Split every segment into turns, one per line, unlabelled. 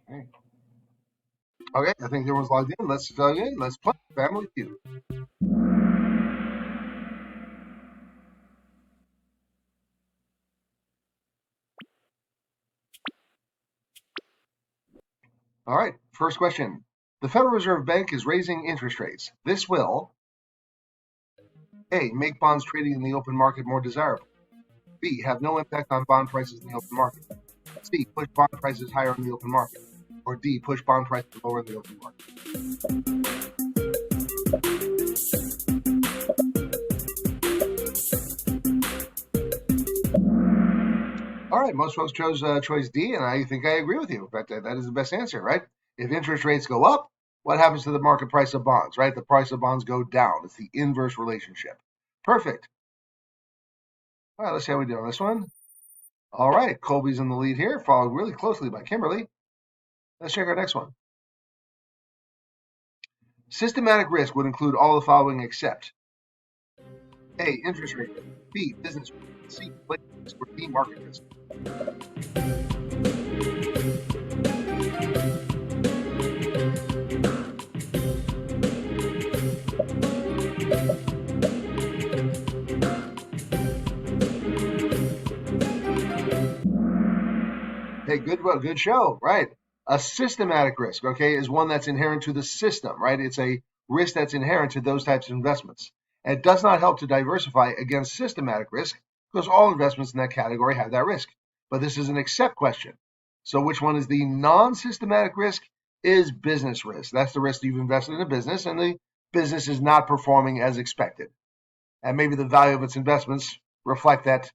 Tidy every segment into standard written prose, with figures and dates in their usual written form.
Okay, I think everyone's logged in. Let's log in. Let's play Family Feud. All right, first question. The Federal Reserve Bank is raising interest rates. This will A. Make bonds trading in the open market more desirable. B. Have no impact on bond prices in the open market. C. Push bond prices higher in the open market. Or D. Push bond prices lower in the open market. All right, most folks chose choice D, and I think I agree with you. But that is the best answer, right? If interest rates go up, what happens to the market price of bonds, right? The price of bonds go down. It's the inverse relationship. Perfect. All right, let's see how we do on this one. All right, Colby's in the lead here, followed really closely by Kimberly. Let's check our next one. Systematic risk would include all the following except A. Interest rate risk. B. Business risk. C. Inflation risk. Or D. Market risk. Hey, good show, right? A systematic risk, okay, is one that's inherent to the system, right? It's a risk that's inherent to those types of investments. And it does not help to diversify against systematic risk because all investments in that category have that risk. But this is an except question. So which one is the non-systematic risk? Is business risk. That's the risk you've invested in a business and the business is not performing as expected. And maybe the value of its investments reflect that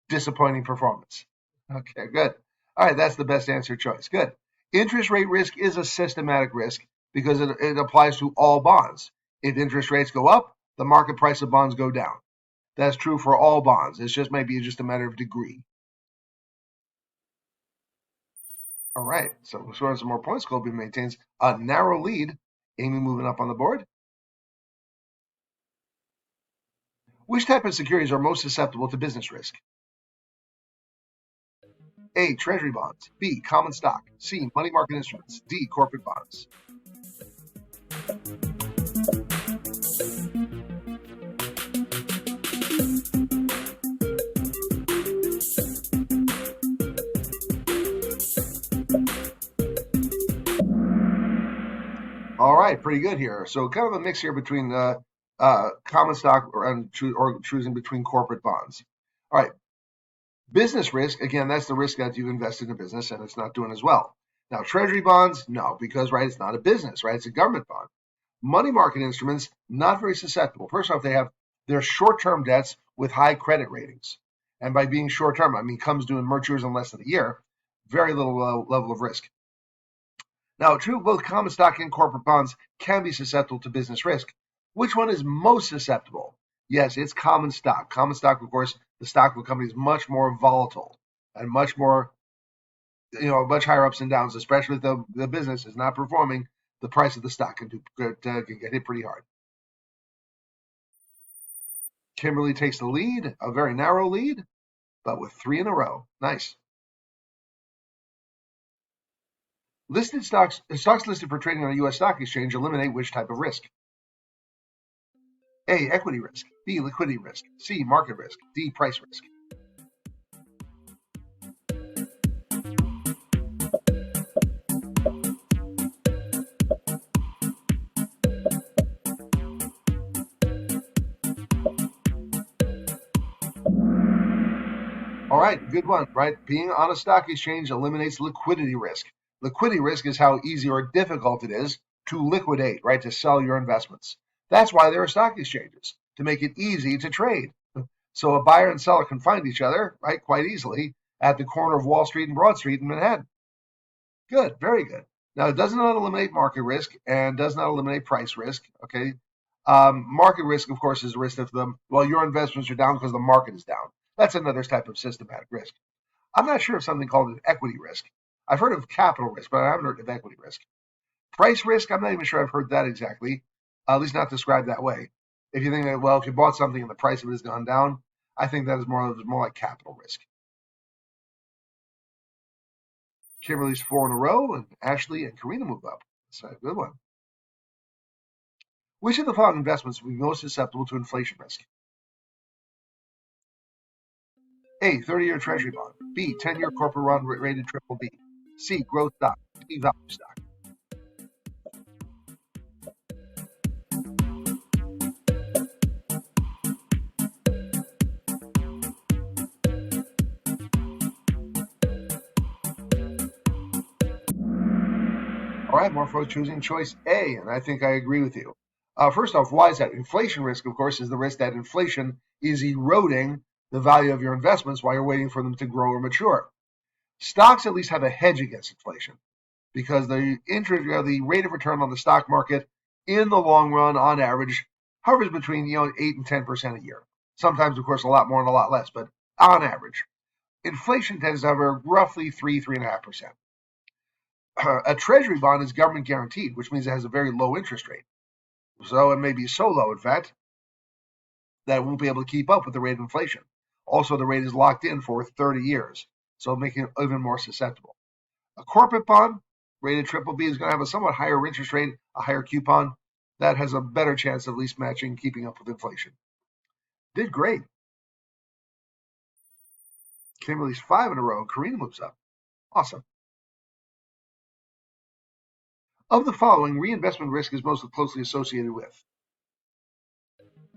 disappointing performance. Okay, good. All right, that's the best answer choice. Good. Interest rate risk is a systematic risk because it applies to all bonds. If interest rates go up, the market price of bonds go down. That's true for all bonds. It's just maybe just a matter of degree. All right, so scoring some more points. Colby maintains a narrow lead. Amy moving up on the board. Which type of securities are most susceptible to business risk? A. Treasury bonds. B. Common stock. C. Money market instruments. D. Corporate bonds. All right, pretty good here. So kind of a mix here between common stock or choosing between corporate bonds. All right, business risk, again, that's the risk that you've invested in a business and it's not doing as well. Now, treasury bonds, no, because, right, it's not a business, right? It's a government bond. Money market instruments, not very susceptible. First off, they're short-term debts with high credit ratings. And by being short-term, I mean comes due and matures in less than a year. Very little level of risk. Now, true, both common stock and corporate bonds can be susceptible to business risk. Which one is most susceptible? Yes, it's common stock. Common stock, of course, the stock of a company is much more volatile and much more, much higher ups and downs, especially if the business is not performing. The price of the stock can get hit pretty hard. Kimberly takes the lead, a very narrow lead, but with 3 in a row. Nice. Listed stocks listed for trading on a U.S. stock exchange eliminate which type of risk? A. Equity risk. B. Liquidity risk. C. Market risk. D. Price risk. All right, good one, right? Being on a stock exchange eliminates liquidity risk. Liquidity risk is how easy or difficult it is to liquidate, right? To sell your investments. That's why there are stock exchanges, to make it easy to trade. So a buyer and seller can find each other, right, quite easily at the corner of Wall Street and Broad Street in Manhattan. Good, very good. Now, it does not eliminate market risk and does not eliminate price risk, okay? Market risk, of course, is a risk of your investments are down because the market is down. That's another type of systematic risk. I'm not sure of something called an equity risk. I've heard of capital risk, but I haven't heard of equity risk. Price risk, I'm not even sure I've heard that exactly, at least not described that way. If you think that, well, if you bought something and the price of it has gone down, I think that is more like capital risk. Kimberly's 4 in a row, and Ashley and Karina move up. That's a good one. Which of the following investments would be most susceptible to inflation risk? A, 30-year Treasury bond. B, 10-year corporate bond rated triple B. C, growth stock. D, value stock. All right, more folks choosing choice A, and I think I agree with you. First off, why is that? Inflation risk, of course, is the risk that inflation is eroding the value of your investments while you're waiting for them to grow or mature. Stocks at least have a hedge against inflation because the rate of return on the stock market in the long run, on average, hovers between 8 and 10% a year. Sometimes, of course, a lot more and a lot less, but on average, inflation tends to hover roughly 3.5%. A treasury bond is government guaranteed, which means it has a very low interest rate. So it may be so low, in fact, that it won't be able to keep up with the rate of inflation. Also, the rate is locked in for 30 years, so making it even more susceptible. A corporate bond rated triple B is going to have a somewhat higher interest rate, a higher coupon. That has a better chance of at least matching, keeping up with inflation. Did great. Kimberly's 5 in a row. Karina moves up. Awesome. Of the following, reinvestment risk is most closely associated with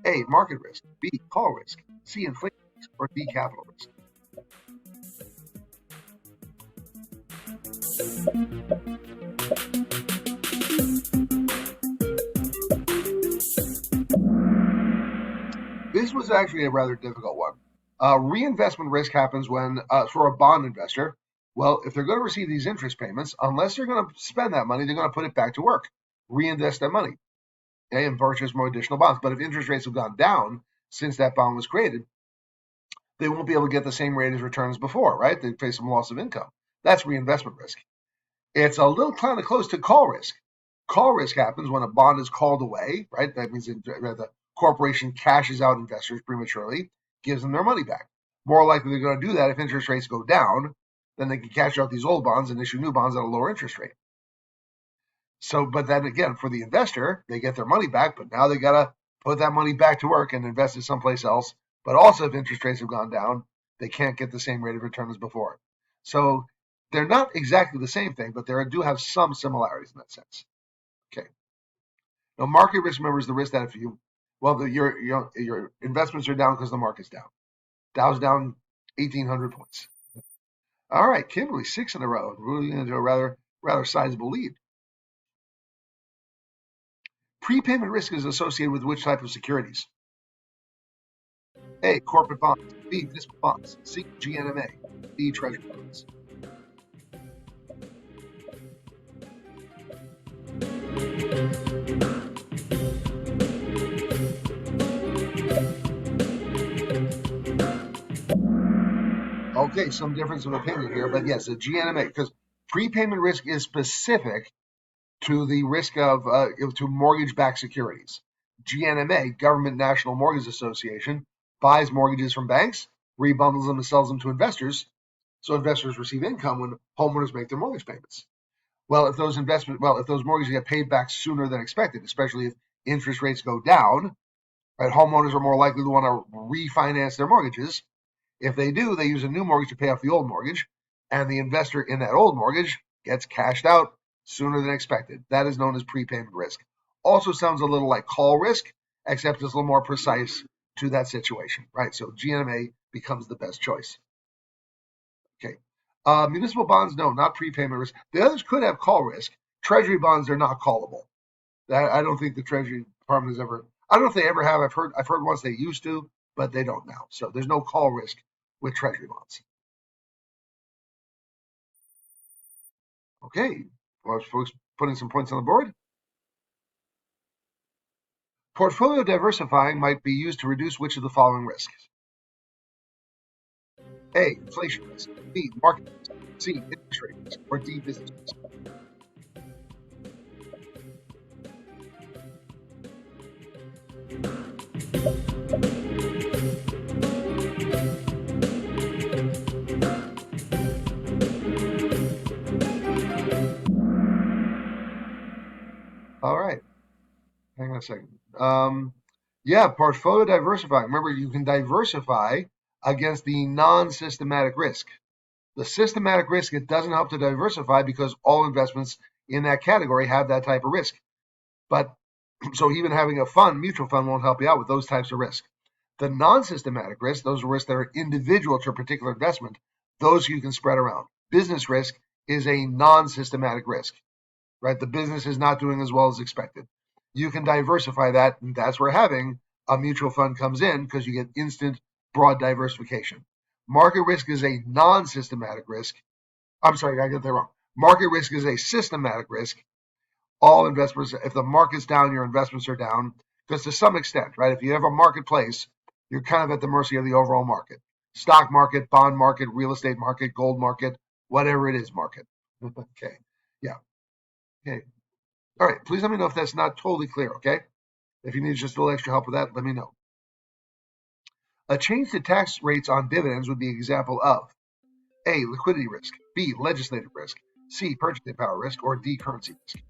A, market risk, B, call risk, C, inflation risk, or D, capital risk. This was actually a rather difficult one. Reinvestment risk happens when, for a bond investor, well, if they're going to receive these interest payments, unless they're going to spend that money, they're going to put it back to work, reinvest that money, okay, and purchase more additional bonds. But if interest rates have gone down since that bond was created, they won't be able to get the same rate as returns before, right? They face some loss of income. That's reinvestment risk. It's a little kind of close to call risk. Call risk happens when a bond is called away, right? That means the corporation cashes out investors prematurely, gives them their money back. More likely they're going to do that if interest rates go down, then they can cash out these old bonds and issue new bonds at a lower interest rate. So, but then again, for the investor, they get their money back, but now they got to put that money back to work and invest it someplace else. But also, if interest rates have gone down, they can't get the same rate of return as before. So they're not exactly the same thing, but they do have some similarities in that sense. Okay. Now, market risk, remember, is the risk that if your investments are down because the market's down. Dow's down 1,800 points. All right, Kimberly, 6 in a row, really into a rather sizable lead. Prepayment risk is associated with which type of securities? A, corporate bonds. B, municipal bonds. C, GNMA. D, treasury bonds. Okay, some difference of opinion here, but yes, the GNMA, because prepayment risk is specific to the risk of to mortgage-backed securities. GNMA, Government National Mortgage Association, buys mortgages from banks, rebundles them and sells them to investors, so investors receive income when homeowners make their mortgage payments. Well, if those mortgages get paid back sooner than expected, especially if interest rates go down, right, homeowners are more likely to want to refinance their mortgages. If they do, they use a new mortgage to pay off the old mortgage, and the investor in that old mortgage gets cashed out sooner than expected. That is known as prepayment risk. Also sounds a little like call risk, except it's a little more precise to that situation, right? So GNMA becomes the best choice. Okay. Municipal bonds, no, not prepayment risk. The others could have call risk. Treasury bonds are not callable. I don't think the Treasury Department has ever. I don't know if they ever have. I've heard once they used to, but they don't now. So there's no call risk with Treasury bonds. Okay, well, folks putting some points on the board. Portfolio diversifying might be used to reduce which of the following risks? A, inflation risk. B, market risk. C, interest rate risk. Or D, business risk. All right. Hang on a second. Yeah, portfolio diversifying. Remember, you can diversify against the non-systematic risk. The systematic risk, it doesn't help to diversify because all investments in that category have that type of risk. But so even having a fund, mutual fund, won't help you out with those types of risk. The non-systematic risk, those risks that are individual to a particular investment, those you can spread around. Business risk is a non-systematic risk, right? The business is not doing as well as expected. You can diversify that, and that's where having a mutual fund comes in because you get instant broad diversification. Market risk is a non-systematic risk. I'm sorry, I got that wrong. Market risk is a systematic risk. All investments, if the market's down, your investments are down. Because to some extent, right, if you have a marketplace, you're kind of at the mercy of the overall market. Stock market, bond market, real estate market, gold market, whatever it is market. Okay. Yeah. Okay. All right. Please let me know if that's not totally clear. Okay. If you need just a little extra help with that, let me know. A change to tax rates on dividends would be an example of A, liquidity risk, B, legislative risk, C, purchasing power risk, or D, currency risk.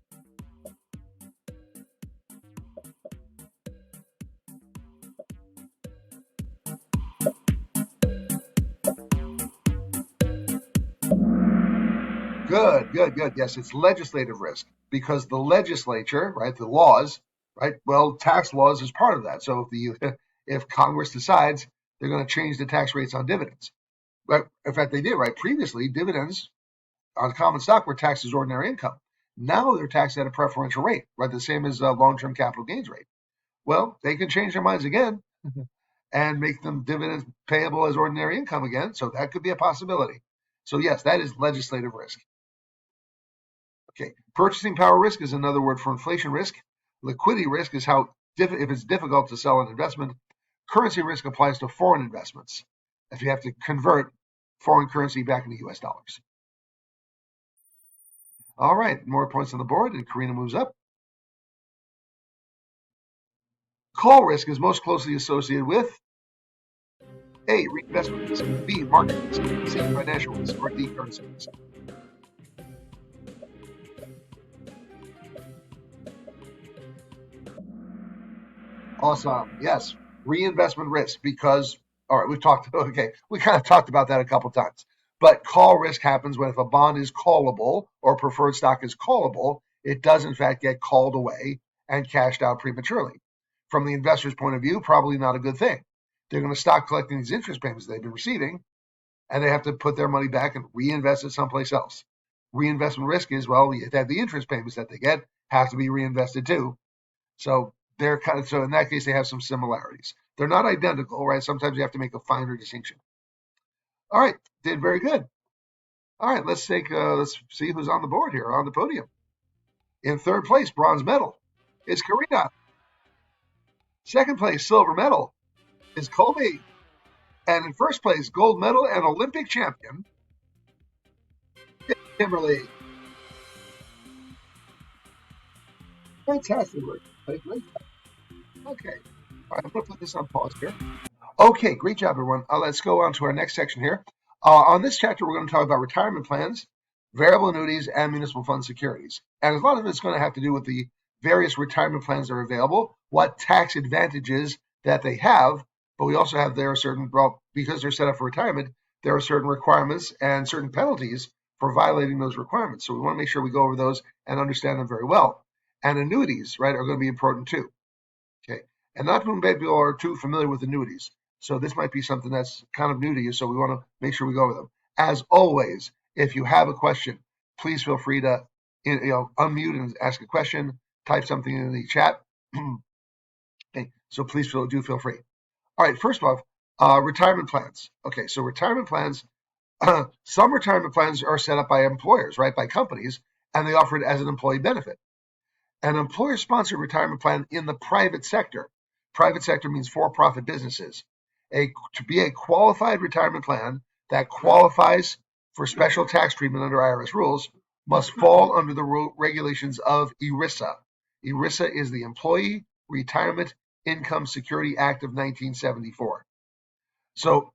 Good, good, good. Yes, it's legislative risk because the legislature, right, the laws, right, well, tax laws is part of that. So if the if Congress decides they're going to change the tax rates on dividends, right, in fact, they did, right? Previously, dividends on common stock were taxed as ordinary income. Now they're taxed at a preferential rate, right, the same as long-term capital gains rate. Well, they can change their minds again and make them dividends payable as ordinary income again. So that could be a possibility. So yes, that is legislative risk. Okay, purchasing power risk is another word for inflation risk. Liquidity risk is how if it's difficult to sell an investment. Currency risk applies to foreign investments. If you have to convert foreign currency back into U.S. dollars. All right, more points on the board, and Karina moves up. Call risk is most closely associated with A, reinvestment risk, B, market risk, C, financial risk, or D, currency risk. Awesome. Yes, reinvestment risk because all right, we've talked okay, we kind of talked about that a couple times. But call risk happens when if a bond is callable or preferred stock is callable, it does in fact get called away and cashed out prematurely. From the investor's point of view, probably not a good thing. They're going to stop collecting these interest payments they've been receiving, and they have to put their money back and reinvest it someplace else. Reinvestment risk is well, that the interest payments that they get have to be reinvested too. So they're kind of so in that case they have some similarities. They're not identical, right? Sometimes you have to make a finer distinction. All right, did very good. All right, let's see who's on the board here on the podium. In third place, bronze medal is Karina. Second place, silver medal is Colby. And in first place, gold medal and Olympic champion, Kimberly. Fantastic work. Okay. All right, I'm going to put this on pause here. Okay, great job, everyone. Let's go on to our next section here. On this chapter, we're going to talk about retirement plans, variable annuities, and municipal fund securities. And a lot of it's going to have to do with the various retirement plans that are available, what tax advantages that they have, but we also have there are certain, well, because they're set up for retirement, there are certain requirements and certain penalties for violating those requirements. So we want to make sure we go over those and understand them very well. And annuities, right, are going to be important too. Okay, and not too many people are too familiar with annuities. So this might be something that's kind of new to you. So we want to make sure we go over them. As always, if you have a question, please feel free to unmute and ask a question. Type something in the chat. Okay, so please do feel free. All right, first off, retirement plans. Okay, so retirement plans. Some retirement plans are set up by employers, right, by companies, and they offer it as an employee benefit. An employer-sponsored retirement plan in the private sector. Private sector means for-profit businesses. To be a qualified retirement plan that qualifies for special tax treatment under IRS rules must fall under the regulations of ERISA. ERISA is the Employee Retirement Income Security Act of 1974. So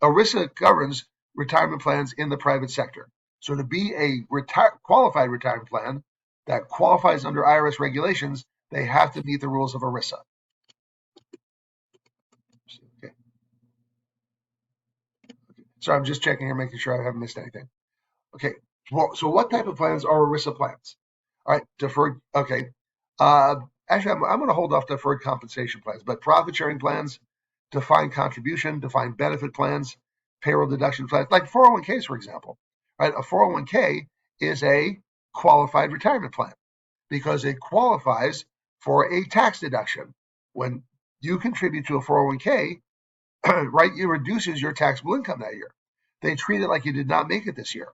ERISA governs retirement plans in the private sector. So to be a qualified retirement plan, that qualifies under IRS regulations, they have to meet the rules of ERISA. Okay. So I'm just checking here, making sure I haven't missed anything. Okay. Well, so what type of plans are ERISA plans? All right, deferred. Okay. Uh, Actually, I'm going to hold off deferred compensation plans, but profit sharing plans, defined contribution, defined benefit plans, payroll deduction plans, like 401ks, for example. Right, a 401k is a qualified retirement plan because it qualifies for a tax deduction. When you contribute to a 401k, right, it reduces your taxable income that year. They treat it like you did not make it this year.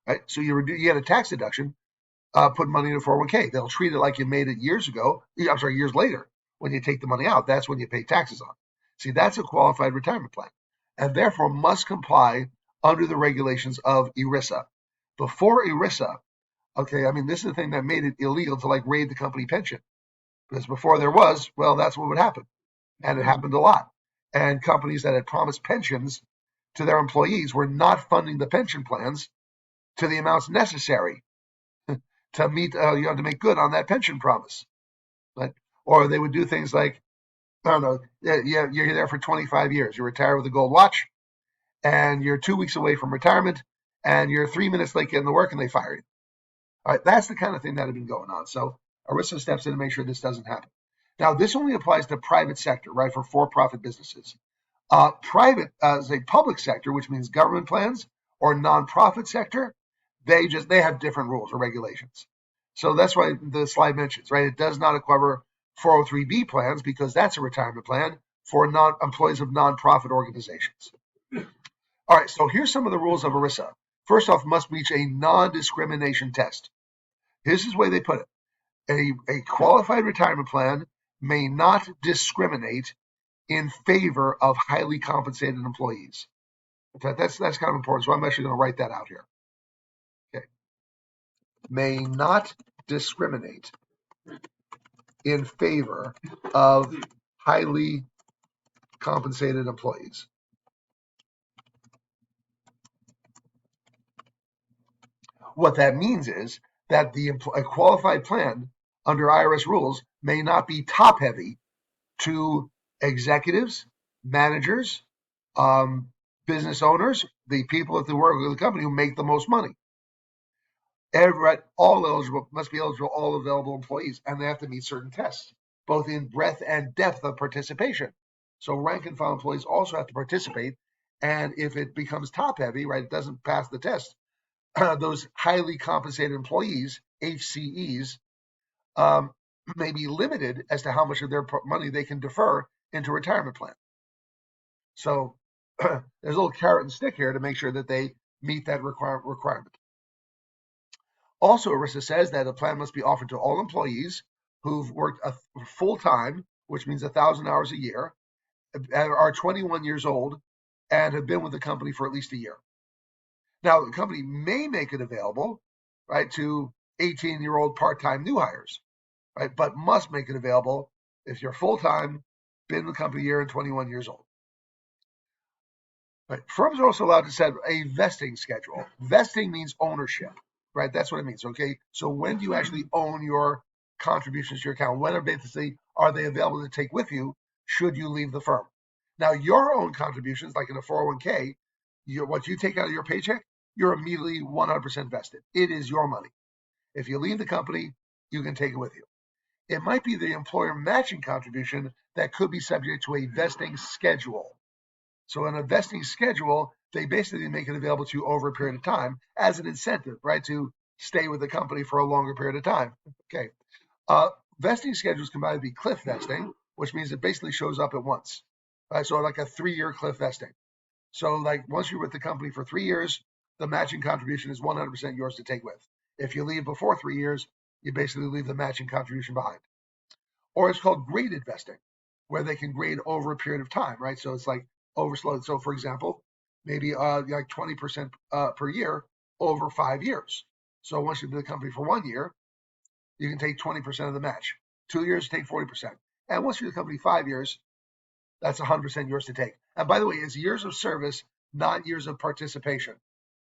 Right? So you get a tax deduction, put money in a 401k. They'll treat it like you made it years ago. I'm sorry, years later. When you take the money out, that's when you pay taxes on. See, that's a qualified retirement plan, and therefore must comply under the regulations of ERISA. Before ERISA, okay, I mean, this is the thing that made it illegal to like raid the company pension. Because before there was, well, that's what would happen. And it happened a lot. And companies that had promised pensions to their employees were not funding the pension plans to the amounts necessary to meet, to make good on that pension promise. But, or they would do things like, I don't know, yeah, you're there for 25 years. You retire with a gold watch, and you're 2 weeks away from retirement, and you're 3 minutes late getting to work, and they fire you. All right, that's the kind of thing that had been going on. So ERISA steps in to make sure this doesn't happen. Now, this only applies to private sector, right, for-profit businesses. Private, say public sector, which means government plans or nonprofit sector, they have different rules or regulations. So that's why the slide mentions, right? It does not cover 403B plans because that's a retirement plan for employees of nonprofit organizations. All right, so here's some of the rules of ERISA. First off, must reach a non-discrimination test. This is the way they put it. A qualified retirement plan may not discriminate in favor of highly compensated employees. That's kind of important. So I'm actually going to write that out here. Okay. May not discriminate in favor of highly compensated employees. What that means is that a qualified plan under IRS rules may not be top heavy to executives, managers, business owners, the people at the work of the company who make the most money. All eligible must be eligible, all available employees, and they have to meet certain tests, both in breadth and depth of participation. So rank and file employees also have to participate, and if it becomes top heavy, right, it doesn't pass the test, those highly compensated employees, HCEs, may be limited as to how much of their money they can defer into a retirement plan. So there's a little carrot and stick here to make sure that they meet that requirement. Also, ERISA says that a plan must be offered to all employees who've worked full-time, which means 1,000 hours a year, are 21 years old, and have been with the company for at least a year. Now, the company may make it available, right, to 18-year-old part-time new hires, right, but must make it available if you're full-time, been with the company a year, and 21 years old. Right. Firms are also allowed to set a vesting schedule. Vesting means ownership, right? That's what it means, okay? So when do you actually own your contributions to your account? When are they available to take with you should you leave the firm? Now, your own contributions, like in a 401k, what you take out of your paycheck, you're immediately 100% vested. It is your money. If you leave the company, you can take it with you. It might be the employer matching contribution that could be subject to a vesting schedule. So in a vesting schedule, they basically make it available to you over a period of time as an incentive, right, to stay with the company for a longer period of time. Okay. Vesting schedules can either be cliff vesting, which means it basically shows up at once. Right? So like a 3-year cliff vesting. So like once you're with the company for 3 years, the matching contribution is 100% yours to take with. If you leave before 3 years, you basically leave the matching contribution behind. Or it's called graded vesting, where they can grade over a period of time, right? So it's like overslowed. So for example, maybe like 20% per year over 5 years. So once you've been with the company for 1 year, you can take 20% of the match. 2 years, take 40%. And once you're with the company 5 years, that's 100% yours to take. And by the way, it's years of service, not years of participation.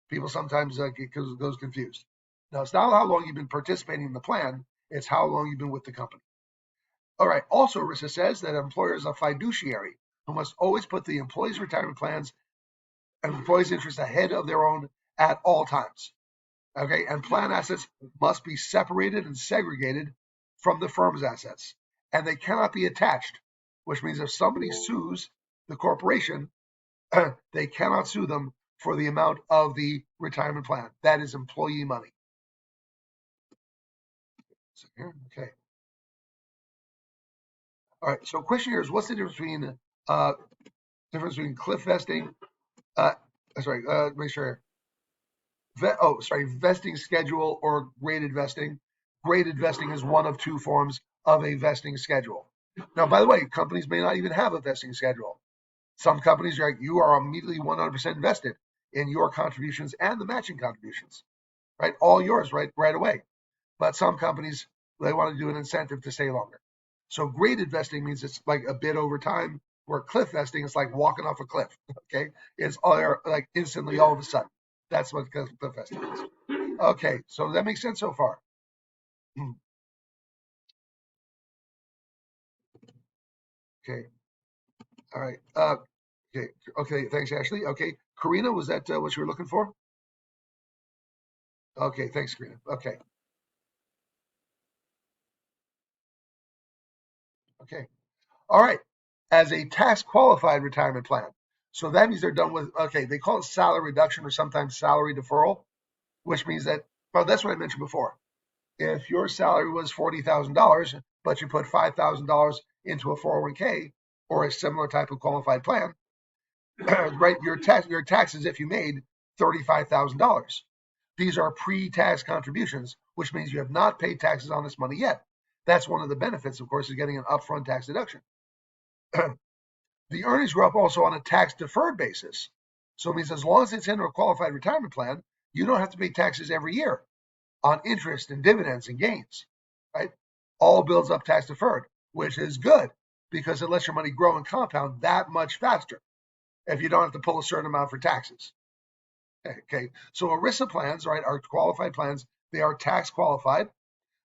People sometimes get goes confused. Now, it's not how long you've been participating in the plan, it's how long you've been with the company. All right. Also, ERISA says that an employer is a fiduciary who must always put the employee's retirement plans and employees' interests ahead of their own at all times. Okay. And plan assets must be separated and segregated from the firm's assets, and they cannot be attached, which means if somebody sues the corporation, they cannot sue them for the amount of the retirement plan. That is employee money. So here, okay. All right. So question here is, what's the difference between cliff vesting? Make sure. Vesting schedule or graded vesting. Graded vesting is one of two forms of a vesting schedule. Now, by the way, companies may not even have a vesting schedule. Some companies are like, you are immediately 100% invested in your contributions and the matching contributions, right? All yours, right away. But some companies, they want to do an incentive to stay longer. So graded vesting means it's like a bit over time, where cliff vesting is like walking off a cliff, okay? It's all like instantly all of a sudden. That's what cliff vesting is. Okay, so that makes sense so far. Okay, all right. Okay, thanks, Ashley. Okay, Karina, was that what you were looking for? Okay, thanks, Karina. Okay, okay. All right. As a tax qualified retirement plan. So that means they're done with, okay, they call it salary reduction or sometimes salary deferral, which means that, well, that's what I mentioned before. If your salary was $40,000, but you put $5,000 into a 401k or a similar type of qualified plan, right? Your taxes if you made $35,000. These are pre-tax contributions, which means you have not paid taxes on this money yet. That's one of the benefits, of course, of getting an upfront tax deduction. The earnings grow up also on a tax deferred basis. So it means as long as it's in a qualified retirement plan, you don't have to pay taxes every year on interest and dividends and gains, right? All builds up tax deferred, which is good because it lets your money grow and compound that much faster if you don't have to pull a certain amount for taxes. Okay, so ERISA plans, right, are qualified plans. They are tax qualified.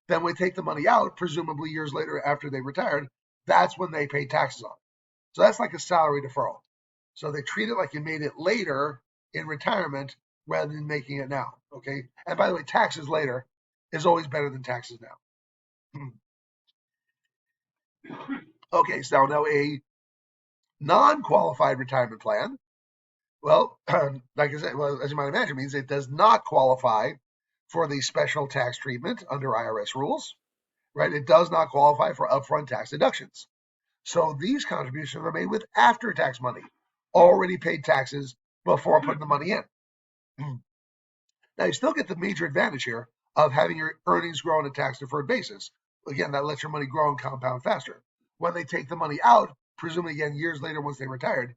Then we take the money out, presumably years later after they retired. That's when they pay taxes on it. So that's like a salary deferral. So they treat it like you made it later in retirement rather than making it now. Okay. And by the way, taxes later is always better than taxes now. Okay. So now a non-qualified retirement plan. Well, like I said, well, as you might imagine, means it does not qualify for the special tax treatment under IRS rules, right? It does not qualify for upfront tax deductions. So these contributions are made with after-tax money, already paid taxes before putting the money in. Now, you still get the major advantage here of having your earnings grow on a tax-deferred basis. Again, that lets your money grow and compound faster. When they take the money out, presumably again years later once they retired,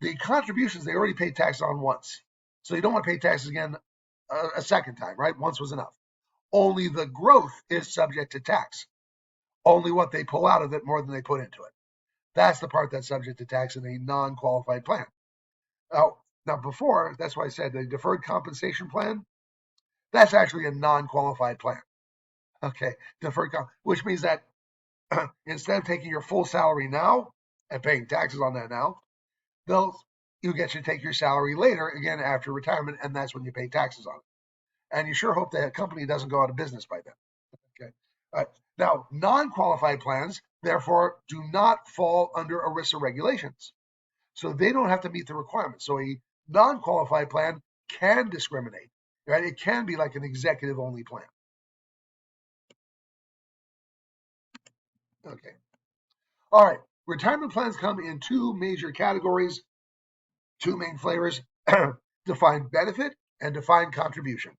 the contributions they already paid tax on once. So you don't want to pay taxes again a second time, right? Once was enough. Only the growth is subject to tax. Only what they pull out of it more than they put into it. That's the part that's subject to tax in a non-qualified plan. Now before, that's why I said the deferred compensation plan, that's actually a non-qualified plan. Okay, which means that instead of taking your full salary now and paying taxes on that now, you get to take your salary later, again after retirement, and that's when you pay taxes on it. And you sure hope that company doesn't go out of business by then. Okay. All right. Now, non-qualified plans, therefore, do not fall under ERISA regulations. So they don't have to meet the requirements. So a non-qualified plan can discriminate, right? It can be like an executive-only plan. Okay. All right. Retirement plans come in two major categories, two main flavors, defined benefit and defined contribution.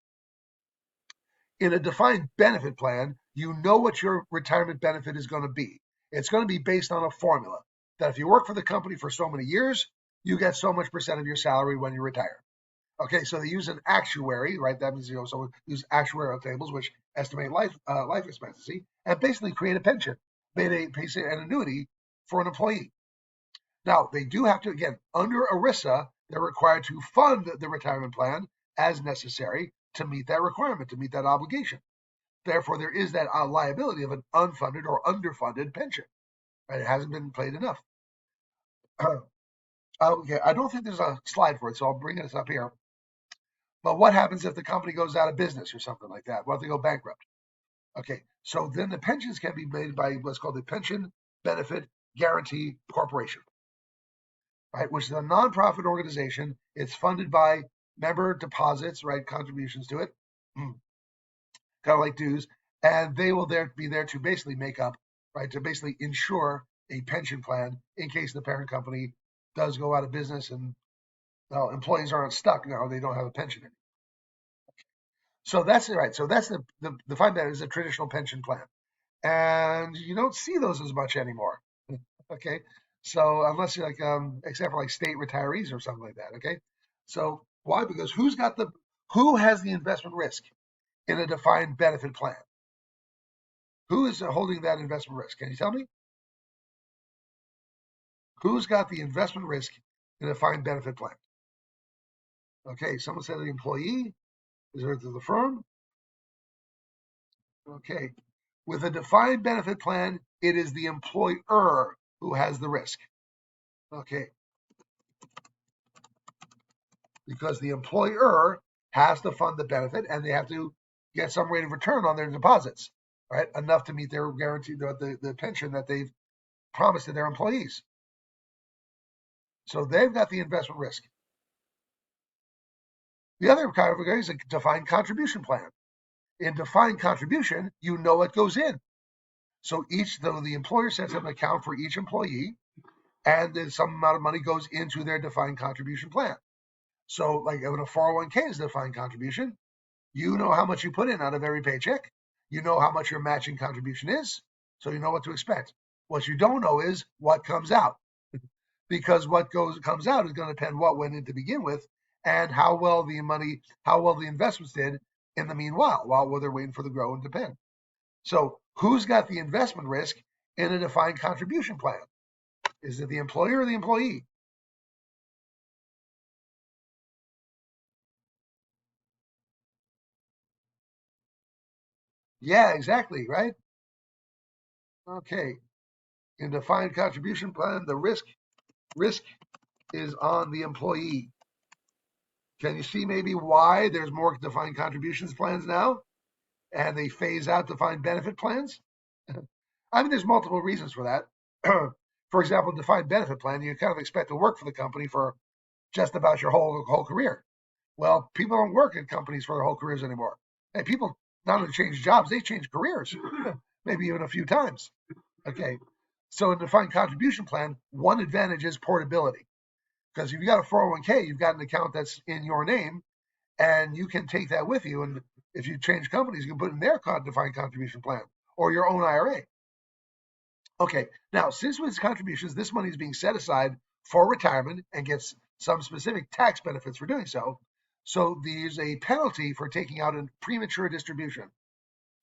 In a defined benefit plan, you know what your retirement benefit is going to be. It's going to be based on a formula that if you work for the company for so many years, you get so much percent of your salary when you retire. Okay, so they use an actuary, right? That means, so use actuarial tables, which estimate life expectancy, and basically create a pension, pay an annuity for an employee. Now, they do have to, again, under ERISA, they're required to fund the retirement plan as necessary to meet that requirement, to meet that obligation. Therefore, there is that liability of an unfunded or underfunded pension. Right? It hasn't been paid enough. Okay, I don't think there's a slide for it, so I'll bring this up here. But what happens if the company goes out of business or something like that? What if they go bankrupt? Okay, so then the pensions can be made by what's called the Pension Benefit Guarantee Corporation, right? Which is a nonprofit organization. It's funded by member deposits, right? Contributions to it, kind of like dues, and they will be there to basically make up, right? To basically ensure a pension plan in case the parent company does go out of business and employees aren't stuck. No, they don't have a pension anymore. So that's it, right. So that's the defined benefit is a traditional pension plan, and you don't see those as much anymore. Okay, so unless you're like except for like state retirees or something like that. Okay, so why? Because who has the investment risk in a defined benefit plan? Who is holding that investment risk? Can you tell me? Who's got the investment risk in a defined benefit plan? Okay, someone said the employee. Is it the firm? Okay. With a defined benefit plan, it is the employer who has the risk. Okay. Because the employer has to fund the benefit and they have to get some rate of return on their deposits, right? Enough to meet their guarantee, the pension that they've promised to their employees. So they've got the investment risk. The other kind of is a defined contribution plan. In defined contribution, you know what goes in. So the employer sets up an account for each employee, and then some amount of money goes into their defined contribution plan. So, like when a 401k is a defined contribution, you know how much you put in out of every paycheck. You know how much your matching contribution is, so you know what to expect. What you don't know is what comes out, because what comes out is going to depend what went in to begin with, and how well the investments did in the meanwhile, while they're waiting for the grow and depend. So, who's got the investment risk in a defined contribution plan? Is it the employer or the employee? Yeah, exactly, right? Okay. In defined contribution plan, the risk is on the employee. Can you see maybe why there's more defined contributions plans now and they phase out defined benefit plans? I mean, there's multiple reasons for that. For example, defined benefit plan, you kind of expect to work for the company for just about your whole career. Well, people don't work at companies for their whole careers anymore. Hey, people not only change jobs, they change careers, maybe even a few times. Okay. So in defined contribution plan, one advantage is portability. Because if you got a 401k, you've got an account that's in your name, and you can take that with you. And if you change companies, you can put it in their defined contribution plan or your own IRA. Okay, now since with contributions, this money is being set aside for retirement and gets some specific tax benefits for doing so. So there's a penalty for taking out a premature distribution.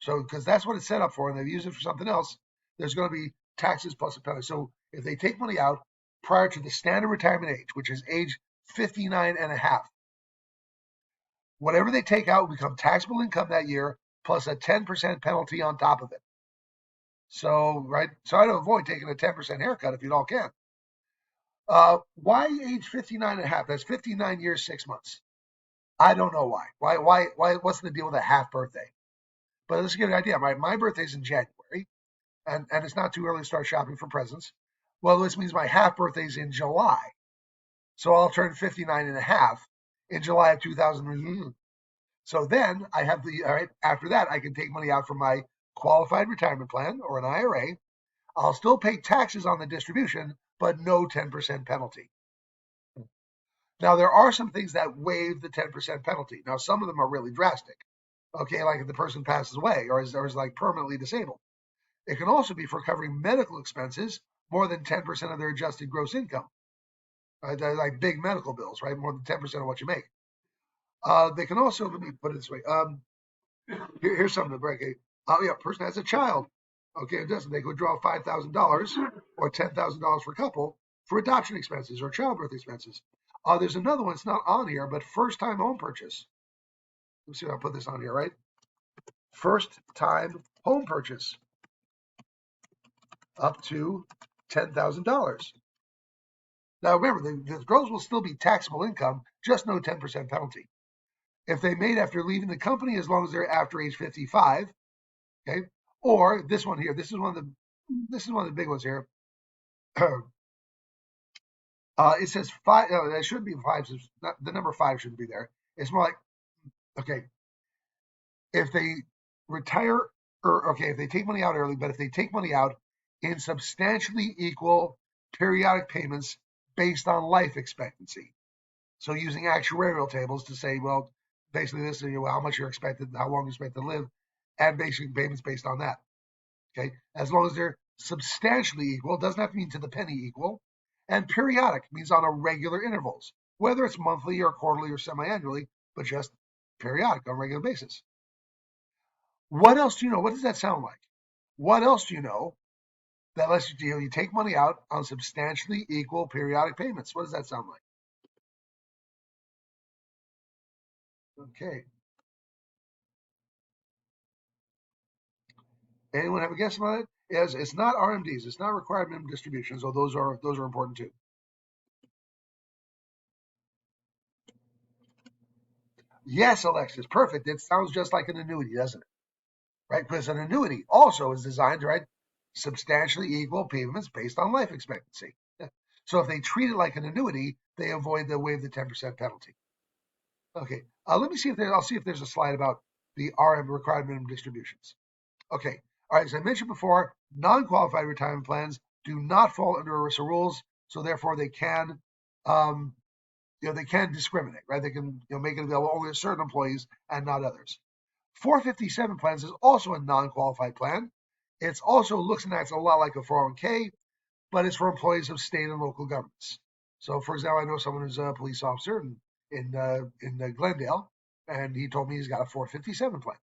So because that's what it's set up for, and they've used it for something else, there's going to be taxes plus a penalty. So if they take money out prior to the standard retirement age, which is age 59 and a half, whatever they take out will become taxable income that year plus a 10% penalty on top of it. So, right, so I'd avoid taking a 10% haircut if you all can. Why age 59 and a half? That's 59 years, 6 months. I don't know why. Why, what's the deal with a half birthday? But let's get an idea. My birthday's in January, and it's not too early to start shopping for presents. Well, this means my half birthday's in July. So I'll turn 59 and a half in July of 2000. So then I have all right, after that, I can take money out from my qualified retirement plan or an IRA. I'll still pay taxes on the distribution, but no 10% penalty. Now, there are some things that waive the 10% penalty. Now, some of them are really drastic. Okay, like if the person passes away or is like permanently disabled. It can also be for covering medical expenses more than 10% of their adjusted gross income. They're like big medical bills, right? More than 10% of what you make. They can also, let me put it this way. Here's something to break. Yeah, person has a child. Okay, it doesn't. They could draw $5,000 or $10,000 for a couple for adoption expenses or childbirth expenses. There's another one. It's not on here, but first-time home purchase. Let's see if I put this on here, right? First time home purchase up to $10,000. Now remember, the gross will still be taxable income, just no 10% penalty. If they made after leaving the company, as long as they're after age 55, okay. Or this one here, this is one of the big ones here. It says five. No, that should be five. Not, the number five shouldn't be there. It's more like, okay, if they retire, or okay, if they take money out early, but if they take money out in substantially equal periodic payments based on life expectancy. So using actuarial tables to say, well, basically this is how much you're expected, how long you're expected to live, and basic payments based on that. Okay, as long as they're substantially equal, doesn't have to mean to the penny equal, and periodic means on a regular intervals, whether it's monthly or quarterly or semi-annually, but just periodic on a regular basis. What else do you know? What does that sound like? What else do you know that lets you take money out on substantially equal periodic payments? What does that sound like? Okay. Anyone have a guess about it? It's not RMDs. It's not required minimum distributions, though those are important too. Yes, Alexis, perfect. It sounds just like an annuity, doesn't it? Right? Because an annuity also is designed to write substantially equal payments based on life expectancy. So if they treat it like an annuity, they avoid the waive the 10% penalty. Okay, let me see if I'll see if there's a slide about the RM required minimum distributions. Okay, all right. As I mentioned before, non-qualified retirement plans do not fall under ERISA rules, so therefore they can, um, they can discriminate, right? They can make it available only to certain employees and not others. 457 plans is also a non-qualified plan. It's also looks and acts a lot like a 401k, but it's for employees of state and local governments. So, for example, I know someone who's a police officer in Glendale, and he told me he's got a 457 plan.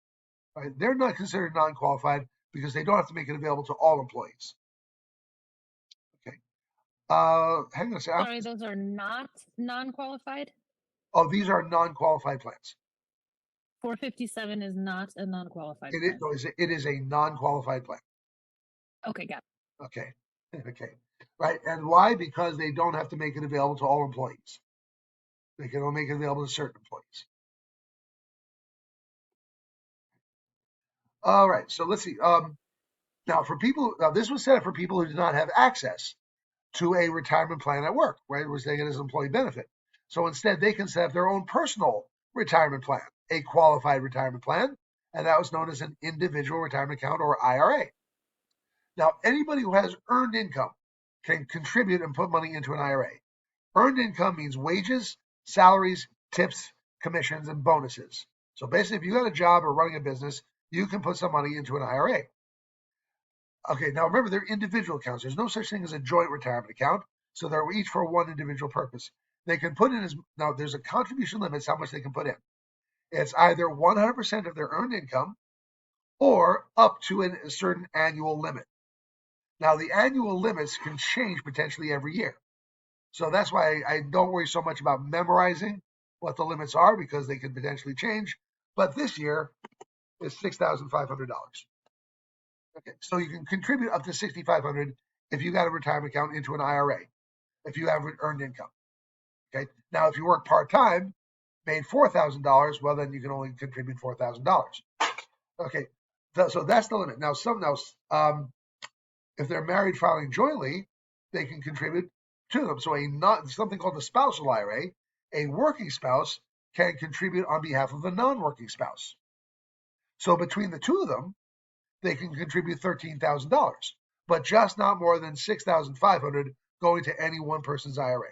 Right? They're not considered non-qualified because they don't have to make it available to all employees. Okay. Hang on a second.
Sorry, those are not non-qualified?
Oh, these are non-qualified plans.
457 is not a non-qualified
It is,
plan.
no, it is a non-qualified plan.
Okay, got it.
Okay. Okay. Right. And why? Because they don't have to make it available to all employees. They can only make it available to certain employees. All right. So let's see. Now, this was set up for people who did not have access to a retirement plan at work, right? Which they get as an employee benefit. So instead, they can set up their own personal retirement plan, a qualified retirement plan, and that was known as an individual retirement account or IRA. Now, anybody who has earned income can contribute and put money into an IRA. Earned income means wages, salaries, tips, commissions, and bonuses. So basically, if you got a job or running a business, you can put some money into an IRA. Okay, now remember, they're individual accounts. There's no such thing as a joint retirement account. So they're each for one individual purpose. They can put in now there's a contribution limit how much they can put in. It's either 100% of their earned income or up to a certain annual limit. Now the annual limits can change potentially every year. So that's why I don't worry so much about memorizing what the limits are because they can potentially change. But this year is $6,500. Okay, so you can contribute up to $6,500 if you got a retirement account into an IRA, if you have earned income. Okay, now if you work part time, made $4,000, well then you can only contribute $4,000. Okay, so that's the limit. Now if they're married filing jointly, they can contribute to them. So something called the spousal IRA, a working spouse can contribute on behalf of a non-working spouse. So between the two of them, they can contribute $13,000, but just not more than $6,500 going to any one person's IRA.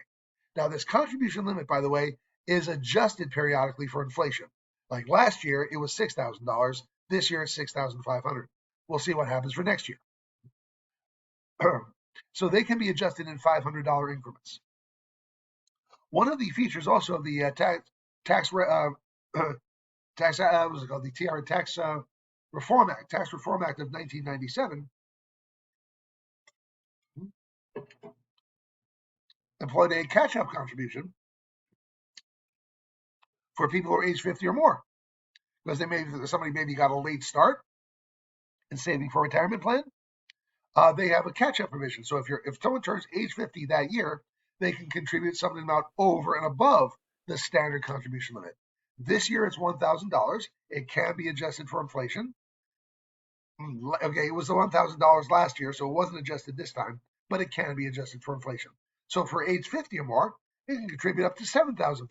Now, this contribution limit, by the way, is adjusted periodically for inflation. Like last year, it was $6,000. This year, it's $6,500. We'll see what happens for next year. So they can be adjusted in $500 increments. One of the features also of the tax what's it called? The Tax Reform Act of 1997 employed a catch-up contribution for people who are age 50 or more. because somebody maybe got a late start in saving for a retirement plan. They have a catch-up provision. So if someone turns age 50 that year, they can contribute something amount over and above the standard contribution limit. This year it's $1,000. It can be adjusted for inflation. Okay, it was the $1,000 last year, so it wasn't adjusted this time, but it can be adjusted for inflation. So for age 50 or more, it can contribute up to $7,500.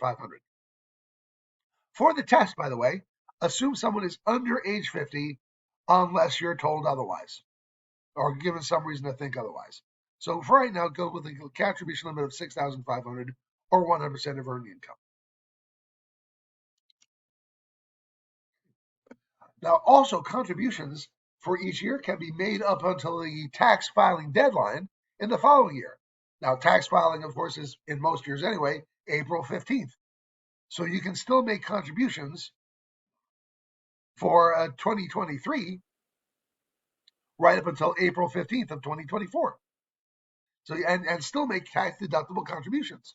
For the test, by the way, assume someone is under age 50 unless you're told otherwise or given some reason to think otherwise. So for right now, go with a contribution limit of $6,500 or 100% of earned income. Now, also contributions for each year can be made up until the tax filing deadline in the following year. Now, tax filing, of course, is in most years anyway, April 15th. So you can still make contributions for 2023 right up until April 15th of 2024. So and still make tax deductible contributions.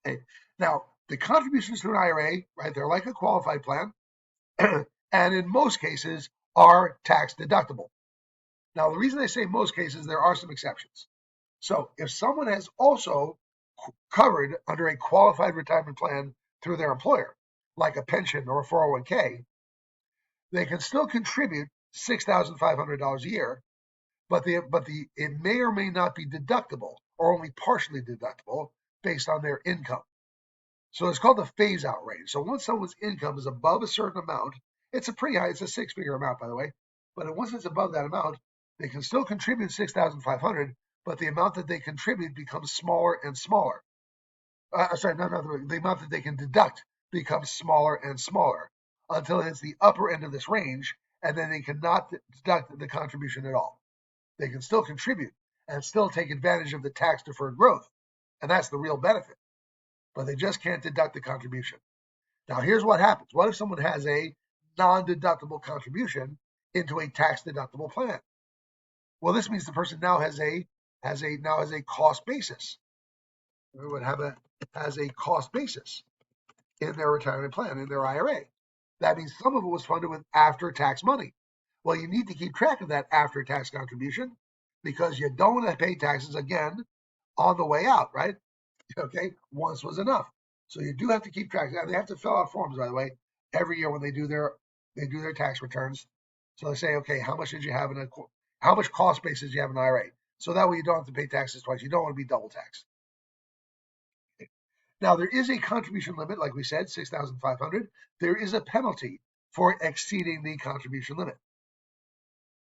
Okay. Now, the contributions to an IRA, right, they're like a qualified plan, and in most cases are tax deductible. Now, the reason I say most cases, there are some exceptions. So if someone has also covered under a qualified retirement plan through their employer, like a pension or a 401k, they can still contribute $6,500 a year, but it may or may not be deductible or only partially deductible based on their income. So it's called the phase out range. So once someone's income is above a certain amount, it's a pretty high, it's a six-figure amount, by the way. But once it's above that amount, they can still contribute 6,500, but the amount that they contribute becomes smaller and smaller. The amount that they can deduct becomes smaller and smaller until it's the upper end of this range, and then they cannot deduct the contribution at all. They can still contribute and still take advantage of the tax deferred growth, and that's the real benefit. But they just can't deduct the contribution. Now, here's what happens. What if someone has a non-deductible contribution into a tax-deductible plan? Well, this means the person now has a cost basis. Has a cost basis in their retirement plan, in their IRA. That means some of it was funded with after-tax money. Well, you need to keep track of that after-tax contribution because you don't want to pay taxes again on the way out, right? Okay, once was enough. So you do have to keep track. And they have to fill out forms, by the way, every year when they do their tax returns. So they say, okay, how much did you have how much cost basis do you have in IRA? So that way you don't have to pay taxes twice. You don't want to be double taxed. Okay. Now there is a contribution limit, like we said, 6,500. There is a penalty for exceeding the contribution limit.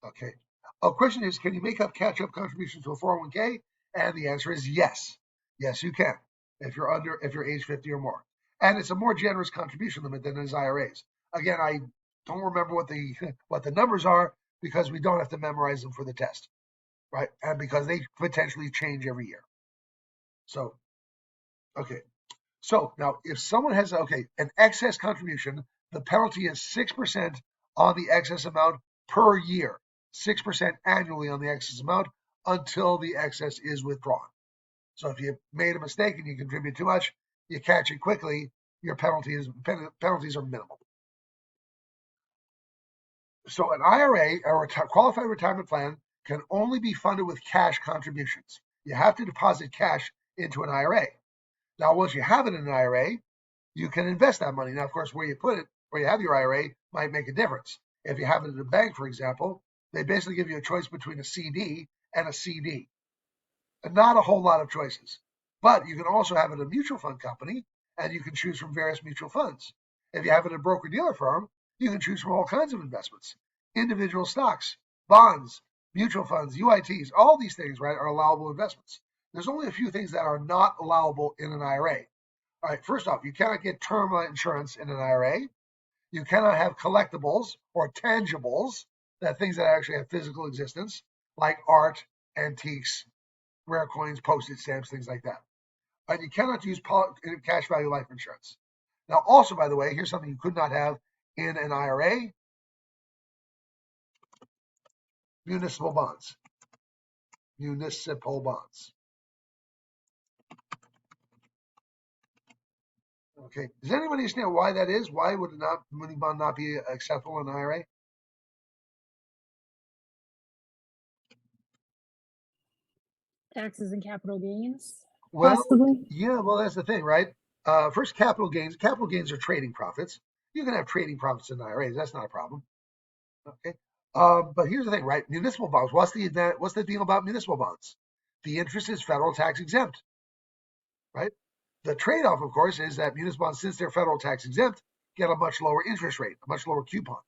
Okay. A question is, can you make up catch-up contributions to a 401k? And the answer is yes. Yes, you can. If you're age 50 or more. And it's a more generous contribution limit than his IRAs. Again, I don't remember what the numbers are because we don't have to memorize them for the test, right? And because they potentially change every year. So, okay. So now if someone has an excess contribution, the penalty is 6% on the excess amount per year. 6% annually on the excess amount until the excess is withdrawn. So if you made a mistake and you contribute too much, you catch it quickly, your penalties are minimal. So an IRA or a qualified retirement plan can only be funded with cash contributions. You have to deposit cash into an IRA. Now, once you have it in an IRA, you can invest that money. Now, of course, where you put it, where you have your IRA, might make a difference. If you have it in a bank, for example, they basically give you a choice between a CD and a CD. And not a whole lot of choices. But you can also have it in a mutual fund company, and you can choose from various mutual funds. If you have it in a broker-dealer firm, you can choose from all kinds of investments. Individual stocks, bonds, mutual funds, UITs, all these things, right, are allowable investments. There's only a few things that are not allowable in an IRA. All right, first off, you cannot get term insurance in an IRA. You cannot have collectibles or tangibles, that things that actually have physical existence, like art, antiques, rare coins, postage stamps, things like that. And you cannot use cash value life insurance. Now, also, by the way, here's something you could not have in an IRA: municipal bonds. Municipal bonds. Okay. Does anybody understand why that is? Why would it not muni bond not be acceptable in IRA?
Taxes and capital gains,
Well,
possibly.
yeah, well, that's the thing, right? First, capital gains. Capital gains are trading profits. You can have trading profits in IRAs. That's not a problem. Okay. But here's the thing, right? Municipal bonds. What's the deal about municipal bonds? The interest is federal tax exempt, right? The trade-off, of course, is that municipal bonds, since they're federal tax exempt, get a much lower interest rate, a much lower coupon.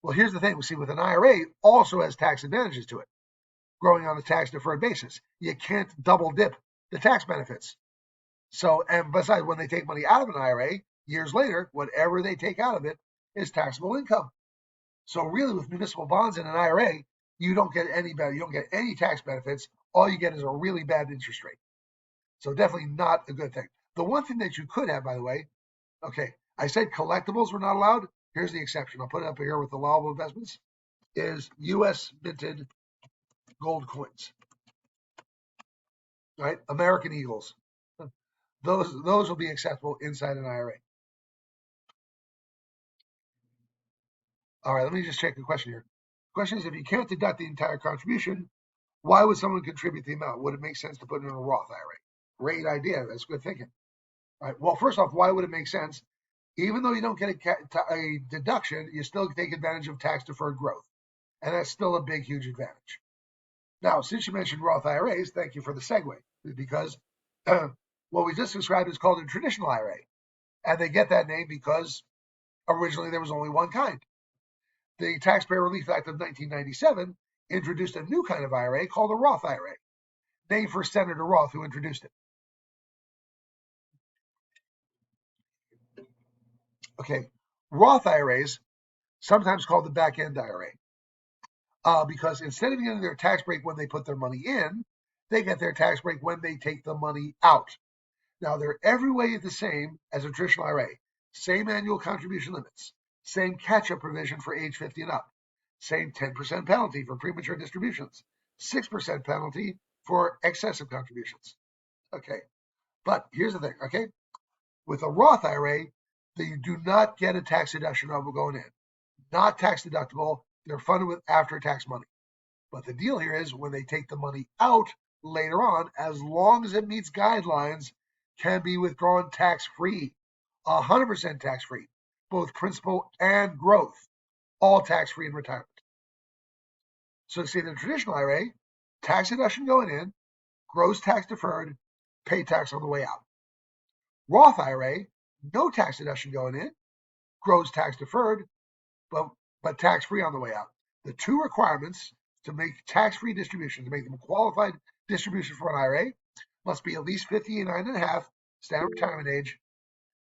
Well, here's the thing. We see with an IRA also has tax advantages to it, growing on a tax deferred basis. You can't double dip the tax benefits. So, and besides, when they take money out of an IRA, years later, whatever they take out of it is taxable income. So really with municipal bonds in an IRA, you don't get any better. You don't get any tax benefits. All you get is a really bad interest rate. So definitely not a good thing. The one thing that you could have, by the way, okay, I said collectibles were not allowed. Here's the exception. I'll put it up here with the allowable investments is U.S. minted gold coins, right? American Eagles. Those will be acceptable inside an IRA. All right, let me just check the question here. The question is, if you can't deduct the entire contribution, why would someone contribute the amount? Would it make sense to put it in a Roth IRA? Great idea. That's good thinking. All right. Well, first off, why would it make sense? Even though you don't get a deduction, you still take advantage of tax deferred growth. And that's still a big, huge advantage. Now, since you mentioned Roth IRAs, thank you for the segue, because what we just described is called a traditional IRA. And they get that name because originally there was only one kind. The Taxpayer Relief Act of 1997 introduced a new kind of IRA called a Roth IRA, named for Senator Roth, who introduced it. Okay, Roth IRAs, sometimes called the back end IRA, because instead of getting their tax break when they put their money in, they get their tax break when they take the money out. Now, they're every way the same as a traditional IRA. Same annual contribution limits, same catch-up provision for age 50 and up, same 10% penalty for premature distributions, 6% penalty for excessive contributions. Okay, but here's the thing, okay? With a Roth IRA, you do not get a tax deduction of going in. Not tax deductible. They're funded with after-tax money. But the deal here is when they take the money out later on, as long as it meets guidelines, can be withdrawn tax-free, 100% tax-free, both principal and growth, all tax-free in retirement. So see the traditional IRA, tax deduction going in, gross tax deferred, pay tax on the way out. Roth IRA, no tax deduction going in, gross tax deferred, but tax-free on the way out. The two requirements to make tax-free distributions, to make them a qualified distribution for an IRA, must be at least 59 and a half, standard retirement age,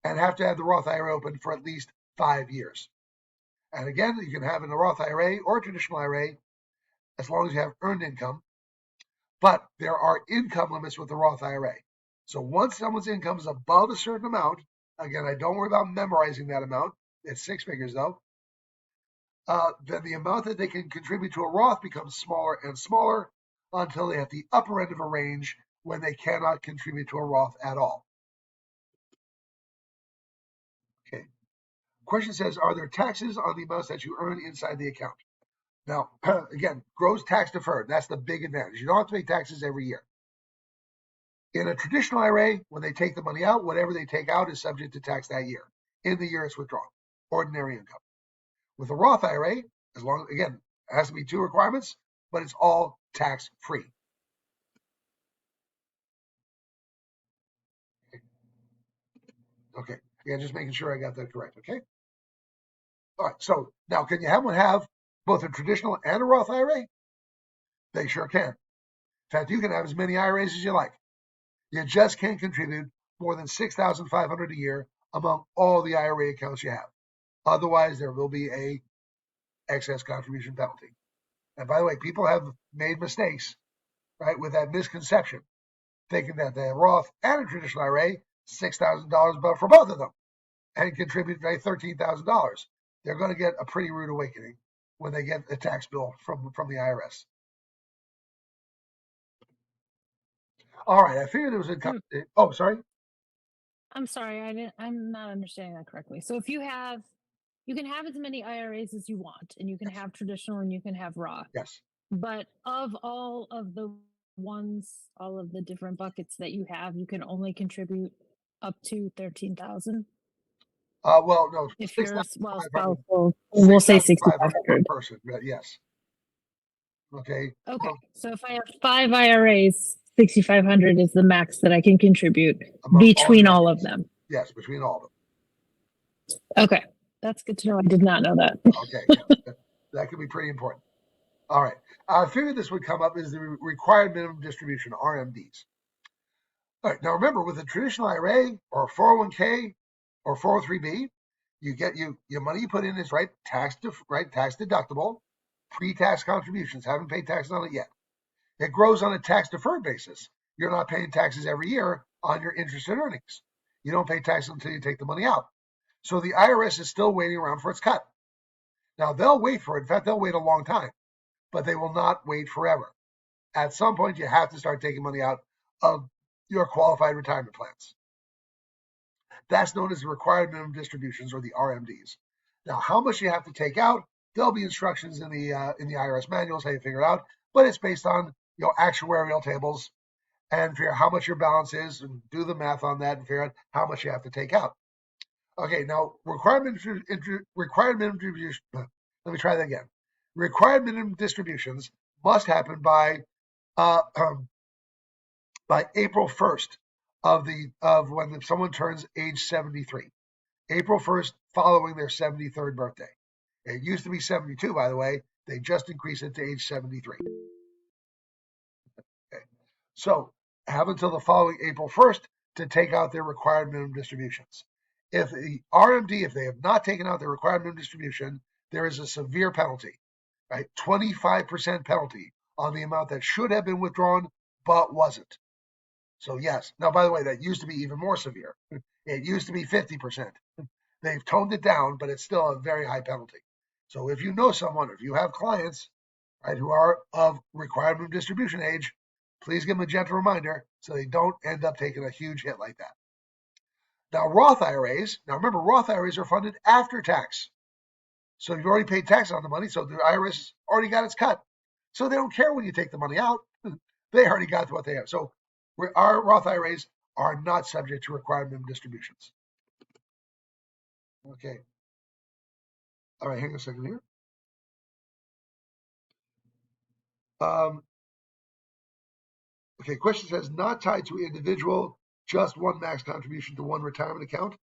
and have to have the Roth IRA open for at least 5 years. And again, you can have in a Roth IRA or a traditional IRA as long as you have earned income, but there are income limits with the Roth IRA. So once someone's income is above a certain amount, again, I don't worry about memorizing that amount. It's 6 figures though. Then the amount that they can contribute to a Roth becomes smaller and smaller until they hit the upper end of a range when they cannot contribute to a Roth at all. Okay. Question says, are there taxes on the amounts that you earn inside the account? Now, again, gross tax deferred. That's the big advantage. You don't have to pay taxes every year. In a traditional IRA, when they take the money out, whatever they take out is subject to tax that year, in the year it's withdrawn, ordinary income. With a Roth IRA, as long again, it has to be two requirements, but it's all tax free. Okay. Yeah, just making sure I got that correct. Okay. All right. So now, can you have both a traditional and a Roth IRA? They sure can. In fact, you can have as many IRAs as you like. You just can't contribute more than $6,500 a year among all the IRA accounts you have. Otherwise, there will be a excess contribution penalty. And by the way, people have made mistakes, right, with that misconception, thinking that the Roth and a traditional IRA, $6,000 but for both of them, and contribute $13,000. They're going to get a pretty rude awakening when they get a tax bill from the IRS. All right, I figured it was a. Oh, sorry.
I'm sorry, I'm not understanding that correctly. So if you can have as many IRAs as you want, and you can
Yes.
have traditional and you can have Roth.
Yes.
But of all of the all of the different buckets that you have, you can only contribute up to 13,000.
Well, no,
If
six
you're
thousand
well
five hundred.
spousal, we'll say
6,500 per
6,500.
person. Yes. Okay.
Okay,
So
so if I have 5 IRAs, 6,500 is the max that I can contribute
among all
between
the
all of
IRAs.
them.
Yes, between all of them.
Okay, that's good to know. I did not know that.
Okay. Yeah. That could be pretty important. All right. I figured this would come up is the required minimum distribution, RMDs. All right. Now remember, with a traditional IRA or 401k or 403b, you get your money you put in is tax deductible, pre-tax contributions. Haven't paid taxes on it yet. It grows on a tax deferred basis. You're not paying taxes every year on your interest and earnings. You don't pay taxes until you take the money out. So the IRS is still waiting around for its cut. Now they'll wait for it. In fact, they'll wait a long time, but they will not wait forever. At some point, you have to start taking money out of your qualified retirement plans. That's known as the required minimum distributions, or the RMDs. Now, how much you have to take out, there'll be instructions in the IRS manuals how you figure it out, but it's based on actuarial tables and figure out how much your balance is and do the math on that and figure out how much you have to take out. Okay, now required minimum distribution. Let me try that again. Required minimum distributions must happen uh, um, by April 1st of when someone turns age 73. April 1st following their 73rd birthday. It used to be 72, by the way. They just increased it to age 73. Okay. So have until the following April 1st to take out their required minimum distributions. If the RMD, if they have not taken out their required minimum distribution, there is a severe penalty, right? 25% penalty on the amount that should have been withdrawn but wasn't. So yes. Now, by the way, that used to be even more severe. It used to be 50%. They've toned it down, but it's still a very high penalty. So if you know someone, if you have clients, right, who are of required minimum distribution age, please give them a gentle reminder so they don't end up taking a huge hit like that. Now, Roth IRAs, now remember, Roth IRAs are funded after tax. So you've already paid tax on the money, so the IRS already got its cut. So they don't care when you take the money out. They already got what they have. So our Roth IRAs are not subject to required minimum distributions. Okay. All right, hang on a second here. Um, okay, question says not tied to individual, just one max contribution to one retirement account.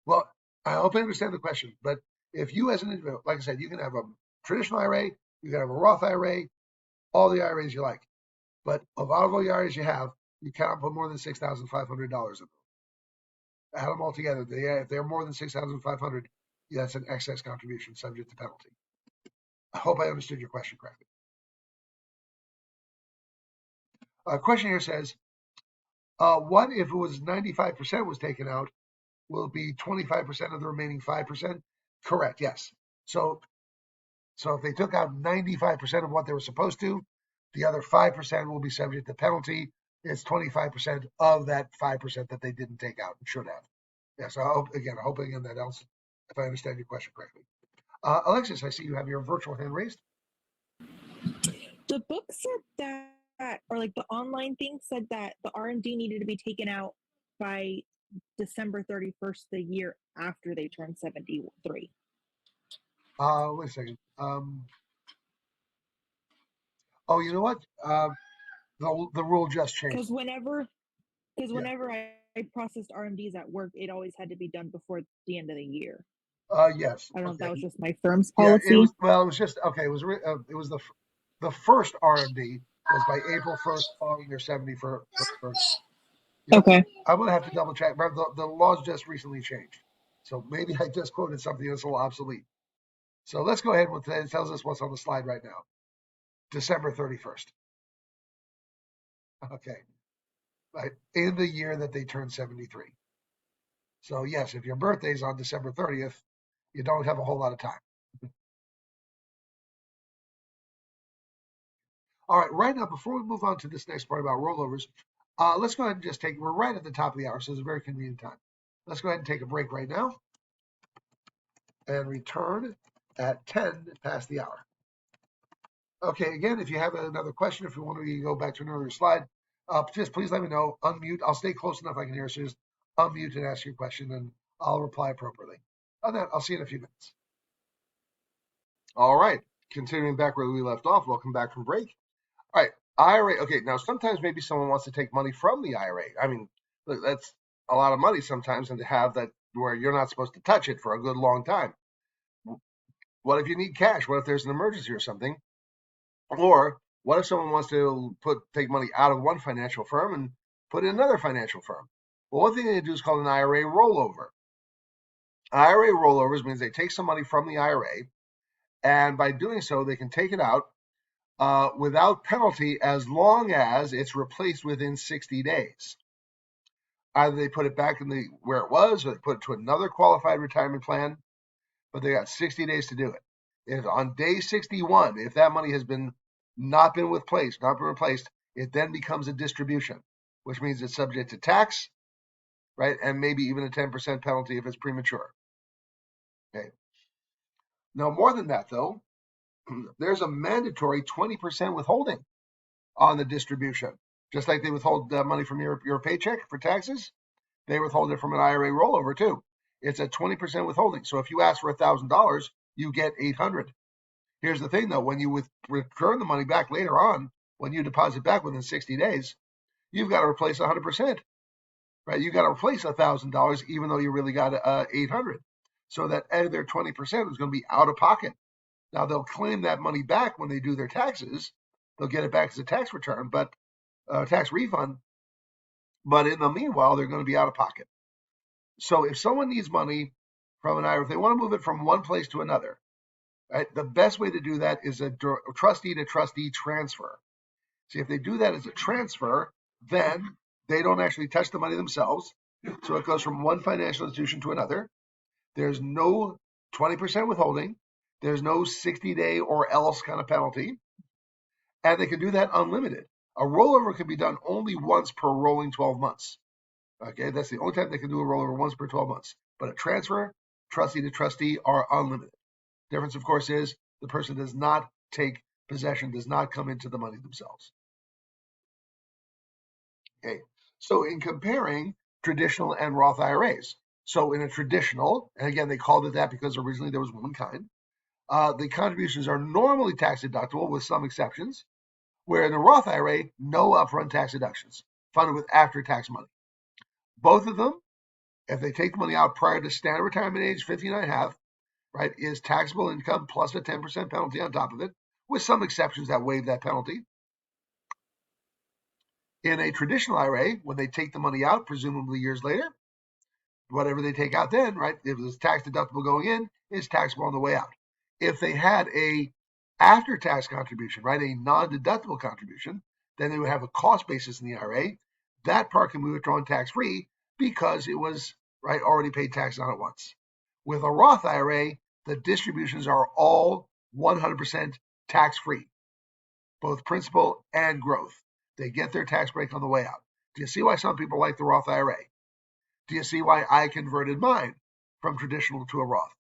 Well, I hope I understand the question, but if you as an individual, like I said, you can have a traditional IRA, you can have a Roth IRA, all the IRAs you like. But of all the IRAs you have, you cannot put more than $6,500 in them. Add them all together. If they're more than 6,500, that's an excess contribution subject to penalty. I hope I understood your question correctly. A question here says, what if it was 95% was taken out? Will it be 25% of the remaining 5%? Correct, yes. So if they took out 95% of what they were supposed to, the other 5% will be subject to penalty. It's 25% of that 5% that they didn't take out and should have. Yes, I hope again that else, if I understand your question correctly. Alexis, I see you have your virtual hand raised.
The book said that, or like the online thing said that the RMD needed to be taken out by December 31st, the year after they turned 73.
Wait a second. Oh, you know what? The rule just changed.
Because whenever
Yeah.
I processed RMDs at work, it always had to be done before the end of the year.
Yes.
I don't know if
Okay.
that was just my firm's
Yeah, it
policy.
was. Well, it was just okay. It was the first RMD was by April 1st, following their 71st birthday. You know,
Okay.
I'm gonna have to double check. But the laws just recently changed, so maybe I just quoted something that's a little obsolete. So let's go ahead with that. It tells us what's on the slide right now. December 31st. Okay, right in the year that they turned 73. So yes, if your birthday's on December 30th, you don't have a whole lot of time. All right, right now, before we move on to this next part about rollovers, Let's go ahead and just we're right at the top of the hour, so it's a very convenient time. Let's go ahead and take a break right now and return at 10 past the hour. Okay, again, if you have another question, if you want to go back to an earlier slide, just please let me know. Unmute. I'll stay close enough I can hear. So just unmute and ask your question, and I'll reply appropriately. On that, I'll see you in a few minutes. All right, continuing back where we left off. Welcome back from break. All right, IRA. Okay, now sometimes maybe someone wants to take money from the IRA. I mean, that's a lot of money sometimes, and to have that where you're not supposed to touch it for a good long time. What if you need cash? What if there's an emergency or something? Or what if someone wants to take money out of one financial firm and put it in another financial firm? Well, one thing they do is called an IRA rollover. IRA rollovers means they take some money from the IRA, and by doing so, they can take it out without penalty as long as it's replaced within 60 days. Either they put it back in where it was, or they put it to another qualified retirement plan, but they got 60 days to do it. If on day 61, if that money has not been replaced, it then becomes a distribution, which means it's subject to tax, right? And maybe even a 10% penalty if it's premature. Okay. Now, more than that, though, there's a mandatory 20% withholding on the distribution. Just like they withhold money from your paycheck for taxes, they withhold it from an IRA rollover too. It's a 20% withholding. So if you ask for $1,000, you get $800. Here's the thing, though. When you return the money back later on, when you deposit back within 60 days, you've got to replace 100%, right? You've got to replace $1,000, even though you really got $800. So that other 20% is going to be out of pocket. Now, they'll claim that money back when they do their taxes. They'll get it back as a tax return, but tax refund. But in the meanwhile, they're going to be out of pocket. So if someone needs money from an IRA, if they want to move it from one place to another, right, the best way to do that is a trustee to trustee transfer. See, if they do that as a transfer, then they don't actually touch the money themselves. So it goes from one financial institution to another. There's no 20% withholding. There's no 60-day or else kind of penalty. And they can do that unlimited. A rollover can be done only once per rolling 12 months. Okay, that's the only time they can do a rollover, once per 12 months. But a transfer, trustee to trustee, are unlimited. Difference, of course, is the person does not take possession, does not come into the money themselves. Okay, so in comparing traditional and Roth IRAs, so in a traditional, and again, they called it that because originally there was one kind, the contributions are normally tax deductible with some exceptions, where in the Roth IRA, no upfront tax deductions, funded with after-tax money. Both of them, if they take the money out prior to standard retirement age, 59.5, right, is taxable income plus a 10% penalty on top of it, with some exceptions that waive that penalty. In a traditional IRA, when they take the money out, presumably years later, whatever they take out then, right, if it was tax deductible going in, is taxable on the way out. If they had a after-tax contribution, right, a non-deductible contribution, then they would have a cost basis in the IRA. That part can be withdrawn tax-free because it was, right, already paid tax on it once. With a Roth IRA, the distributions are all 100% tax-free, both principal and growth. They get their tax break on the way out. Do you see why some people like the Roth IRA? Do you see why I converted mine from traditional to a Roth?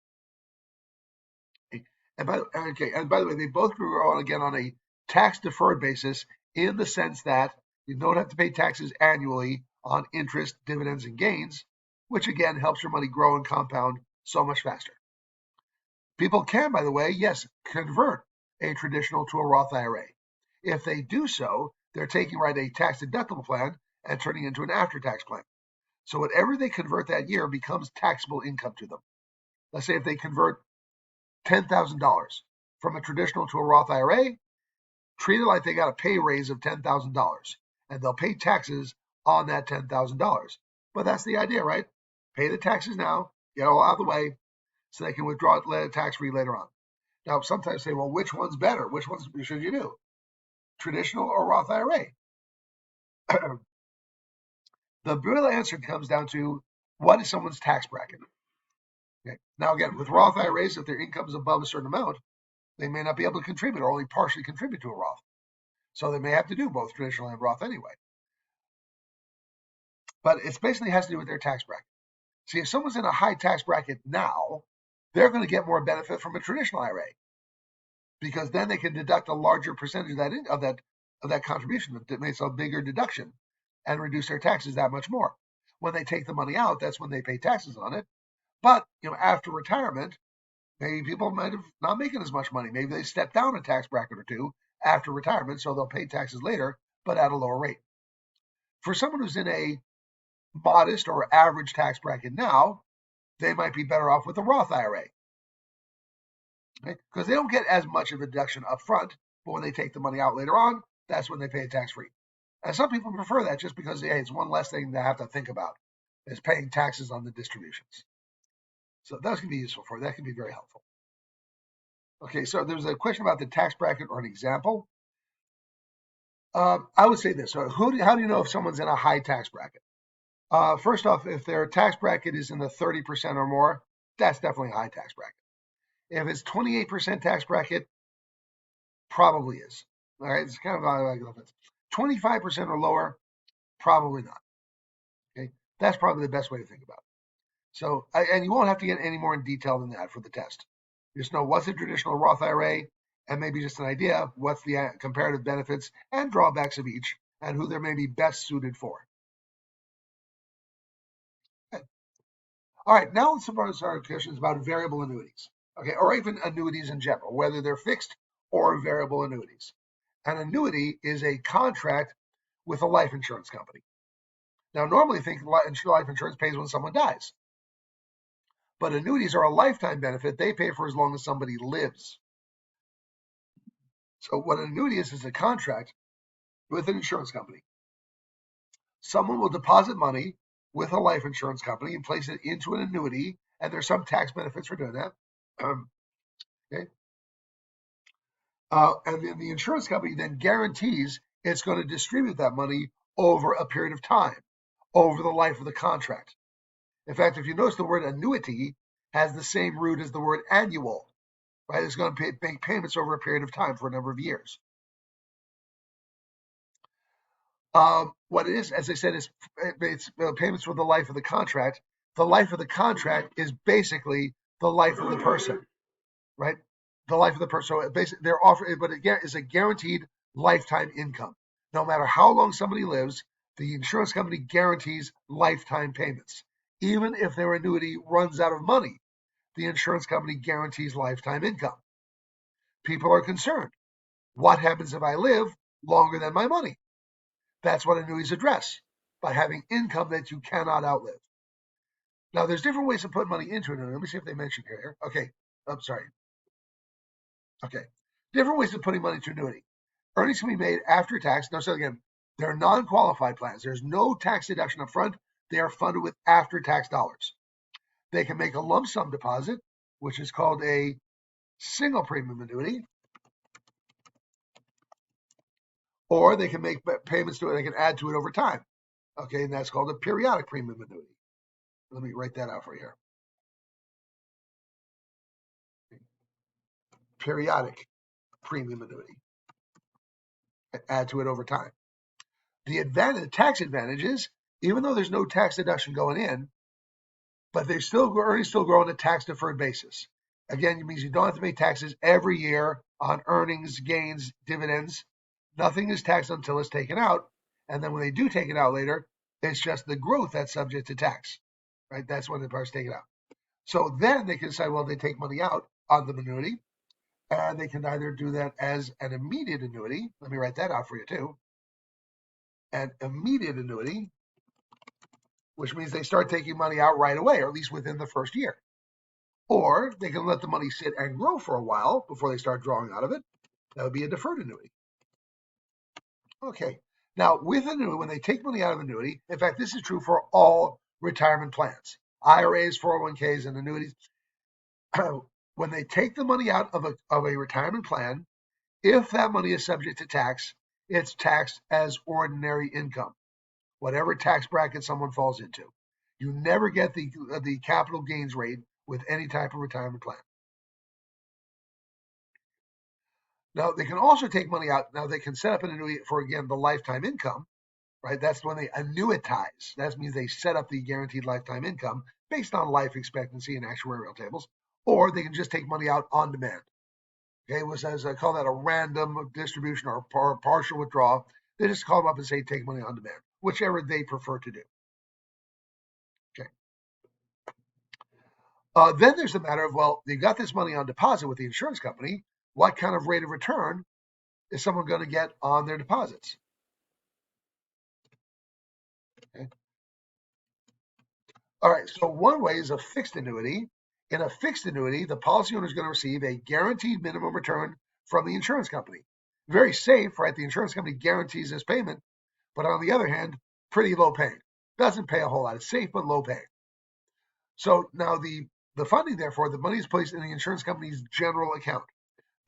And by the way, they both grew on again on a tax-deferred basis in the sense that you don't have to pay taxes annually on interest, dividends, and gains, which again helps your money grow and compound so much faster. People can, by the way, yes, convert a traditional to a Roth IRA. If they do so, they're taking a tax-deductible plan and turning it into an after-tax plan. So whatever they convert that year becomes taxable income to them. Let's say if they convert $10,000 from a traditional to a Roth IRA, treat it like they got a pay raise of $10,000, and they'll pay taxes on that $10,000. But that's the idea, right? Pay the taxes now, get it all out of the way, so they can withdraw it tax-free later on. Now, sometimes say, well, which one's better? Which ones should you do? Traditional or Roth IRA? The real answer comes down to what is someone's tax bracket? Okay. Now, again, with Roth IRAs, if their income is above a certain amount, they may not be able to contribute or only partially contribute to a Roth. So they may have to do both traditional and Roth anyway. but it basically has to do with their tax bracket. See, if someone's in a high tax bracket now, they're going to get more benefit from a traditional IRA because then they can deduct a larger percentage of that contribution that makes a bigger deduction and reduce their taxes that much more. When they take the money out, that's when they pay taxes on it. But after retirement, maybe people might have not making as much money. Maybe they step down a tax bracket or two after retirement, so they'll pay taxes later, but at a lower rate. For someone who's in a modest or average tax bracket now, they might be better off with a Roth IRA. Okay? Because they don't get as much of a deduction up front, but when they take the money out later on, that's when they pay it tax-free. And some people prefer that just because, hey, it's one less thing they have to think about, is paying taxes on the distributions. So that can be useful for you. That can be very helpful. Okay, so there's a question about the tax bracket or an example. I would say this. So how do you know if someone's in a high tax bracket? First off, if their tax bracket is in the 30% or more, that's definitely a high tax bracket. If it's 28% tax bracket, probably is. All right, it's kind of like 25% or lower, probably not. Okay, that's probably the best way to think about it. So, and you won't have to get any more in detail than that for the test. Just know what's a traditional Roth IRA, and maybe just an idea of what's the comparative benefits and drawbacks of each, and who they're maybe best suited for. Okay. All right, now let's suppose our questions about variable annuities, okay, or even annuities in general, whether they're fixed or variable annuities. An annuity is a contract with a life insurance company. Now, normally think life insurance pays when someone dies. But annuities are a lifetime benefit. They pay for as long as somebody lives. So what an annuity is a contract with an insurance company. Someone will deposit money with a life insurance company and place it into an annuity, and there's some tax benefits for doing that. Okay. And then the insurance company then guarantees it's going to distribute that money over a period of time, over the life of the contract. In fact, if you notice, the word annuity has the same root as the word annual, right? It's going to make payments over a period of time for a number of years. What it is, as I said, it's payments for the life of the contract. The life of the contract is basically the life of the person, right? The life of the person. So basically, they're offering, but again, is a guaranteed lifetime income. No matter how long somebody lives, the insurance company guarantees lifetime payments. Even if their annuity runs out of money, the insurance company guarantees lifetime income. People are concerned. What happens if I live longer than my money? That's what annuities address, by having income that you cannot outlive. Now, there's different ways of putting money into an annuity. Let me see if they mention here. Okay. I'm sorry. Okay. Different ways of putting money into an annuity. Earnings can be made after tax. Now, so again, they're non-qualified plans. There's no tax deduction up front. They are funded with after-tax dollars. They can make a lump sum deposit, which is called a single premium annuity, or they can make payments to it. They can add to it over time. Okay, and that's called a periodic premium annuity. Let me write that out for you here. Periodic premium annuity. Add to it over time. The tax advantage is, even though there's no tax deduction going in, but earnings still grow on a tax deferred basis. Again, it means you don't have to pay taxes every year on earnings, gains, dividends. Nothing is taxed until it's taken out. And then when they do take it out later, it's just the growth that's subject to tax, right? That's when the part's taken out. So then they can decide, well, they take money out on the annuity, and they can either do that as an immediate annuity. Let me write that out for you too. An immediate annuity, which means they start taking money out right away, or at least within the first year. Or they can let the money sit and grow for a while before they start drawing out of it. That would be a deferred annuity. Okay. Now, with annuity, when they take money out of annuity, in fact, this is true for all retirement plans, IRAs, 401ks, and annuities. When they take the money out of a retirement plan, if that money is subject to tax, it's taxed as ordinary income, whatever tax bracket someone falls into. You never get the capital gains rate with any type of retirement plan. Now, they can also take money out. Now, they can set up an annuity for, again, the lifetime income, right? That's when they annuitize. That means they set up the guaranteed lifetime income based on life expectancy and actuarial tables, or they can just take money out on demand. Okay, which is I call that a random distribution or partial withdrawal. They just call them up and say take money on demand, whichever they prefer to do. Okay. Then there's the matter of, well, you got this money on deposit with the insurance company. What kind of rate of return is someone going to get on their deposits? Okay. All right, so one way is a fixed annuity. In a fixed annuity, the policy owner is going to receive a guaranteed minimum return from the insurance company. Very safe, right? The insurance company guarantees this payment, but on the other hand, pretty low paying. Doesn't pay a whole lot. It's safe, but low paying. So now the funding, therefore, the money is placed in the insurance company's general account.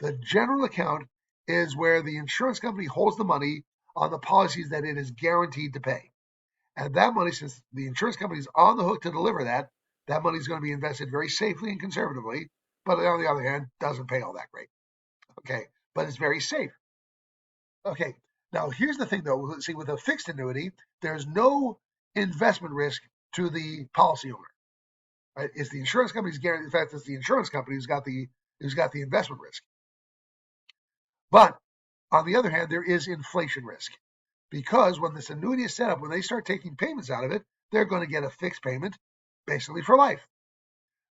The general account is where the insurance company holds the money on the policies that it is guaranteed to pay. And that money, since the insurance company is on the hook to deliver that, that money is going to be invested very safely and conservatively, but on the other hand, doesn't pay all that great. Okay, but it's very safe. Okay, now here's the thing though. See, with a fixed annuity, there's no investment risk to the policy owner. Right? It's the insurance company's guarantee. In fact, it's the insurance company who's got the investment risk. But on the other hand, there is inflation risk because when this annuity is set up, when they start taking payments out of it, they're going to get a fixed payment basically for life.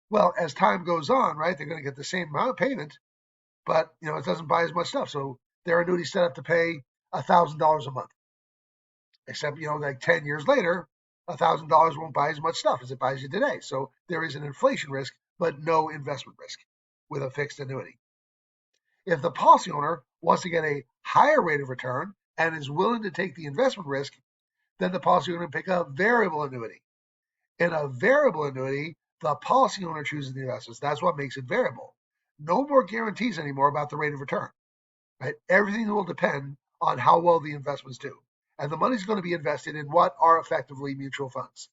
Well, as time goes on, right, they're going to get the same amount of payment, but it doesn't buy as much stuff. So their annuity is set up to pay $1,000 a month. Except, like 10 years later, $1,000 won't buy as much stuff as it buys you today. So there is an inflation risk, but no investment risk with a fixed annuity. If the policy owner wants to get a higher rate of return and is willing to take the investment risk, then the policy owner pick a variable annuity. In a variable annuity, the policy owner chooses the investments. That's what makes it variable. No more guarantees anymore about the rate of return. Right? Everything will depend on how well the investments do. And the money is going to be invested in what are effectively mutual funds.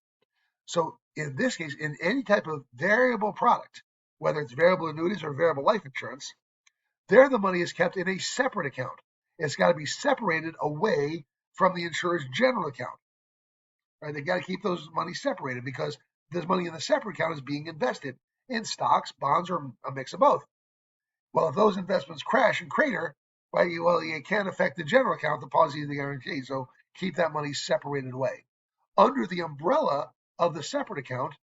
So in this case, in any type of variable product, whether it's variable annuities or variable life insurance, there the money is kept in a separate account. It's got to be separated away from the insurer's general account. Right? They got to keep those money separated because this money in the separate account is being invested in stocks, bonds, or a mix of both. Well, if those investments crash and crater, right, you can't affect the general account, the policy of the guarantee. So keep that money separated away. Under the umbrella of the separate account,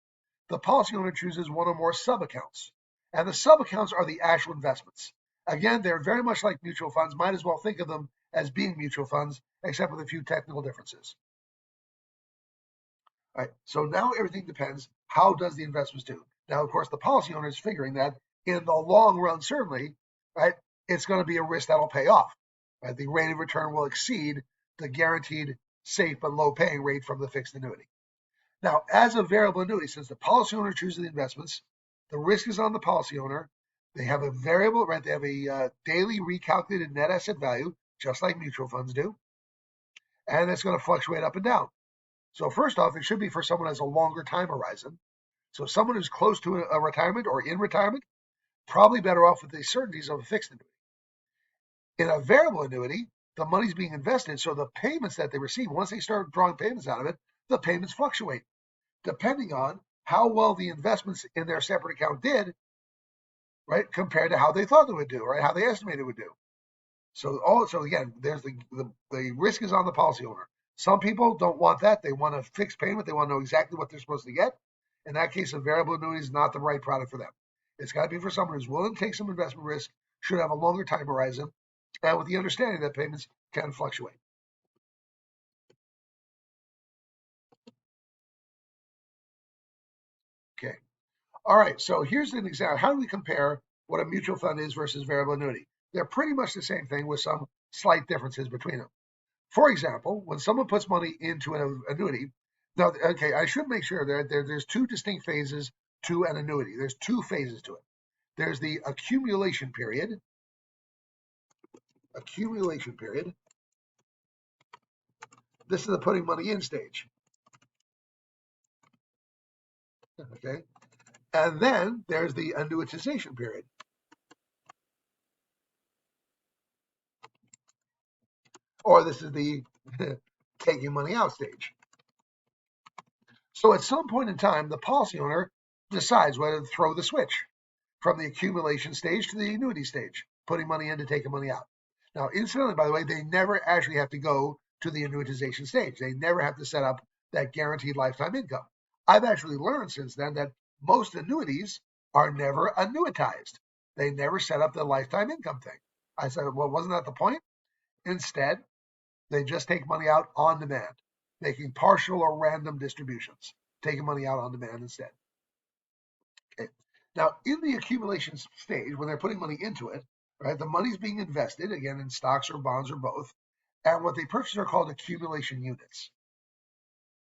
the policy owner chooses one or more sub-accounts. And the sub-accounts are the actual investments. Again, they're very much like mutual funds. Might as well think of them as being mutual funds, except with a few technical differences. All right, so now everything depends, how does the investments do? Now, of course, the policy owner is figuring that in the long run, certainly, right, it's going to be a risk that'll pay off. Right? The rate of return will exceed the guaranteed safe but low paying rate from the fixed annuity. Now, as a variable annuity, since the policy owner chooses the investments, the risk is on the policy owner. They have a variable, right? They have a daily recalculated net asset value, just like mutual funds do. And it's going to fluctuate up and down. So first off, it should be for someone who has a longer time horizon. So someone who's close to a retirement or in retirement, probably better off with the certainties of a fixed annuity. In a variable annuity, the money's being invested, so the payments that they receive, once they start drawing payments out of it, the payments fluctuate depending on how well the investments in their separate account did, right, compared to how they thought they would do, right, how they estimated it would do. So again, there's the risk is on the policy owner. Some people don't want that. They want a fixed payment. They want to know exactly what they're supposed to get. In that case, a variable annuity is not the right product for them. It's got to be for someone who's willing to take some investment risk, should have a longer time horizon, and with the understanding that payments can fluctuate. Okay. All right. So here's an example. How do we compare what a mutual fund is versus variable annuity? They're pretty much the same thing with some slight differences between them. For example, when someone puts money into an annuity, now, okay, I should make sure that there's two distinct phases to an annuity. There's two phases to it. There's the accumulation period. Accumulation period. This is the putting money in stage. Okay. And then there's the annuitization period. Or this is the taking money out stage. So at some point in time, the policy owner decides whether to throw the switch from the accumulation stage to the annuity stage, putting money in to taking money out. Now, incidentally, by the way, they never actually have to go to the annuitization stage. They never have to set up that guaranteed lifetime income. I've actually learned since then that most annuities are never annuitized. They never set up the lifetime income thing. I said, well, wasn't that the point? Instead, they just take money out on demand, making partial or random distributions, taking money out on demand instead. Okay. Now, in the accumulation stage, when they're putting money into it, right, the money's being invested, again, in stocks or bonds or both, and what they purchase are called accumulation units.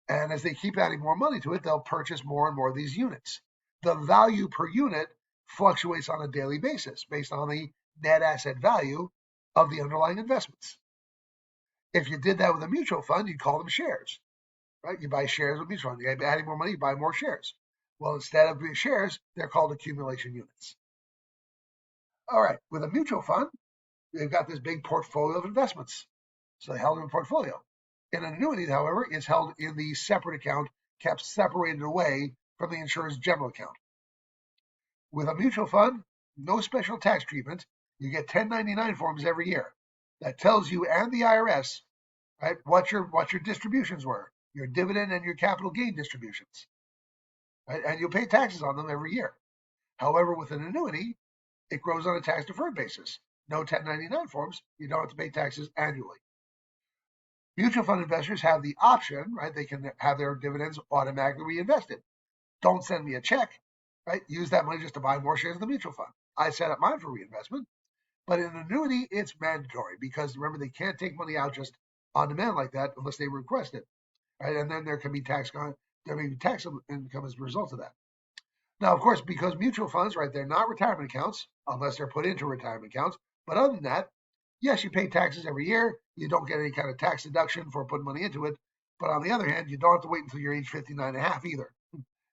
And as they keep adding more money to it, they'll purchase more and more of these units. The value per unit fluctuates on a daily basis based on the net asset value of the underlying investments. If you did that with a mutual fund, you'd call them shares, right? You buy shares with mutual fund. You're adding more money, you buy more shares. Well, instead of being shares, they're called accumulation units. All right, with a mutual fund, they've got this big portfolio of investments. So they held in a portfolio. In an annuity, however, is held in the separate account, kept separated away from the insurer's general account. With a mutual fund, no special tax treatment. You get 1099 forms every year. That tells you and the IRS, right, what your distributions were, your dividend and your capital gain distributions. Right? And you'll pay taxes on them every year. However, with an annuity, it grows on a tax deferred basis. No 1099 forms, you don't have to pay taxes annually. Mutual fund investors have the option, right? They can have their dividends automatically reinvested. Don't send me a check, right? Use that money just to buy more shares of the mutual fund. I set up mine for reinvestment, but in an annuity, it's mandatory because remember, they can't take money out just on demand like that unless they request it, right? And then there can be tax income as a result of that. Now, of course, because mutual funds, right, they're not retirement accounts unless they're put into retirement accounts. But other than that, yes, you pay taxes every year. You don't get any kind of tax deduction for putting money into it. But on the other hand, you don't have to wait until you're age 59 and a half either.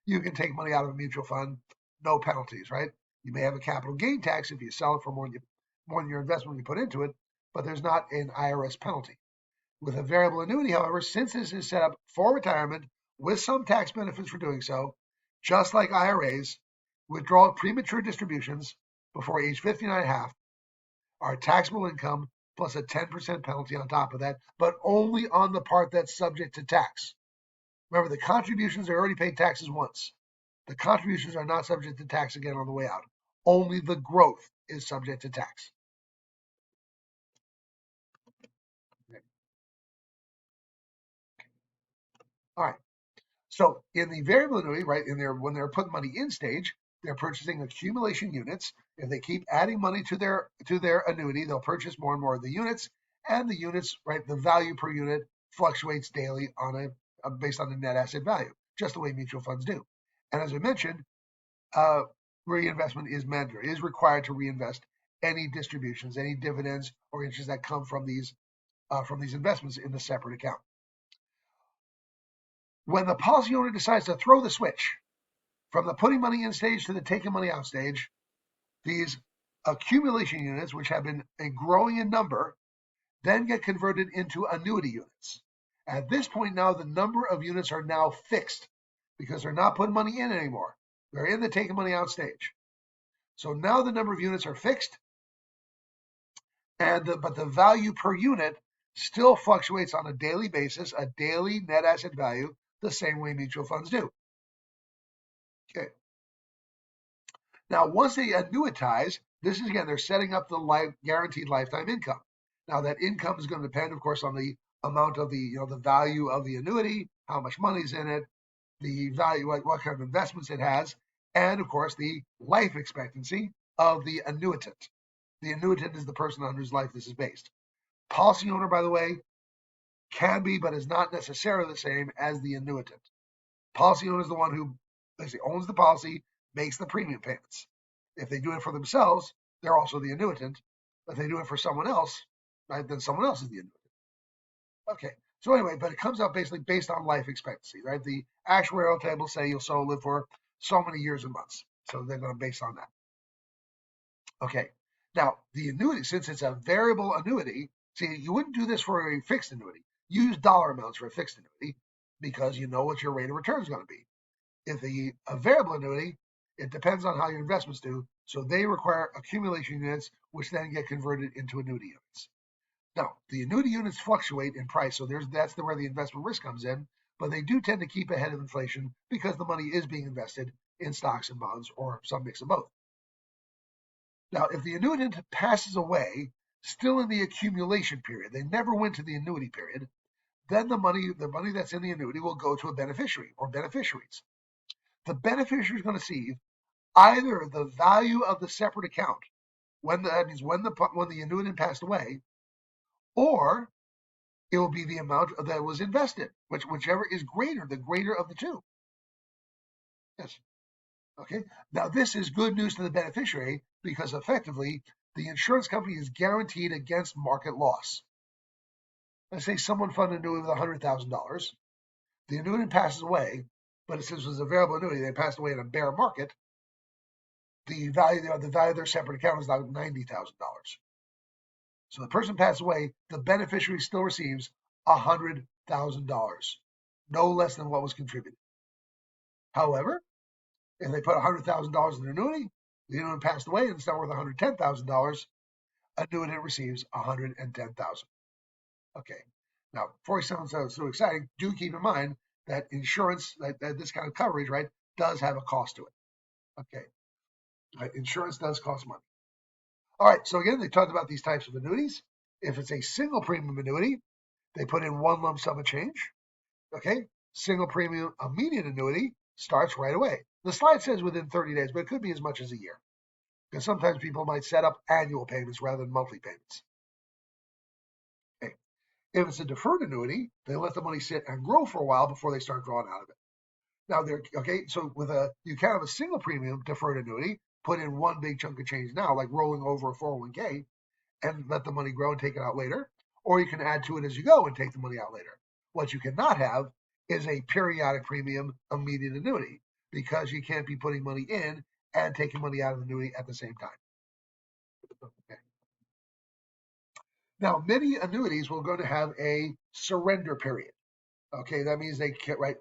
You can take money out of a mutual fund, no penalties, right? You may have a capital gain tax if you sell it for more than your investment you put into it, but there's not an IRS penalty. With a variable annuity, however, since this is set up for retirement with some tax benefits for doing so, just like IRAs, withdrawal premature distributions before age 59 and a half are taxable income plus a 10% penalty on top of that, but only on the part that's subject to tax. Remember, the contributions are already paid taxes once. The contributions are not subject to tax again on the way out. Only the growth is subject to tax. All right. So in the variable annuity, right, when they're putting money in stage, they're purchasing accumulation units. If they keep adding money to their annuity, they'll purchase more and more of the units, and the units, right, the value per unit fluctuates daily on based on the net asset value, just the way mutual funds do. And as I mentioned, reinvestment is mandatory, is required to reinvest any distributions, any dividends or interest that come from these investments in the separate account. When the policy owner decides to throw the switch from the putting money in stage to the taking money out stage, these accumulation units, which have been growing in number, then get converted into annuity units. At this point now, the number of units are now fixed because they're not putting money in anymore. They're in the taking money out stage. So now the number of units are fixed, but the value per unit still fluctuates on a daily basis, a daily net asset value, the same way mutual funds do. Okay. Now, once they annuitize, this is again, they're setting up the guaranteed lifetime income. Now, that income is going to depend, of course, on the amount of the value of the annuity, how much money's in it, the value, what kind of investments it has, and of course, the life expectancy of the annuitant. The annuitant is the person on whose life this is based. Policy owner, by the way, can be, but is not necessarily the same as the annuitant. Policy owner is the one who basically owns the policy, makes the premium payments. If they do it for themselves, they're also the annuitant. If they do it for someone else, right, then someone else is the annuitant. Okay, so anyway, but it comes out basically based on life expectancy, right? The actuarial tables say you'll so live for so many years and months. So they're going to base on that. Okay, now the annuity, since it's a variable annuity, see, you wouldn't do this for a fixed annuity. use dollar amounts for a fixed annuity because you know what your rate of return is going to be. If a variable annuity, it depends on how your investments do, so they require accumulation units, which then get converted into annuity units. Now, the annuity units fluctuate in price, so that's where the investment risk comes in, but they do tend to keep ahead of inflation because the money is being invested in stocks and bonds or some mix of both. Now, if the annuitant passes away, still in the accumulation period, they never went to the annuity period, then the money that's in the annuity will go to a beneficiary or beneficiaries. The beneficiary is going to receive either the value of the separate account when the annuitant passed away, or it will be the amount that was invested, whichever is greater, the greater of the two. Yes. Okay. Now this is good news to the beneficiary because effectively the insurance company is guaranteed against market loss. Let's say someone funded an annuity with $100,000. The annuitant passes away, but since it was a variable annuity, they passed away in a bear market. The value of their separate account is now $90,000. So the person passed away, the beneficiary still receives $100,000, no less than what was contributed. However, if they put $100,000 in an annuity, the annuitant passed away and it's now worth $110,000, annuitant receives $110,000. Okay. Now, before it sounds so exciting, do keep in mind that insurance, that this kind of coverage, right, does have a cost to it. Okay. Right, insurance does cost money. All right. So again, they talked about these types of annuities. If it's a single premium annuity, they put in one lump sum of change. Okay. Single premium immediate annuity starts right away. The slide says within 30 days, but it could be as much as a year. Because sometimes people might set up annual payments rather than monthly payments. Okay. If it's a deferred annuity, they let the money sit and grow for a while before they start drawing out of it. Now so you can have a single premium deferred annuity, put in one big chunk of change now, like rolling over a 401k, and let the money grow and take it out later. Or you can add to it as you go and take the money out later. What you cannot have is a periodic premium immediate annuity because you can't be putting money in and taking money out of the annuity at the same time. Okay. Now, many annuities will going to have a surrender period. Okay, that means they can't, right?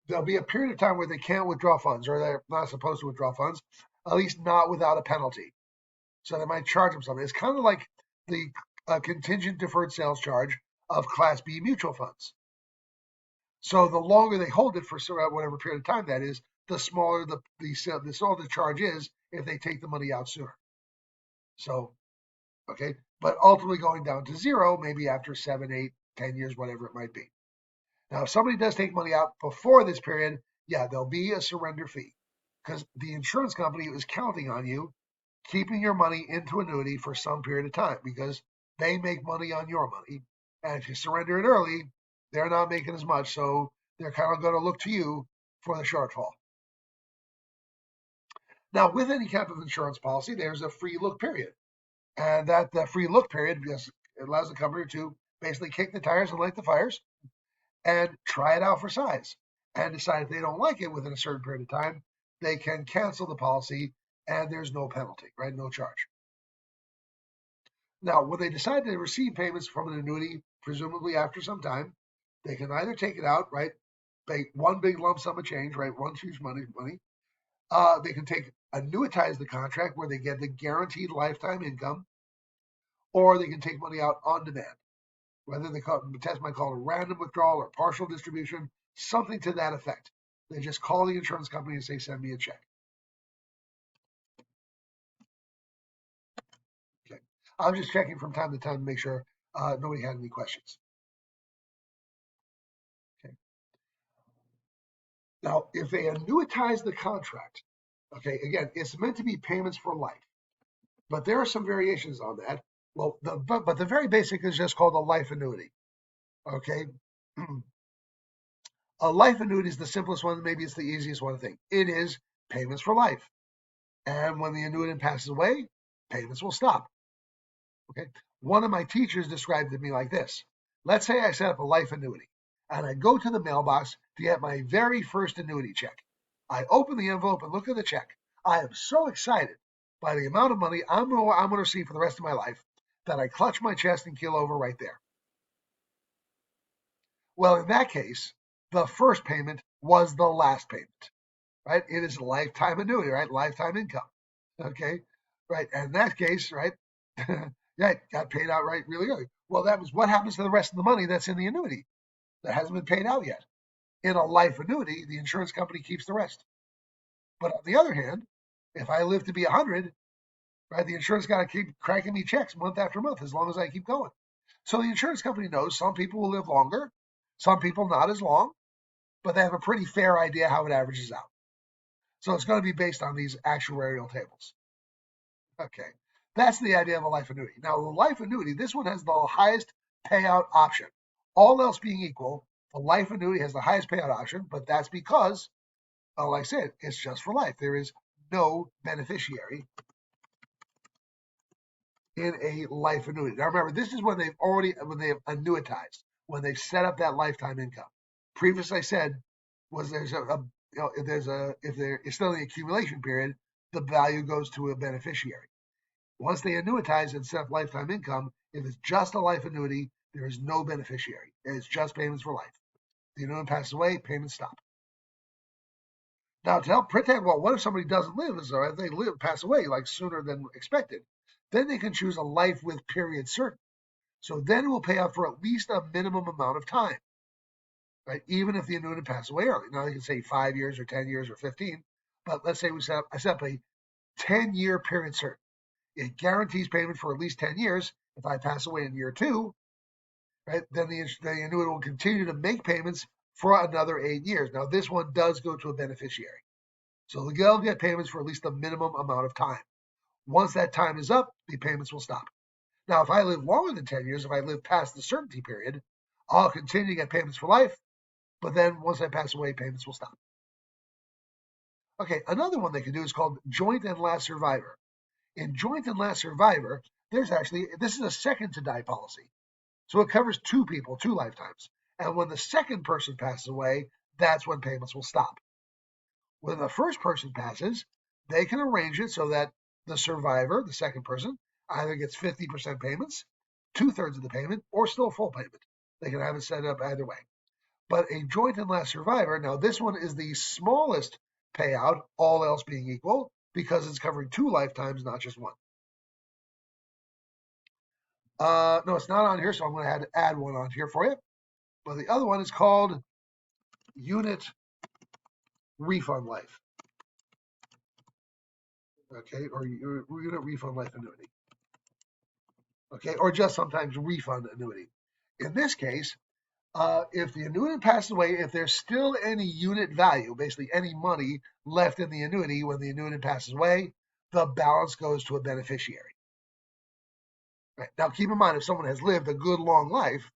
There'll be a period of time where they can't withdraw funds or they're not supposed to withdraw funds, at least not without a penalty. So they might charge them something. It's kind of like the contingent deferred sales charge of Class B mutual funds. So the longer they hold it for whatever period of time that is, the smaller the charge is if they take the money out sooner. So, okay, but ultimately going down to zero, maybe after 7, 8, 10 years, whatever it might be. Now, if somebody does take money out before this period, yeah, there'll be a surrender fee because the insurance company is counting on you keeping your money into annuity for some period of time because they make money on your money. And if you surrender it early, they're not making as much. So they're kind of going to look to you for the shortfall. Now, with any type of insurance policy, there's a free look period. And that free look period allows the company to basically kick the tires and light the fires and try it out for size and decide if they don't like it within a certain period of time, they can cancel the policy and there's no penalty, right? No charge. Now, when they decide to receive payments from an annuity, presumably after some time, they can either take it out, right? Pay one big lump sum of change, right? One huge money. They can annuitize the contract where they get the guaranteed lifetime income, or they can take money out on demand. Whether the test might call it a random withdrawal or partial distribution, something to that effect. They just call the insurance company and say, send me a check. Okay. I'm just checking from time to time to make sure nobody had any questions. Okay. Now, if they annuitize the contract, okay, again, it's meant to be payments for life, but there are some variations on that. Well, but the very basic is just called a life annuity. Okay. A life annuity is the simplest one. Maybe it's the easiest one to think. It is payments for life. And when the annuitant passes away, payments will stop. Okay. One of my teachers described it to me like this. Let's say I set up a life annuity and I go to the mailbox to get my very first annuity check. I open the envelope and look at the check. I am so excited by the amount of money I'm going to receive for the rest of my life that I clutch my chest and keel over right there. Well, in that case, the first payment was the last payment, right? It is lifetime annuity, right? Lifetime income. Okay, right. And in that case, right? Yeah, it got paid out right really early. Well, that was what happens to the rest of the money that's in the annuity that hasn't been paid out yet. In a life annuity, the insurance company keeps the rest. But on the other hand, if I live to be 100, right, the insurance got to keep cracking me checks month after month as long as I keep going. So the insurance company knows some people will live longer, some people not as long, but they have a pretty fair idea how it averages out. So it's going to be based on these actuarial tables. Okay, that's the idea of a life annuity. Now, the life annuity, this one has the highest payout option. All else being equal, the life annuity has the highest payout option, but that's because, like I said, it's just for life. There is no beneficiary in a life annuity. Now, remember, this is when they've annuitized, when they've set up that lifetime income. Previously, I said was if there is still in the accumulation period, the value goes to a beneficiary. Once they annuitize and set up lifetime income, if it's just a life annuity, there is no beneficiary. It's just payments for life. The annuitant passes away, payments stop. Now, to help protect, well, what if somebody doesn't live? If they pass away like sooner than expected, then they can choose a life with period certain. So then it will pay out for at least a minimum amount of time, right? Even if the annuitant passes away early. Now they can say 5 years or 10 years or 15, but let's say I set up a 10-year period certain. It guarantees payment for at least 10 years. If I pass away in year 2, right, then the annuitant will continue to make payments for another 8 years. Now, this one does go to a beneficiary. So they'll get payments for at least a minimum amount of time. Once that time is up, the payments will stop. Now, if I live longer than 10 years, if I live past the certainty period, I'll continue to get payments for life, but then once I pass away, payments will stop. Okay, another one they can do is called joint and last survivor. In joint and last survivor, this is a second to die policy. So it covers 2 people, 2 lifetimes. And when the second person passes away, that's when payments will stop. When the first person passes, they can arrange it so that the survivor, the second person, either gets 50% payments, 2/3 of the payment, or still full payment. They can have it set up either way. But a joint and last survivor, now this one is the smallest payout, all else being equal, because it's covering 2 lifetimes, not just one. No, it's not on here, so I'm going to have to add one on here for you. But the other one is called unit refund life. Okay, or unit refund life annuity. Okay, or just sometimes refund annuity. In this case, if the annuitant passes away, if there's still any unit value, basically any money left in the annuity when the annuitant passes away, the balance goes to a beneficiary. Right. Now, keep in mind, if someone has lived a good long life,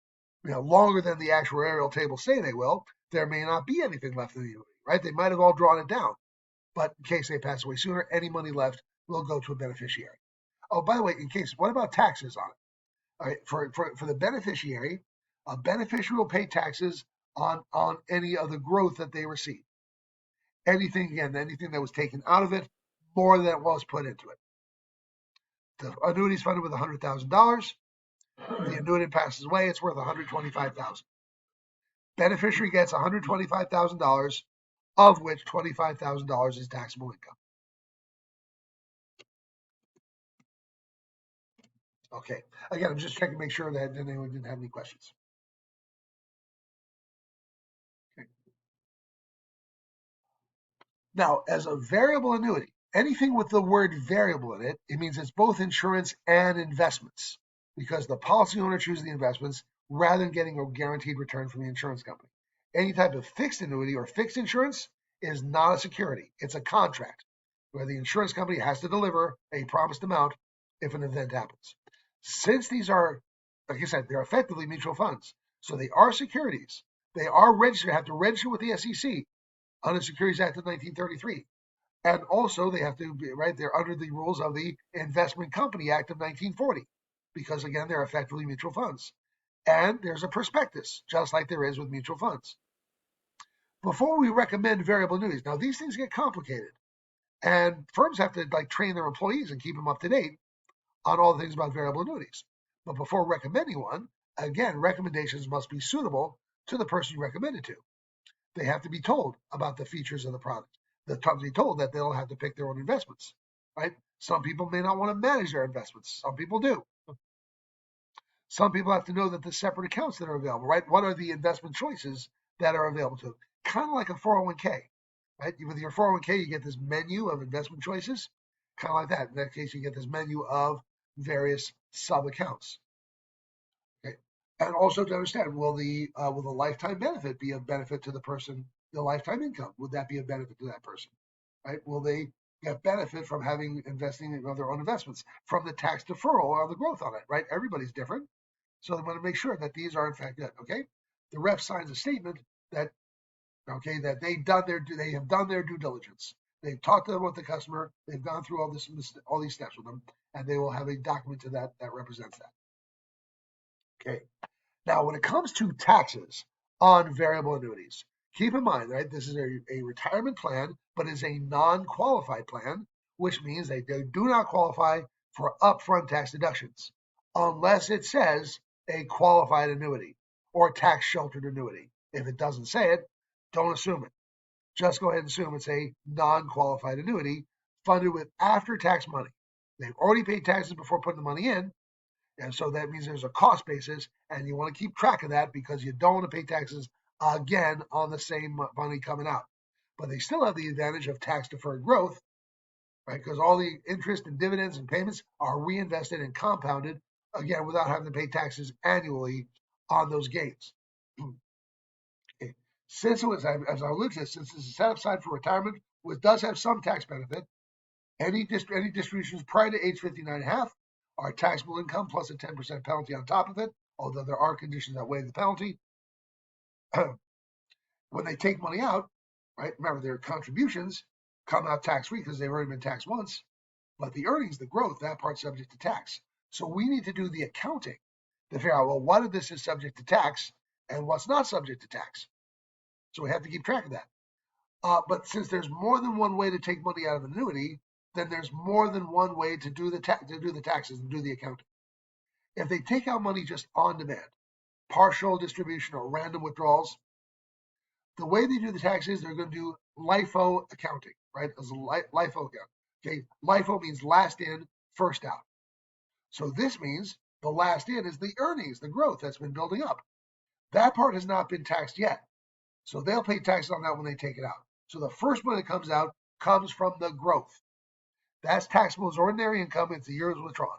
longer than the actuarial tables say they will, there may not be anything left in the annuity, right? They might have all drawn it down, but in case they pass away sooner, any money left will go to a beneficiary. Oh, by the way, what about taxes on it? All right, for the beneficiary, a beneficiary will pay taxes on any of the growth that they receive. Anything that was taken out of it, more than was put into it. The annuity is funded with $100,000. The annuitant passes away, it's worth $125,000. Beneficiary gets $125,000, of which $25,000 is taxable income. Okay. Again, I'm just checking to make sure that anyone didn't have any questions. Okay. Now, as a variable annuity, anything with the word variable in it, it means it's both insurance and investments, because the policy owner chooses the investments rather than getting a guaranteed return from the insurance company. Any type of fixed annuity or fixed insurance is not a security. It's a contract where the insurance company has to deliver a promised amount if an event happens. Since these are, like I said, they're effectively mutual funds, so they are securities. They are registered, have to register with the SEC under the Securities Act of 1933. And also they have to be, right, they're under the rules of the Investment Company Act of 1940, because again, they're effectively mutual funds. And there's a prospectus, just like there is with mutual funds. Before we recommend variable annuities, now these things get complicated, and firms have to train their employees and keep them up to date on all the things about variable annuities. But before recommending one, again, recommendations must be suitable to the person you recommend it to. They have to be told about the features of the product. They have to be told that they'll have to pick their own investments, right? Some people may not want to manage their investments. Some people do. Some people have to know that the separate accounts that are available, right? What are the investment choices that are available to them? Kind of like a 401k, right? With your 401k, you get this menu of investment choices, kind of like that. In that case, you get this menu of various sub accounts. Okay. And also to understand, will the lifetime benefit be of benefit to the person? The lifetime income, would that be of benefit to that person? Right? Will they get benefit from having investing in their own investments from the tax deferral or the growth on it? Right? Everybody's different, so they want to make sure that these are in fact good. Okay. The rep signs a statement that that they have done their due diligence. They've talked to them with the customer. They've gone through all these steps with them, and they will have a document to that represents that. Okay. Now, when it comes to taxes on variable annuities, keep in mind, right, this is a retirement plan, but is a non-qualified plan, which means they do not qualify for upfront tax deductions unless it says a qualified annuity or tax sheltered annuity. If it doesn't say it, don't assume it. Just go ahead and assume it's a non-qualified annuity funded with after-tax money. They've already paid taxes before putting the money in, and so that means there's a cost basis, and you want to keep track of that because you don't want to pay taxes again on the same money coming out. But they still have the advantage of tax deferred growth, right? Because all the interest and dividends and payments are reinvested and compounded, again, without having to pay taxes annually on those gains. Okay. Since it was, as I alluded to, since this is set aside for retirement, which does have some tax benefit, any distributions prior to age 59.5 are taxable income plus a 10% penalty on top of it, although there are conditions that waive the penalty. When they take money out, right, remember their contributions come out tax-free because they've already been taxed once, but the earnings, the growth, that part's subject to tax. So we need to do the accounting to figure out, well, what of this is subject to tax and what's not subject to tax. So we have to keep track of that. But since there's more than one way to take money out of an annuity, then there's more than one way to do the taxes and do the accounting. If they take out money just on demand, partial distribution or random withdrawals, the way they do the taxes, they're going to do LIFO accounting, right? As a LIFO account. Okay, LIFO means last in, first out. So this means the last in is the earnings, the growth that's been building up. That part has not been taxed yet. So they'll pay taxes on that when they take it out. So the first one that comes out comes from the growth. That's taxable as ordinary income. It's the year it's withdrawn.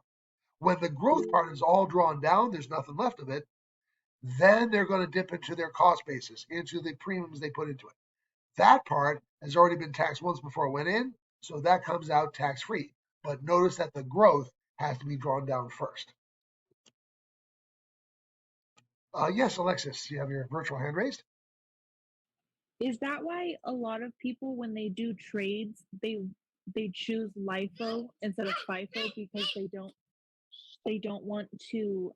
When the growth part is all drawn down, there's nothing left of it. Then they're going to dip into their cost basis, into the premiums they put into it. That part has already been taxed once before it went in, so that comes out tax-free. But notice that the growth has to be drawn down first. Yes, Alexis, you have your virtual hand raised.
Is that why a lot of people, when they do trades, they choose LIFO instead of FIFO because they don't want to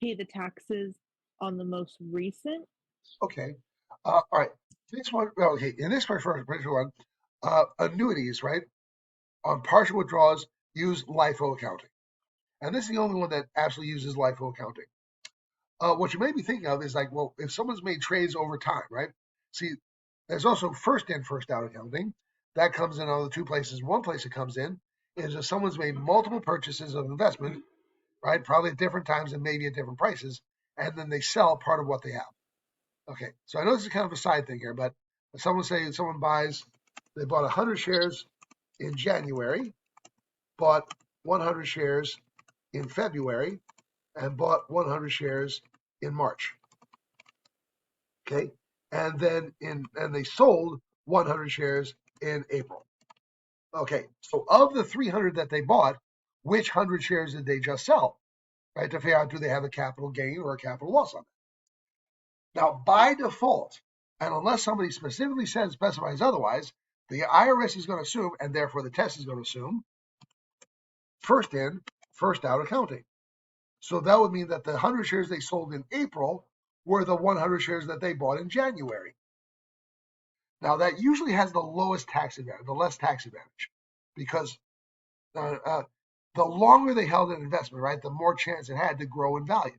pay the taxes on the most recent?
Okay. All right. This one, okay. In this first one, annuities, right? On partial withdrawals, use LIFO accounting. And this is the only one that actually uses LIFO accounting. What you may be thinking of is like, well, if someone's made trades over time, right? See, there's also first in, first out accounting. That comes in on the two places. One place it comes in is if someone's made multiple purchases of investment, right? Probably at different times and maybe at different prices, and then they sell part of what they have. Okay, so I know this is kind of a side thing here, but if someone buys, they bought 100 shares in January, bought 100 shares in February, and bought 100 shares in March. Okay, and then they sold 100 shares in April. Okay, so of the 300 that they bought, which 100 shares did they just sell? Right, to figure out, do they have a capital gain or a capital loss on it? Now, by default, and unless somebody specifically specifies otherwise, the IRS is going to assume, and therefore the test is going to assume, first in, first out accounting. So that would mean that the 100 shares they sold in April were the 100 shares that they bought in January. Now, that usually has the lowest tax advantage, the less tax advantage, because the longer they held an investment, right, the more chance it had to grow in value.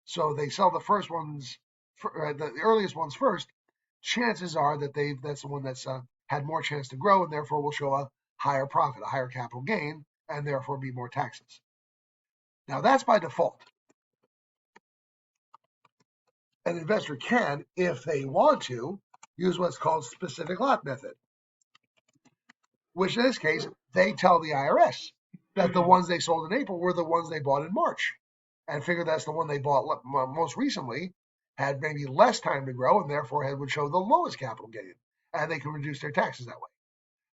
So they sell the first ones the earliest ones first, chances are that that's the one that's had more chance to grow and therefore will show a higher profit, a higher capital gain, and therefore be more taxes. Now that's by default. An investor can, if they want to, use what's called specific lot method, which in this case, they tell the IRS that the ones they sold in April were the ones they bought in March, and figure that's the one they bought most recently, had maybe less time to grow, and therefore would show the lowest capital gain, and they can reduce their taxes that way.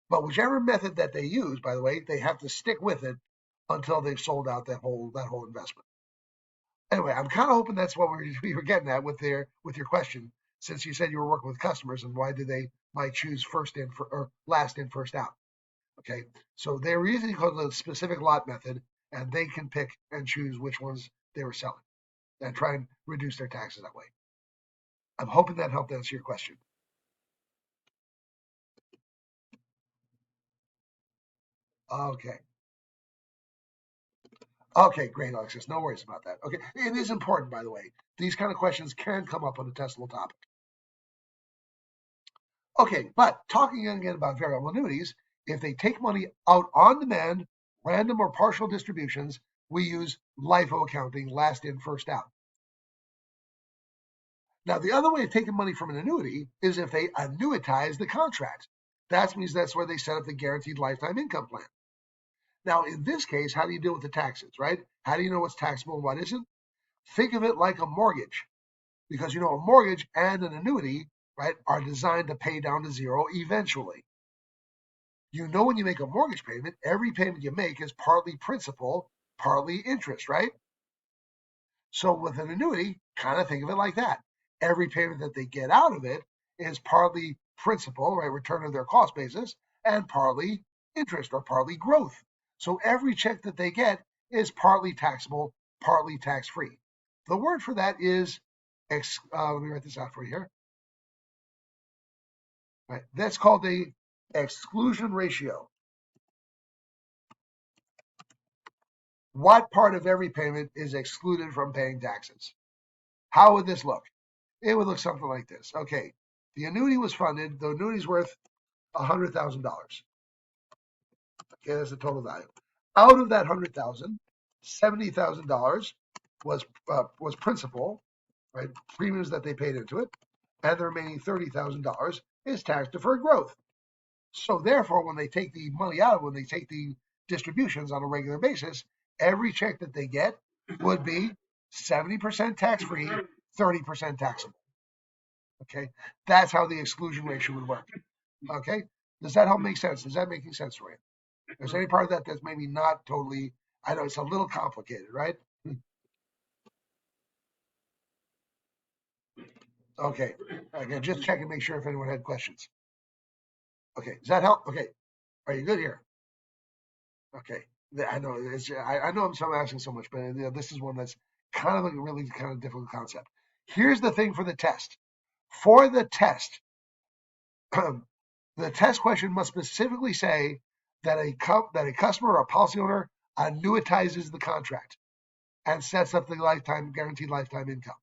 But whichever method that they use, by the way, they have to stick with it until they've sold out that whole investment. Anyway, I'm kind of hoping that's what we were getting at with your question, since you said you were working with customers and why do they might choose first in or last in, first out. Okay, so they're using the specific lot method, and they can pick and choose which ones they were selling and try and reduce their taxes that way. I'm hoping that helped answer your question. Okay. Okay, great, Alexis. No worries about that. Okay, it is important, by the way. These kind of questions can come up on a testable topic. Okay, but talking again about variable annuities, if they take money out on demand, random or partial distributions, we use LIFO accounting, last in, first out. Now, the other way of taking money from an annuity is if they annuitize the contract. That means that's where they set up the guaranteed lifetime income plan. Now, in this case, how do you deal with the taxes, right? How do you know what's taxable and what isn't? Think of it like a mortgage, because a mortgage and an annuity, right, are designed to pay down to zero eventually. When you make a mortgage payment, every payment you make is partly principal, partly interest, right? So with an annuity, kind of think of it like that. Every payment that they get out of it is partly principal, right, return of their cost basis, and partly interest or partly growth. So every check that they get is partly taxable, partly tax-free. The word for that is, let me write this out for you here. Right, that's called the exclusion ratio. What part of every payment is excluded from paying taxes? How would this look? It would look something like this. Okay, the annuity was funded. The annuity is worth $100,000. Okay, that's the total value. Out of that $100,000, $70,000 was principal, right? Premiums that they paid into it, and the remaining $30,000 is tax deferred growth. So therefore, when they take the money out, when they take the distributions on a regular basis, every check that they get would be 70% tax-free, 30% taxable. Okay, that's how the exclusion ratio would work. Okay, does that help make sense? Is that making sense for you? Is there any part of that that's maybe not totally? I know it's a little complicated, right? Okay, again, just check and make sure if anyone had questions. Okay, does that help? Okay, are you good here? Okay, I know I know I'm asking so much, but this is one that's kind of a really kind of difficult concept. Here's the thing for the test. For the test, the test question must specifically say that a customer or a policy owner annuitizes the contract and sets up the guaranteed lifetime income,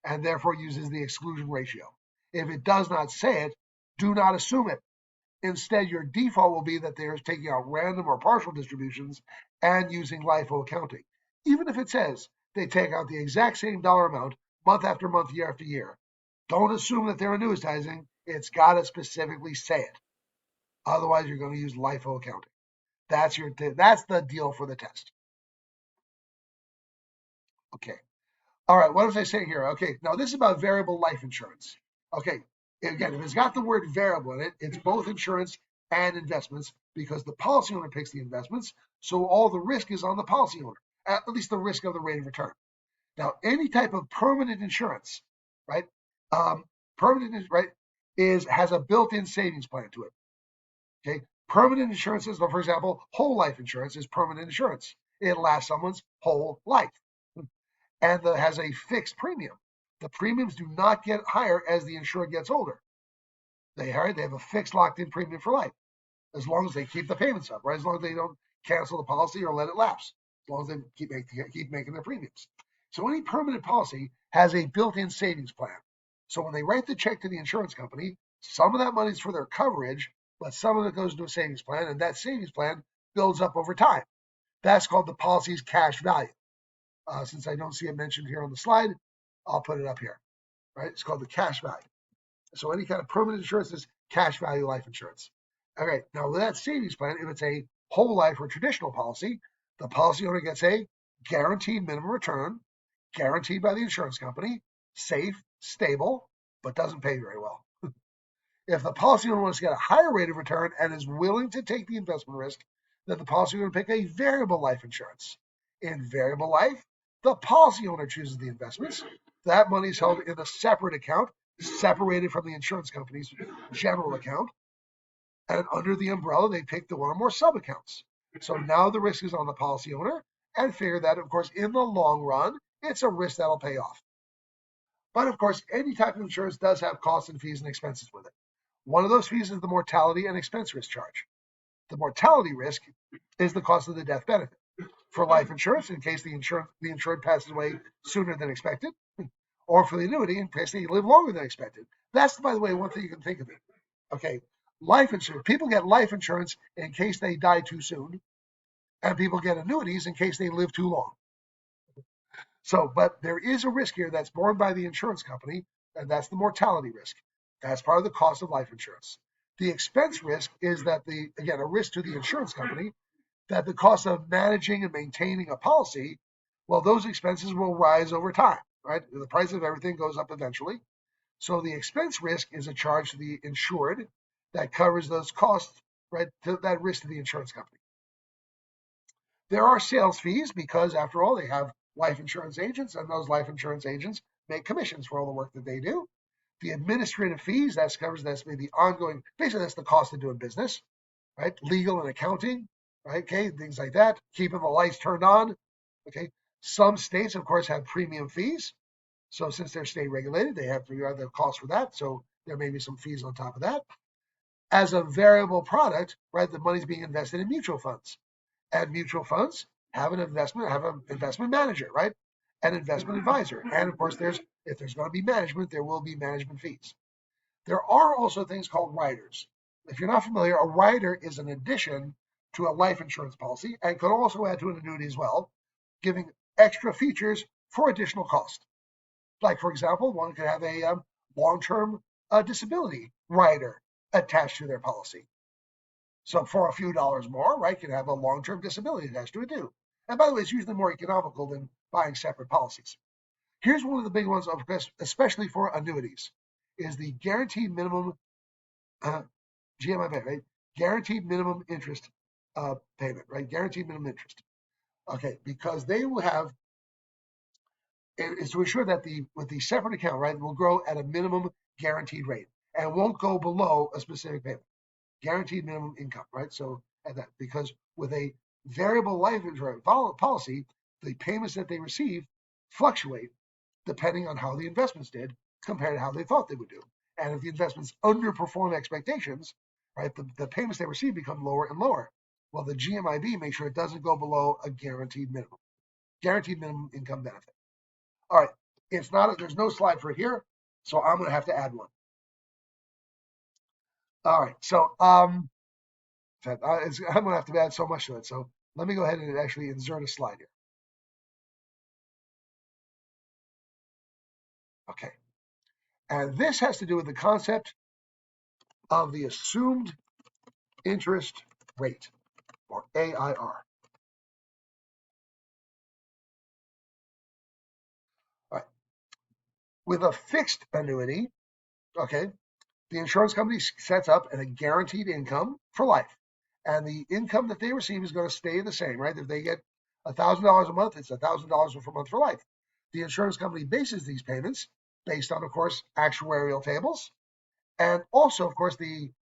and therefore uses the exclusion ratio. If it does not say it, do not assume it. Instead, your default will be that they're taking out random or partial distributions and using LIFO accounting. Even if it says they take out the exact same dollar amount month after month, year after year, don't assume that they're annuitizing. It's got to specifically say it. Otherwise, you're going to use LIFO accounting. That's the deal for the test. Okay. All right. What was I saying here? Okay. Now this is about variable life insurance. Okay. Again, if it's got the word variable in it, it's both insurance and investments because the policy owner picks the investments. So all the risk is on the policy owner, at least the risk of the rate of return. Now, any type of permanent insurance, right? Has a built-in savings plan to it. Okay. Permanent insurance is, for example, whole life insurance is permanent insurance. It lasts someone's whole life. And that has a fixed premium. The premiums do not get higher as the insured gets older. They have a fixed locked-in premium for life, as long as they keep the payments up, right? As long as they don't cancel the policy or let it lapse, as long as they keep making their premiums. So any permanent policy has a built-in savings plan. So when they write the check to the insurance company, some of that money is for their coverage, but some of it goes into a savings plan, and that savings plan builds up over time. That's called the policy's cash value. Since I don't see it mentioned here on the slide, I'll put it up here. Right? It's called the cash value. So any kind of permanent insurance is cash value life insurance. Okay, now with that savings plan, if it's a whole life or traditional policy, the policy owner gets a guaranteed minimum return, guaranteed by the insurance company, safe, stable, but doesn't pay very well. If the policy owner wants to get a higher rate of return and is willing to take the investment risk, then the policy owner pick a variable life insurance. In variable life, the policy owner chooses the investments. That money is held in a separate account, separated from the insurance company's general account. And under the umbrella, they pick the one or more sub accounts. So now the risk is on the policy owner, and figure that, of course, in the long run, it's a risk that'll pay off. But of course, any type of insurance does have costs and fees and expenses with it. One of those fees is the mortality and expense risk charge. The mortality risk is the cost of the death benefit. For life insurance, in case the insured passes away sooner than expected, or for the annuity, in case they live longer than expected. That's, by the way, one thing you can think of it. Okay, life insurance. People get life insurance in case they die too soon, and people get annuities in case they live too long. So, but there is a risk here that's borne by the insurance company, and that's the mortality risk. That's part of the cost of life insurance. The expense risk is that again, a risk to the insurance company, that the cost of managing and maintaining a policy, well, those expenses will rise over time, right? The price of everything goes up eventually. So the expense risk is a charge to the insured that covers those costs, right? To that risk to the insurance company. There are sales fees because, after all, they have life insurance agents, and those life insurance agents make commissions for all the work that they do. The administrative fees, that's the ongoing, basically that's the cost of doing business, right? Legal and accounting, right? Okay, things like that. Keeping the lights turned on. Okay. Some states, of course, have premium fees. So since they're state regulated, they have to figure out the cost for that. So there may be some fees on top of that. As a variable product, right, the money's being invested in mutual funds. And mutual funds have an investment manager, right? An investment advisor. And of course, if there's going to be management, there will be management fees. There are also things called riders. If you're not familiar, a rider is an addition to a life insurance policy and could also add to an annuity as well, giving extra features for additional cost. Like, for example, one could have a long-term disability rider attached to their policy. So for a few dollars more, right, you can have a long-term disability attached to it too. And by the way, it's usually more economical than buying separate policies. Here's one of the big ones, especially for annuities, is the guaranteed minimum GMIB, right? Guaranteed minimum interest payment, right? Guaranteed minimum interest. Okay, because they will have, is to ensure that with the separate account, right, will grow at a minimum guaranteed rate and won't go below a specific payment. Guaranteed minimum income, right? So at that, because with a variable life insurance policy, the payments that they receive fluctuate depending on how the investments did compared to how they thought they would do. And if the investments underperform expectations, right, the payments they receive become lower and lower. Well, the GMIB makes sure it doesn't go below a guaranteed minimum income benefit. All right, there's no slide for it here, so I'm going to have to add one. All right, so I'm going to have to add so much to it. So let me go ahead and actually insert a slide here. Okay. And this has to do with the concept of the assumed interest rate, or AIR. All right. With a fixed annuity, okay, the insurance company sets up a guaranteed income for life. And the income that they receive is going to stay the same, right? If they get $1,000 a month, it's $1,000 per month for life. The insurance company bases these payments based on, of course, actuarial tables. And also, of course,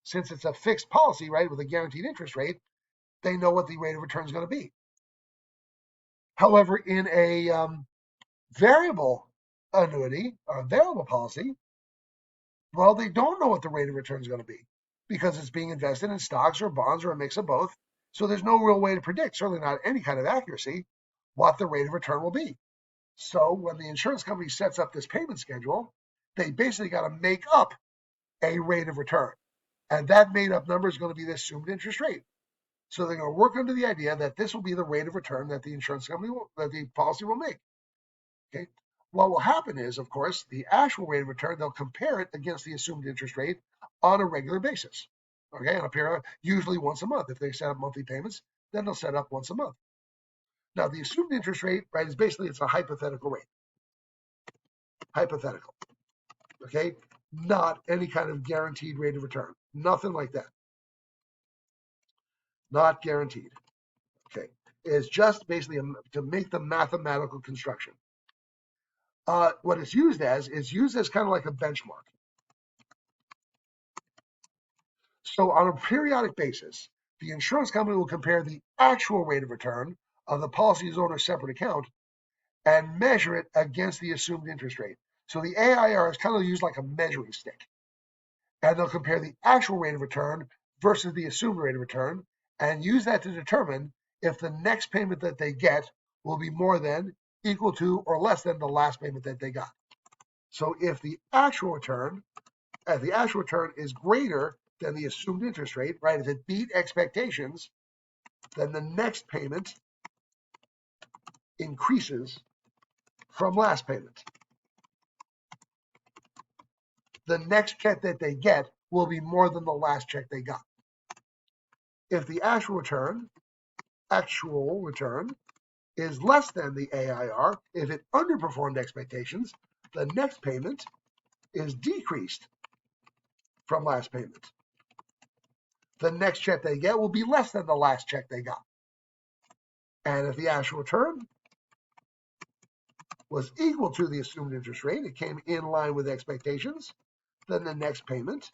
since it's a fixed policy, right, with a guaranteed interest rate, they know what the rate of return is going to be. However, in a variable annuity or a variable policy, well, they don't know what the rate of return is going to be because it's being invested in stocks or bonds or a mix of both. So there's no real way to predict, certainly not any kind of accuracy, what the rate of return will be. So when the insurance company sets up this payment schedule, they basically got to make up a rate of return. And that made up number is going to be the assumed interest rate. So they're going to work under the idea that this will be the rate of return that the insurance company that the policy will make. Okay. What will happen is, of course, the actual rate of return, they'll compare it against the assumed interest rate on a regular basis. Okay, on a period, usually once a month. If they set up monthly payments, then they'll set up once a month. Now, the assumed interest rate, right, is basically it's a hypothetical rate. Hypothetical. Okay, not any kind of guaranteed rate of return. Nothing like that. Not guaranteed. Okay, it's just basically to make the mathematical construction. What it's used as is used as kind of like a benchmark. So on a periodic basis, the insurance company will compare the actual rate of return of the policy's owner's separate account and measure it against the assumed interest rate. So the AIR is kind of used like a measuring stick. And they'll compare the actual rate of return versus the assumed rate of return and use that to determine if the next payment that they get will be more than, equal to, or less than the last payment that they got. So if the actual return is greater than the assumed interest rate, right? If it beat expectations, then the next payment increases from last payment. The next check that they get will be more than the last check they got. If the actual return is less than the AIR, if it underperformed expectations, the next payment is decreased from last payment. The next check they get will be less than the last check they got. And if the actual return was equal to the assumed interest rate, it came in line with expectations, then the next payment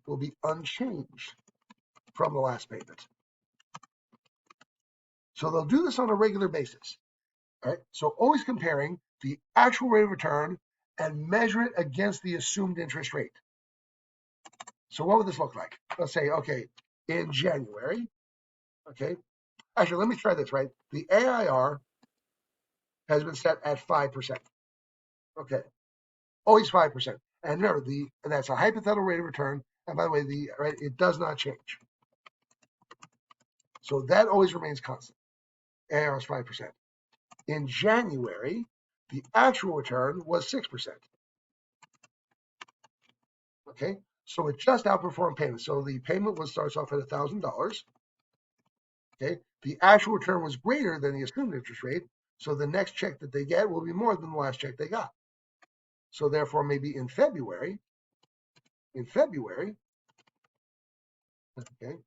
will be unchanged from the last payment. So they'll do this on a regular basis. All right? So always comparing the actual rate of return and measure it against the assumed interest rate. So what would this look like? Let's say, okay, in January, okay, actually, let me try this, right? The AIR has been set at 5%. Okay, always 5%. And remember, that's a hypothetical rate of return. And by the way, it does not change. So that always remains constant. AIR is 5%. In January, the actual return was 6%. Okay, so it just outperformed payment. So the payment starts off at $1,000. Okay, the actual return was greater than the assumed interest rate. So the next check that they get will be more than the last check they got. So therefore, maybe in February, okay,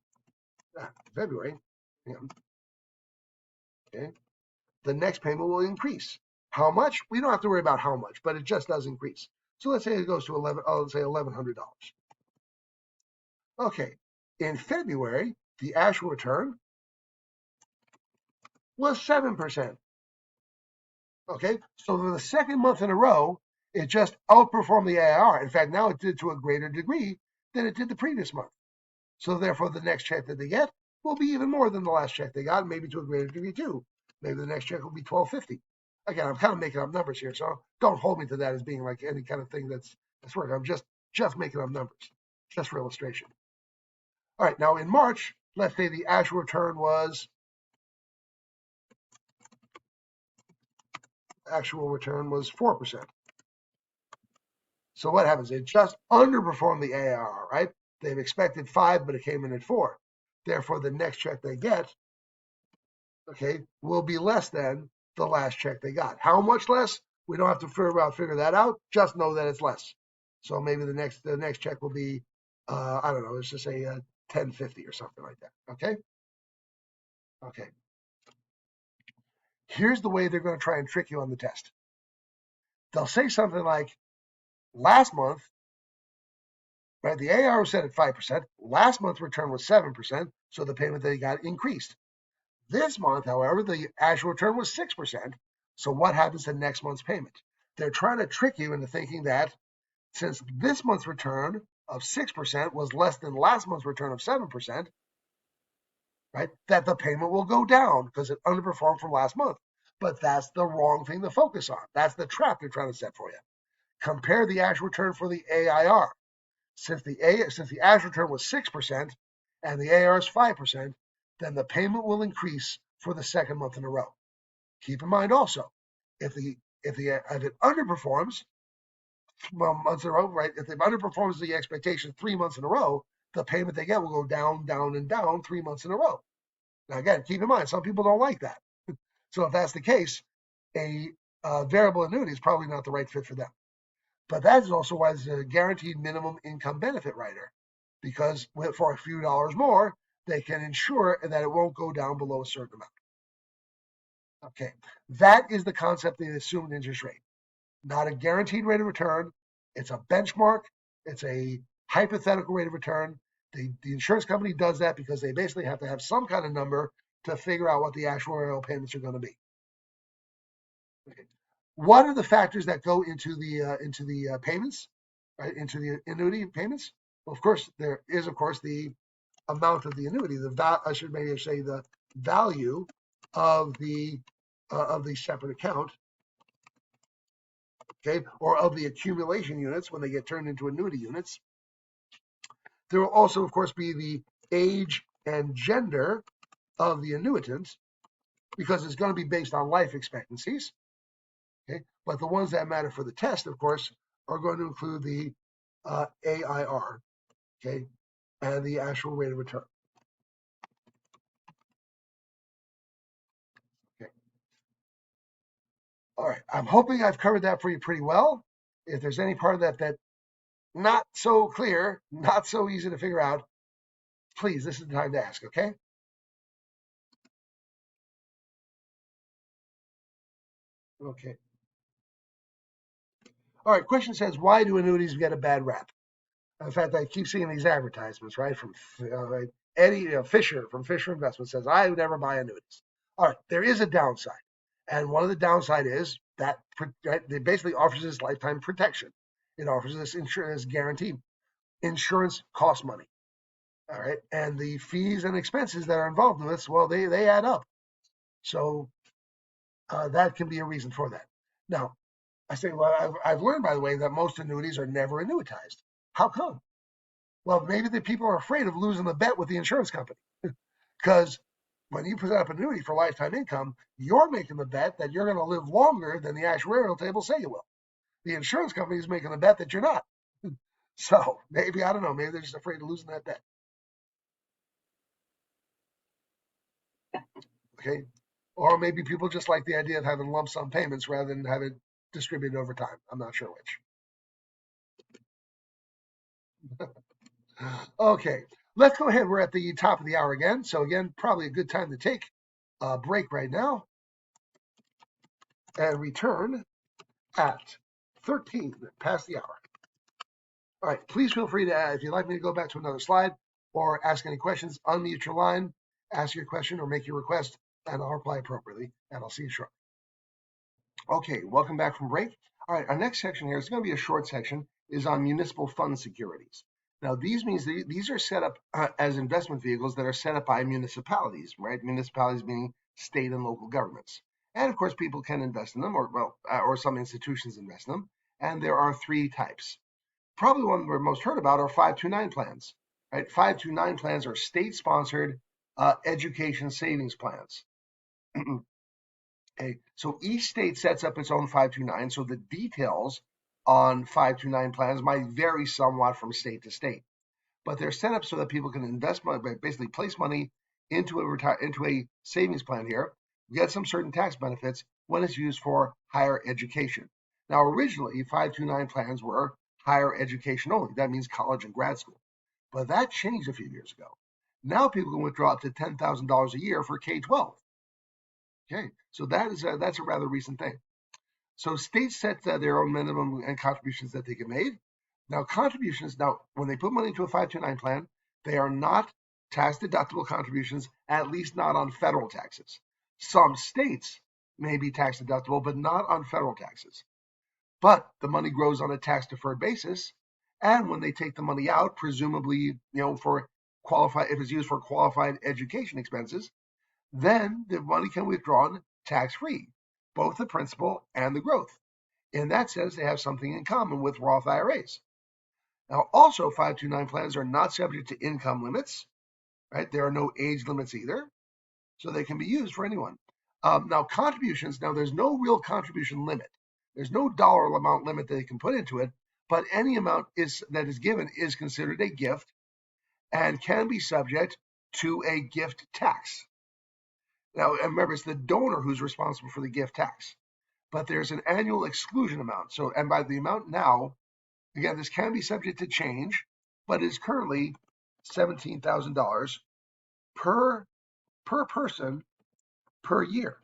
February, yeah, okay, the next payment will increase. How much? We don't have to worry about how much, but it just does increase. So let's say it goes to let's say $1,100. Okay, in February, the actual return was 7%. Okay, so for the second month in a row, it just outperformed the AIR. In fact, now it did to a greater degree than it did the previous month. So therefore, the next check that they get will be even more than the last check they got, maybe to a greater degree too. Maybe the next check will be $1,250. Again, I'm kind of making up numbers here, so don't hold me to that as being like any kind of thing that's working. I'm just making up numbers, just for illustration. All right, now in March, let's say the actual return was 4%. So what happens? It just underperformed the AIR, right? They've expected 5, but it came in at 4. Therefore, the next check they get, okay, will be less than the last check they got. How much less? We don't have to figure that out. Just know that it's less. So maybe the next check will be, I don't know, let's just say $10.50 or something like that. Okay. Okay. Here's the way they're going to try and trick you on the test. They'll say something like, last month, right, the AR was set at 5%. Last month's return was 7%, so the payment that he got increased. This month, however, the actual return was 6%. So what happens to next month's payment? They're trying to trick you into thinking that since this month's return of 6% was less than last month's return of 7%, right, that the payment will go down because it underperformed from last month. But that's the wrong thing to focus on. That's the trap they're trying to set for you. compare the actual return for the AIR. Since the actual return was 6% and the AIR is 5%, then the payment will increase for the second month in a row. Keep in mind also, if it underperforms months in a row, right? If it underperforms the expectation 3 months in a row, the payment they get will go down, down, and down 3 months in a row. Now again, keep in mind, some people don't like that. So if that's the case, a variable annuity is probably not the right fit for them. But that is also why there's a guaranteed minimum income benefit rider, because for a few dollars more, they can ensure that it won't go down below a certain amount. Okay, that is the concept of the assumed interest rate. Not a guaranteed rate of return. It's a benchmark. It's a hypothetical rate of return. The insurance company does that because they basically have to have some kind of number to figure out what the actuarial payments are going to be. Okay. What are the factors that go into the payments, right? Into the annuity payments? Well, of course, there is, of course, the amount of the annuity. I should maybe say the value of the separate account, okay, or of the accumulation units when they get turned into annuity units. There will also, of course, be the age and gender of the annuitant, because it's going to be based on life expectancies. Okay, but the ones that matter for the test, of course, are going to include the AIR, okay, and the actual rate of return. Okay. All right. I'm hoping I've covered that for you pretty well. If there's any part of that not so clear, not so easy to figure out, please, this is the time to ask, okay? Okay. All right, question says, why do annuities get a bad rap? In fact, I keep seeing these advertisements, right, from right, Eddie Fisher from Fisher Investment says, I would never buy annuities. All right, there is a downside. And one of the downside is that it basically offers this lifetime protection. It offers this insurance guarantee. Insurance costs money. All right. And the fees and expenses that are involved in this, well, they add up. So that can be a reason for that. Now, I say, well, I've learned, by the way, that most annuities are never annuitized. How come? Well, maybe the people are afraid of losing the bet with the insurance company. Because when you put up an annuity for lifetime income, you're making the bet that you're going to live longer than the actuarial tables say you will. The insurance company is making the bet that you're not. So maybe, I don't know, maybe they're just afraid of losing that bet. Okay. Or maybe people just like the idea of having lump sum payments rather than have it distributed over time. I'm not sure which. Okay. Let's go ahead. We're at the top of the hour again. So again, probably a good time to take a break right now and return at 13 past the hour. All right. Please feel free to, if you'd like me to go back to another slide or ask any questions, unmute your line, ask your question or make your request, and I'll reply appropriately. And I'll see you shortly. Okay, welcome back from break. All right, our next section here is going to be a short section, is on municipal fund securities. Now, these are set up as investment vehicles that are set up by municipalities, right? Municipalities meaning state and local governments. And of course, people can invest in them, or some institutions invest in them. And there are three types. Probably one we're most heard about are 529 plans, right? 529 plans are state-sponsored education savings plans. Okay, so each state sets up its own 529. So the details on 529 plans might vary somewhat from state to state, but they're set up so that people can invest money, basically place money into a savings plan here, get some certain tax benefits when it's used for higher education. Now, originally, 529 plans were higher education only. That means college and grad school, but that changed a few years ago. Now people can withdraw up to $10,000 a year for K-12. Okay, so that's a rather recent thing. So states set their own minimum and contributions that they can make. Now when they put money into a 529 plan, they are not tax deductible contributions, at least not on federal taxes. Some states may be tax deductible, but not on federal taxes. But the money grows on a tax deferred basis, and when they take the money out, presumably, for if it's used for qualified education expenses, then the money can be withdrawn tax-free, both the principal and the growth. in that sense, they have something in common with Roth IRAs. Now, also, 529 plans are not subject to income limits, right? There are no age limits either, so they can be used for anyone. Now, contributions, now there's no real contribution limit. There's no dollar amount limit that they can put into it, but any amount that is given is considered a gift and can be subject to a gift tax. Now, remember, it's the donor who's responsible for the gift tax, but there's an annual exclusion amount. So, and by the amount now, again, this can be subject to change, but is currently $17,000 per person per year.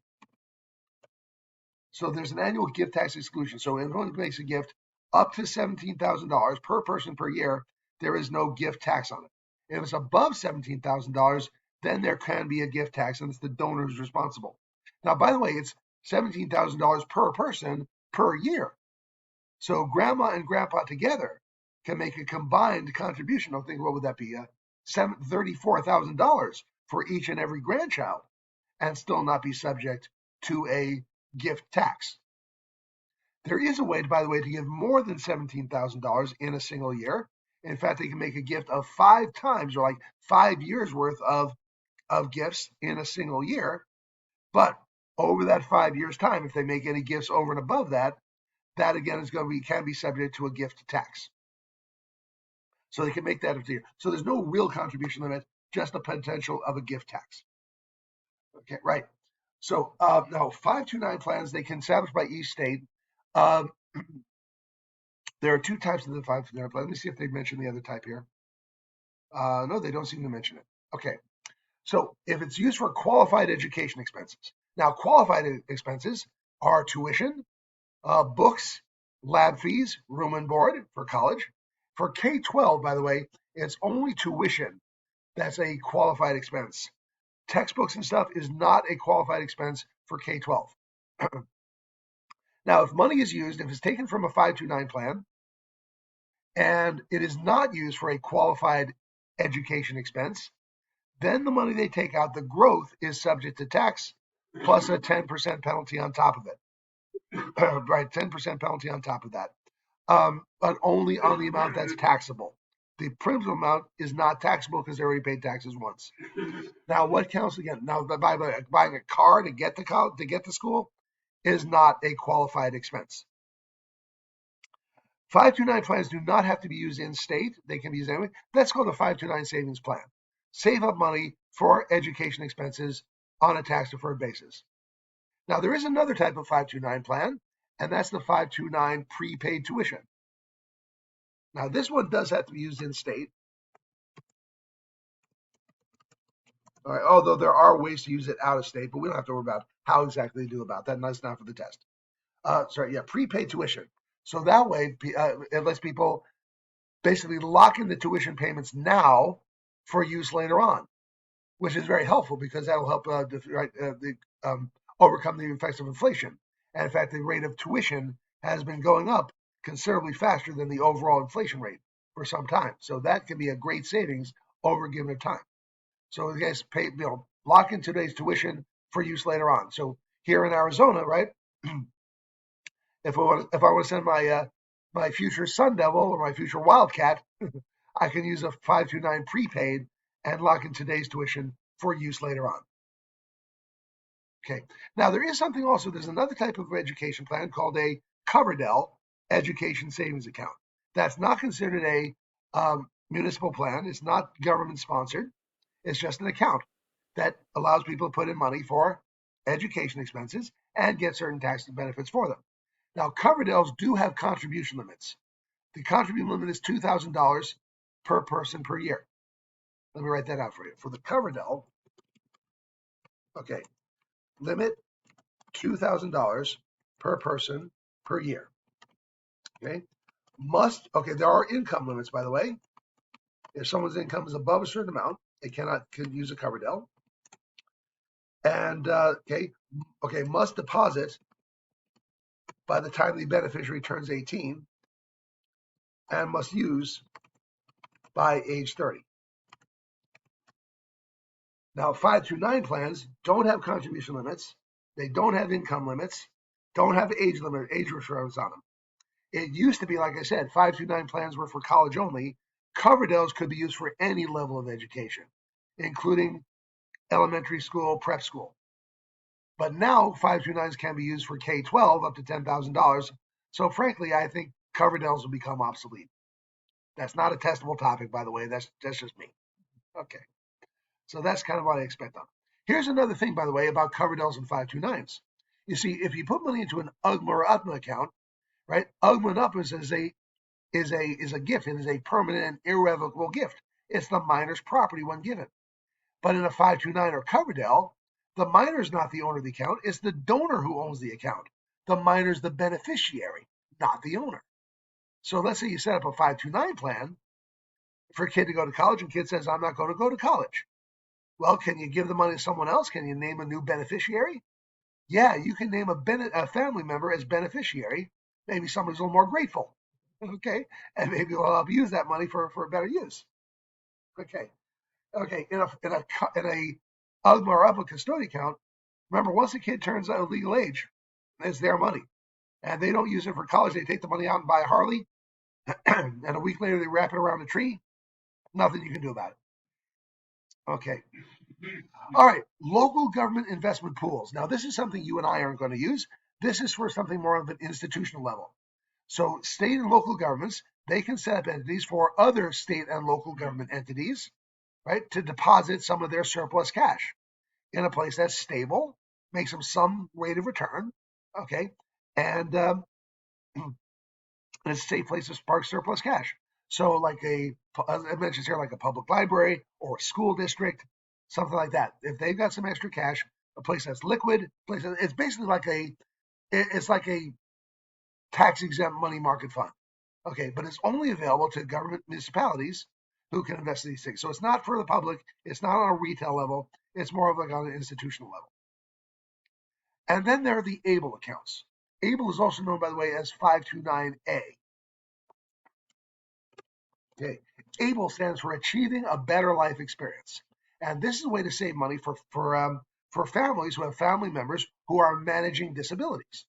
So there's an annual gift tax exclusion. So if anyone makes a gift up to $17,000 per person per year, there is no gift tax on it. If it's above $17,000, then there can be a gift tax, and it's the donor who's responsible. Now, by the way, it's $17,000 per person per year. So grandma and grandpa together can make a combined contribution. I'll think, what would that be? $34,000 for each and every grandchild, and still not be subject to a gift tax. There is a way, by the way, to give more than $17,000 in a single year. In fact, they can make a gift of 5 times, or like 5 years worth of gifts in a single year. But over that 5 years time, if they make any gifts over and above that, that again is can be subject to a gift tax. So they can make that up to you. So there's no real contribution limit, just the potential of a gift tax. Okay, right. So now 529 plans, they can establish by each state. There are 2 types of the 529 plan. Let me see if they mention the other type here. No, they don't seem to mention it. Okay. So if it's used for qualified education expenses. Now, qualified expenses are tuition, books, lab fees, room and board for college. For K-12, by the way, it's only tuition that's a qualified expense. Textbooks and stuff is not a qualified expense for K-12. Now, if money is used, if it's taken from a 529 plan, and it is not used for a qualified education expense, then the money they take out, the growth, is subject to tax plus a 10% penalty on top of it. Right, 10% penalty on top of that, but only on the amount that's taxable. The principal amount is not taxable because they already paid taxes once. Now, what counts again? Now, buying a car to get to school is not a qualified expense. 529 plans do not have to be used in state. They can be used anyway. That's called a 529 savings plan. Save up money for education expenses on a tax-deferred basis. Now, there is another type of 529 plan, and that's the 529 prepaid tuition. Now, this one does have to be used in state. All right, although there are ways to use it out of state, but we don't have to worry about how exactly to do about that. And that's not for the test. Prepaid tuition. So that way, it lets people basically lock in the tuition payments now for use later on, which is very helpful because that will help overcome the effects of inflation. And in fact, the rate of tuition has been going up considerably faster than the overall inflation rate for some time. So that can be a great savings over a given time. So you guys lock in today's tuition for use later on. So here in Arizona, right? If I want to send my future Sun Devil or my future Wildcat, I can use a 529 prepaid and lock in today's tuition for use later on. Okay. Now there is something also. There's another type of education plan called a Coverdell education savings account. That's not considered a municipal plan. It's not government sponsored. It's just an account that allows people to put in money for education expenses and get certain tax benefits for them. Now, Coverdells do have contribution limits. The contribution limit is $2,000 per person per year. Let me write that out for you. For the Coverdell, okay, limit $2,000 per person per year. Okay, there are income limits, by the way. If someone's income is above a certain amount, they can use a Coverdell. And must deposit by the time the beneficiary turns 18 and must use by age 30. Now, 529 plans don't have contribution limits. They don't have income limits. don't have age restrictions on them. It used to be, like I said, 529 plans were for college only. Coverdell's could be used for any level of education, including elementary school, prep school. But now 529s can be used for K-12 up to $10,000. So frankly, I think Coverdell's will become obsolete. That's not a testable topic, by the way. That's just me. Okay. So that's kind of what I expect on. Here's another thing, by the way, about Coverdell's and 529s. You see, if you put money into an UGMA or UTMA account, right? UGMA and UTMA is a gift. It is a permanent and irrevocable gift. It's the minor's property when given. But in a 529 or Coverdell, the minor is not the owner of the account. It's the donor who owns the account. The minor is the beneficiary, not the owner. So let's say you set up a 529 plan for a kid to go to college, and kid says, I'm not going to go to college. Well, can you give the money to someone else? Can you name a new beneficiary? Yeah, you can name a family member as beneficiary. Maybe somebody's a little more grateful. Okay, and maybe we'll help use that money for a better use. Okay, in a UGMA or UPA custodial account, remember, once a kid turns out of legal age, it's their money, and they don't use it for college. They take the money out and buy a Harley, and a week later they wrap it around a tree. Nothing you can do about it. Okay. All right, local government investment pools. Now, this is something you and I aren't going to use. This is for something more of an institutional level. So state and local governments, they can set up entities for other state and local government entities, right, to deposit some of their surplus cash in a place that's stable, makes them some rate of return, okay, and it's a safe place to park surplus cash. So like as I mentioned here, like a public library or a school district, something like that. If they've got some extra cash, a place that's liquid, it's basically like a tax exempt money market fund. Okay, but it's only available to government municipalities who can invest in these things. So it's not for the public. It's not on a retail level. It's more of like on an institutional level. And then there are the ABLE accounts. ABLE is also known, by the way, as 529A. Okay, ABLE stands for Achieving a Better Life Experience, and this is a way to save money for families who have family members who are managing disabilities,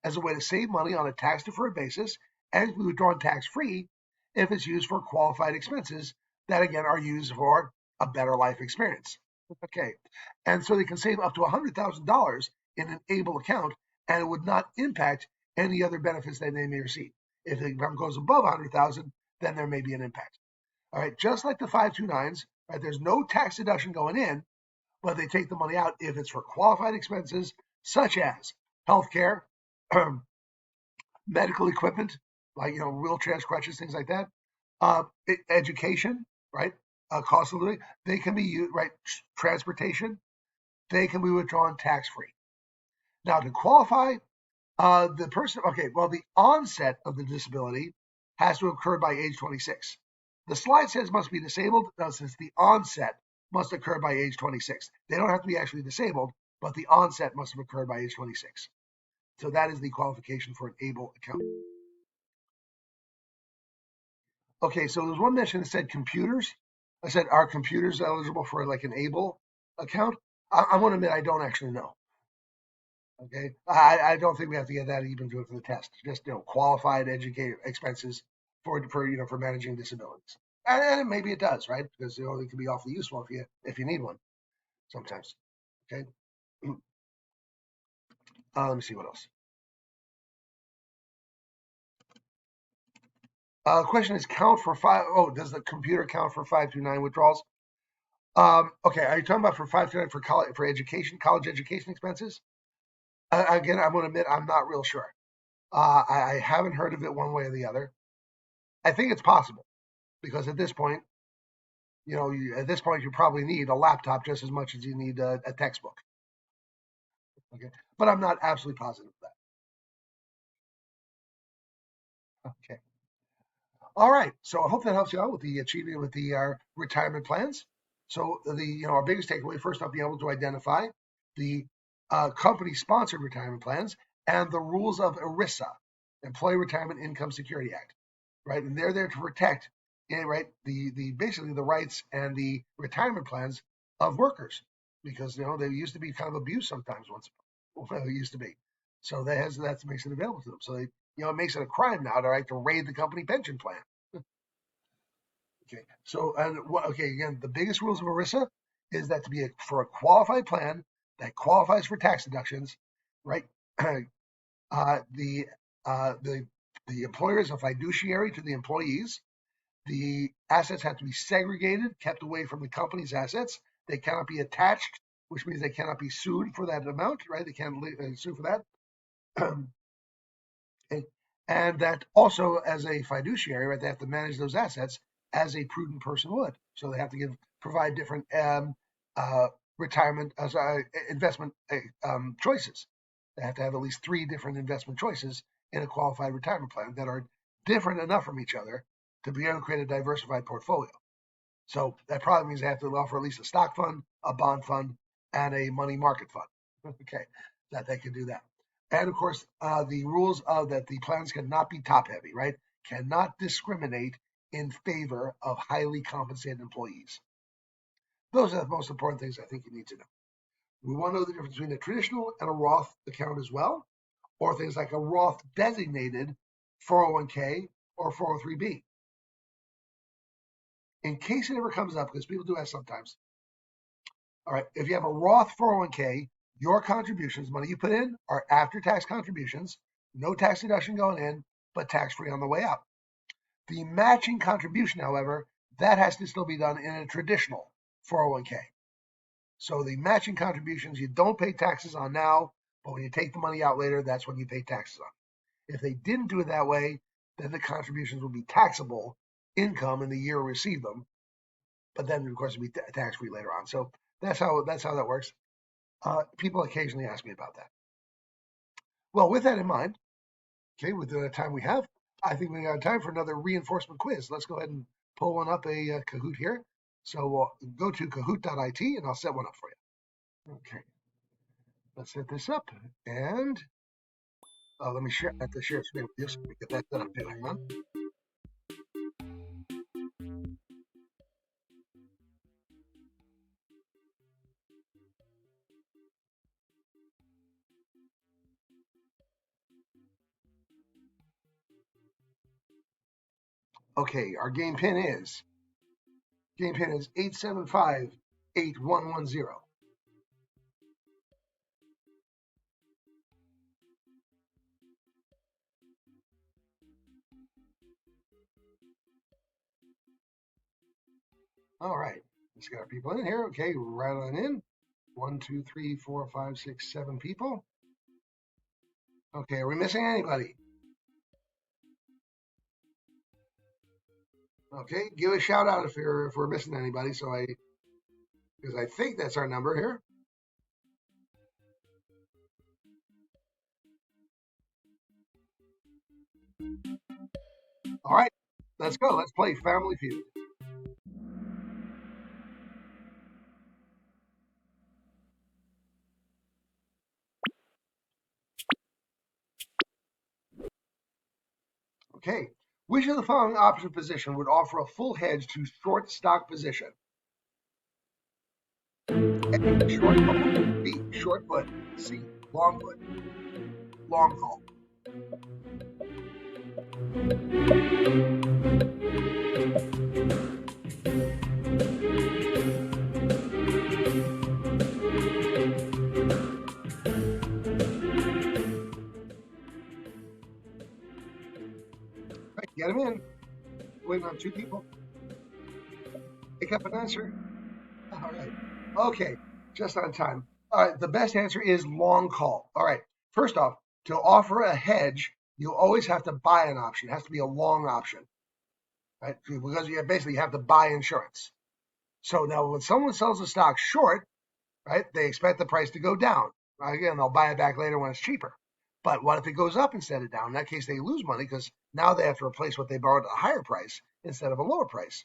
as a way to save money on a tax-deferred basis and can be withdrawn tax-free if it's used for qualified expenses that again are used for a better life experience. Okay, and so they can save up to $100,000 in an ABLE account, and it would not impact any other benefits that they may receive. If the income goes above 100,000, then there may be an impact. All right, just like the 529s, right? There's no tax deduction going in, but they take the money out if it's for qualified expenses such as healthcare, medical equipment, like wheelchairs, crutches, things like that. Education, right? Cost of living, they can be used, right? Transportation, they can be withdrawn tax free. Now, to qualify, the person, okay, well, the onset of the disability has to occur by age 26. The slide says must be disabled, since the onset must occur by age 26. They don't have to be actually disabled, but the onset must have occurred by age 26. So that is the qualification for an ABLE account. Okay, so there's one mention that said computers. I said, are computers eligible for like an ABLE account? I want to admit I don't actually know. Okay, I don't think we have to get that even to it for the test. Just qualified educator expenses for managing disabilities, and maybe it does, right? Because it can be awfully useful if you need one sometimes. Okay, let me see what else. Question is count for five. Oh, does the computer count for 529 withdrawals? Okay, are you talking about for 529 for college college education expenses? Again, I'm going to admit I'm not real sure. I haven't heard of it one way or the other. I think it's possible because at this point, you probably need a laptop just as much as you need a textbook. Okay, but I'm not absolutely positive of that. Okay. All right. So I hope that helps you out with the achieving with the retirement plans. So our biggest takeaway first off, being able to identify the company sponsored retirement plans and the rules of ERISA, Employee Retirement Income Security Act, right? And they're there to protect, right, the basically the rights and the retirement plans of workers, because they used to be kind of abused sometimes. It used to be. So that makes it available to them. So it makes it a crime now to raid the company pension plan. Okay. So again, the biggest rules of ERISA is that for a qualified plan that qualifies for tax deductions, right? The the employer is a fiduciary to the employees. The assets have to be segregated, kept away from the company's assets. They cannot be attached, which means they cannot be sued for that amount, right? They can't sue for that. And that also, as a fiduciary, right, they have to manage those assets as a prudent person would. So they have to provide different retirement investment choices. They have to have at least 3 different investment choices in a qualified retirement plan that are different enough from each other to be able to create a diversified portfolio. So that probably means they have to offer at least a stock fund, a bond fund, and a money market fund. Okay, that they can do that. And of course, the rules of that the plans cannot be top heavy, right? Cannot discriminate in favor of highly compensated employees. Those are the most important things I think you need to know. We want to know the difference between a traditional and a Roth account as well, or things like a Roth designated 401k or 403b. In case it ever comes up, because people do ask sometimes. All right, if you have a Roth 401k, your contributions, money you put in, are after-tax contributions, no tax deduction going in, but tax-free on the way out. The matching contribution, however, that has to still be done in a traditional 401k. So the matching contributions you don't pay taxes on now, but when you take the money out later, that's when you pay taxes on. If they didn't do it that way, then the contributions will be taxable income in the year we receive them, but then of course it'll be tax-free later on. So that's how that works. People occasionally ask me about that. Well, with that in mind, okay, with the time we have, I think we got time for another reinforcement quiz. Let's go ahead and pull one up, a Kahoot here. So we'll go to kahoot.it and I'll set one up for you. Okay, let's set this up. And let me share screen with you so we get that set up too. Hang on. Okay, our game pin is 875-8110. All right, let's get our people in here. Okay, right on in. 1, 2, 3, 4, 5, 6, 7 people. Okay, are we missing anybody? Okay, give a shout out if we're missing anybody. Because I think that's our number here. All right, let's go. Let's play Family Feud. Okay, which of the following option position would offer a full hedge to short stock position? A, short call. B, short put. C, long put. Long call. Right, get him in. Waiting on 2 people. Pick up an answer. All right. Okay, just on time. All right, the best answer is long call. All right, first off, to offer a hedge, you always have to buy an option. It has to be a long option, right? Because you basically have to buy insurance. So now when someone sells a stock short, right, they expect the price to go down. Again, they'll buy it back later when it's cheaper. But what if it goes up instead of down? In that case, they lose money because now they have to replace what they borrowed at a higher price instead of a lower price.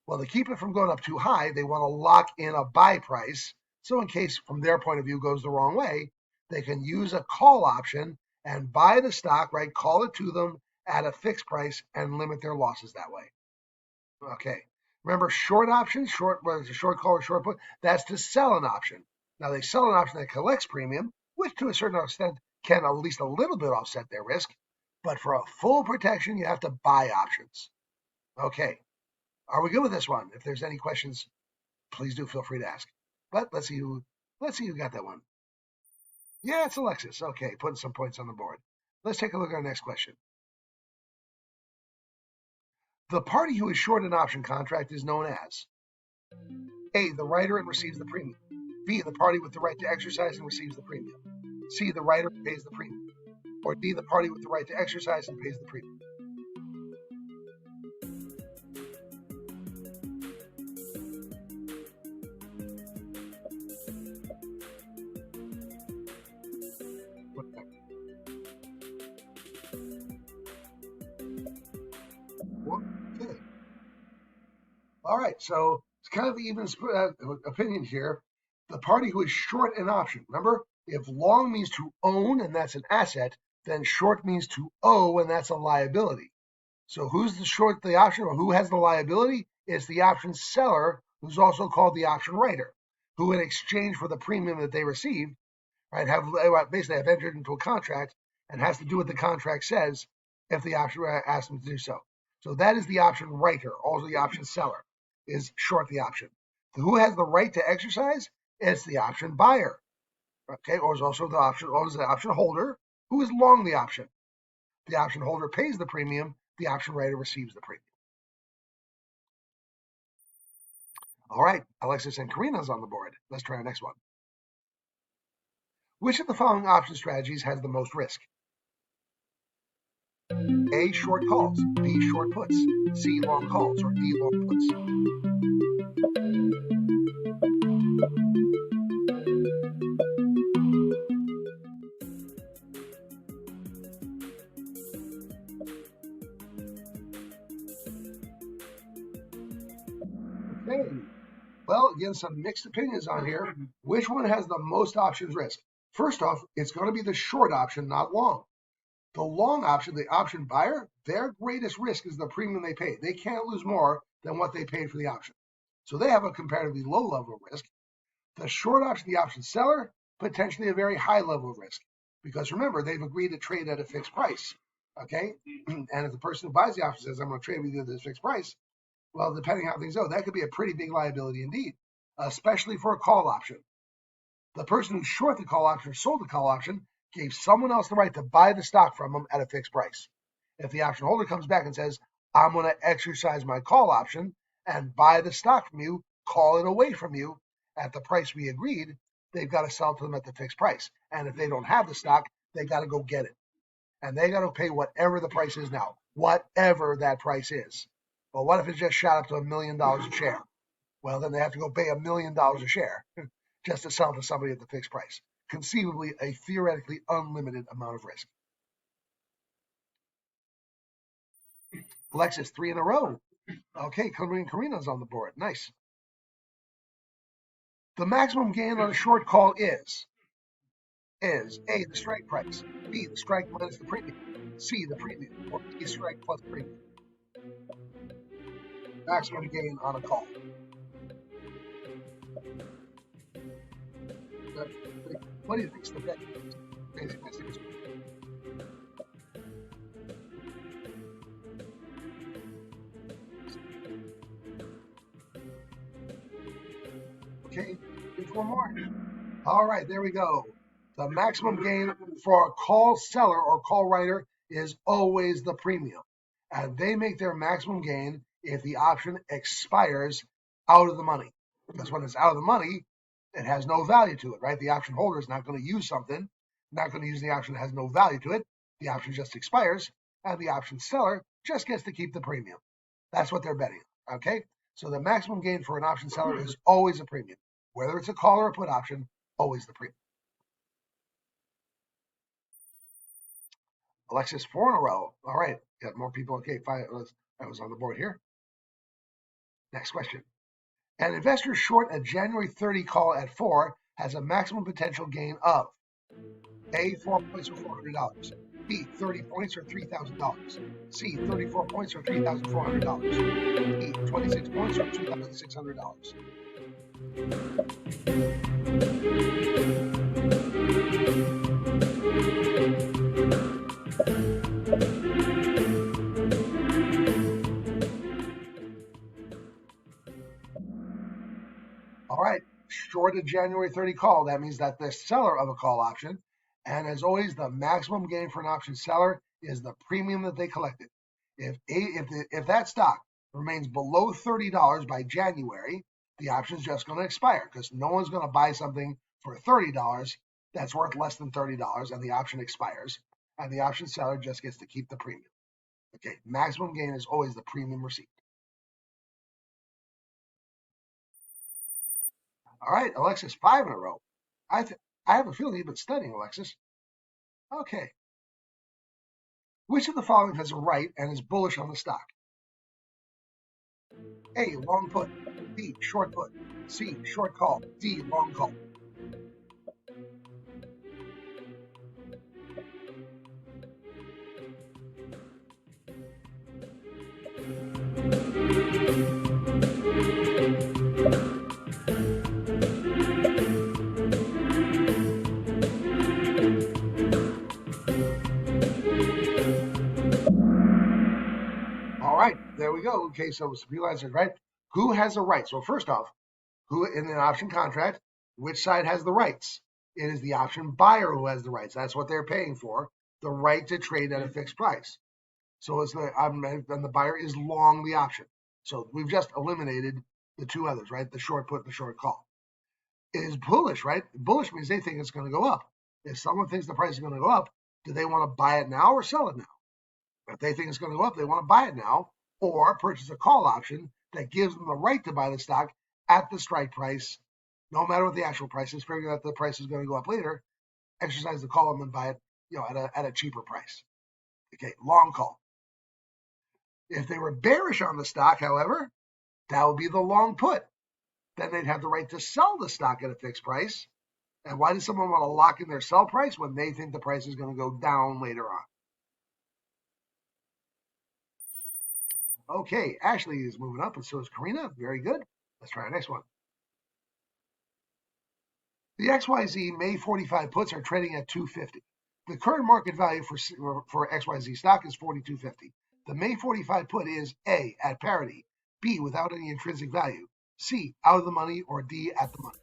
Well, to keep it from going up too high, they want to lock in a buy price. So in case, from their point of view, goes the wrong way, they can use a call option and buy the stock, right? Call it to them at a fixed price and limit their losses that way. Okay. Remember, short options, whether it's a short call or short put, that's to sell an option. Now, they sell an option that collects premium, which to a certain extent can at least a little bit offset their risk, but for a full protection, you have to buy options. Okay, are we good with this one? If there's any questions, please do feel free to ask. But let's see who got that one. Yeah, it's Alexis. Okay, putting some points on the board. Let's take a look at our next question. The party who is short an option contract is known as A, the writer and receives the premium. B, the party with the right to exercise and receives the premium. C, the writer pays the premium. Or D, the party with the right to exercise and pays the premium. Okay. All right, so it's kind of even opinion here. The party who is short an option. Remember, if long means to own and that's an asset, then short means to owe and that's a liability. So who's the short the option, or who has the liability? It's the option seller, who's also called the option writer, who in exchange for the premium that they received, right, basically have entered into a contract and has to do what the contract says if the option asks them to do so. So that is the option writer, also the option seller, is short the option. Who has the right to exercise? It's the option buyer, okay, or is also the option holder, who is long the option. The option holder pays the premium. The option writer receives the premium. All right, Alexis and Karina's on the board. Let's try our next one. Which of the following option strategies has the most risk? A, short calls. B, short puts. C, long calls. Or D, long puts. Okay. Well, again, some mixed opinions on here. Which one has the most options risk? First off, it's going to be the short option, not long. The long option, the option buyer, their greatest risk is the premium they pay. They can't lose more than what they paid for the option. So they have a comparatively low level of risk. The short option, the option seller, potentially a very high level of risk. Because remember, they've agreed to trade at a fixed price. Okay? And if the person who buys the option says, I'm going to trade with you at this fixed price, well, depending on how things go, that could be a pretty big liability indeed, especially for a call option. The person who short the call option or sold the call option gave someone else the right to buy the stock from them at a fixed price. If the option holder comes back and says, I'm going to exercise my call option and buy the stock from you, call it away from you at the price we agreed, they've got to sell to them at the fixed price. And if they don't have the stock, they got to go get it. And they got to pay whatever the price is now, whatever that price is. Well, what if it just shot up to $1 million a share? Well, then they have to go pay $1 million a share just to sell to somebody at the fixed price. Conceivably, a theoretically unlimited amount of risk. Alexis, 3 in a row. Okay, Karina's on the board. Nice. The maximum gain on a short call is A, the strike price, B, the strike minus the premium, C, the premium, or D, strike plus premium. Maximum gain on a call. What do you think is the bet? Okay, just one more. All right, there we go. The maximum gain for a call seller or call writer is always the premium. And they make their maximum gain if the option expires out of the money. Because when it's out of the money, it has no value to it, right? The option holder is not going to use something, not going to use the option that has no value to it. The option just expires, and the option seller just gets to keep the premium. That's what they're betting on, okay? So the maximum gain for an option seller is always a premium. Whether it's a call or a put option, always the premium. Alexis, 4 in a row. All right, got more people. Okay, 5. I was on the board here. Next question. An investor short a January 30 call at 4 has a maximum potential gain of A, 4 points or $400. B, 30 points or $3,000. C, 34 points or $3,400. D, 26 points or $2,600. short a January 30 call, that means that the seller of a call option, and as always, the maximum gain for an option seller is the premium that they collected. If that stock remains below $30 by January, the option is just going to expire because no one's going to buy something for $30 that's worth less than $30, and the option expires, and the option seller just gets to keep the premium. Okay, maximum gain is always the premium received. All right, Alexis, 5 in a row. I have a feeling you've been studying, Alexis. Okay. Which of the following has a right and is bullish on the stock? A, long put. B, short put. C, short call. D, long call. All right, there we go. Okay, so some people answered right. Who has a right? So first off, who in an option contract, which side has the rights? It is the option buyer who has the rights. That's what they're paying for, the right to trade at a fixed price. So it's and the buyer is long the option. So we've just eliminated the two others, right? The short put, the short call. It is bullish, right? Bullish means they think it's going to go up. If someone thinks the price is going to go up, do they want to buy it now or sell it now? If they think it's going to go up, they want to buy it now or purchase a call option that gives them the right to buy the stock at the strike price, no matter what the actual price is, figuring that the price is going to go up later, exercise the call and then buy it, at a cheaper price. Okay, long call. If they were bearish on the stock, however, that would be the long put. Then they'd have the right to sell the stock at a fixed price. And why does someone want to lock in their sell price when they think the price is going to go down later on? Okay, Ashley is moving up, and so is Karina. Very good. Let's try our next one. The XYZ May 45 puts are trading at 250. The current market value for XYZ stock is 42.50. The May 45 put is A, at parity, B, without any intrinsic value, C, out of the money, or D, at the money.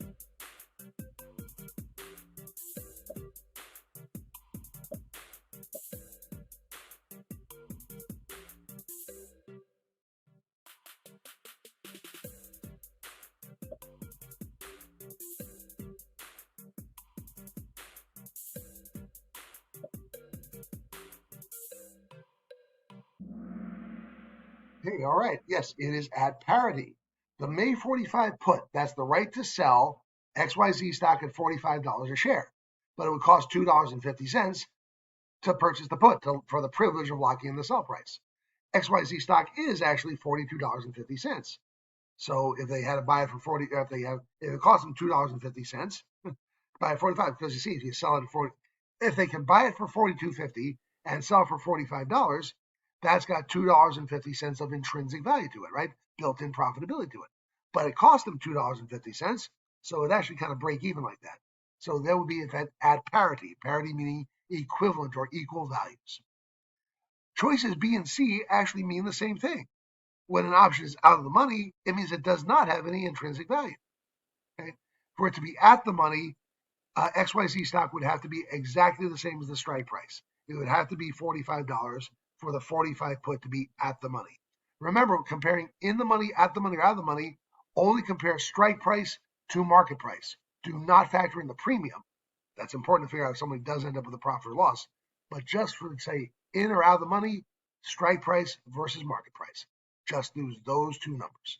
Hey, all right. Yes, it is at parity. The May 45 put, that's the right to sell XYZ stock at $45 a share. But it would cost $2.50 to purchase the put for the privilege of locking in the sell price. XYZ stock is actually $42.50. So if they had to buy it for if it cost them $2.50, buy it 45, because you see, if you sell it at 40, if they can buy it for $42.50 and sell it for $45, that's got $2.50 of intrinsic value to it, right? Built-in profitability to it. But it cost them $2.50, so it actually kind of break even like that. So that would be at parity. Parity meaning equivalent or equal values. Choices B and C actually mean the same thing. When an option is out of the money, it means it does not have any intrinsic value. Okay? For it to be at the money, XYZ stock would have to be exactly the same as the strike price. It would have to be $45 for the 45 put to be at the money. Remember, comparing in the money, at the money, or out of the money, only compare strike price to market price. Do not factor in the premium. That's important to figure out if somebody does end up with a profit or loss. But just for, say, in or out of the money, strike price versus market price. Just use those two numbers.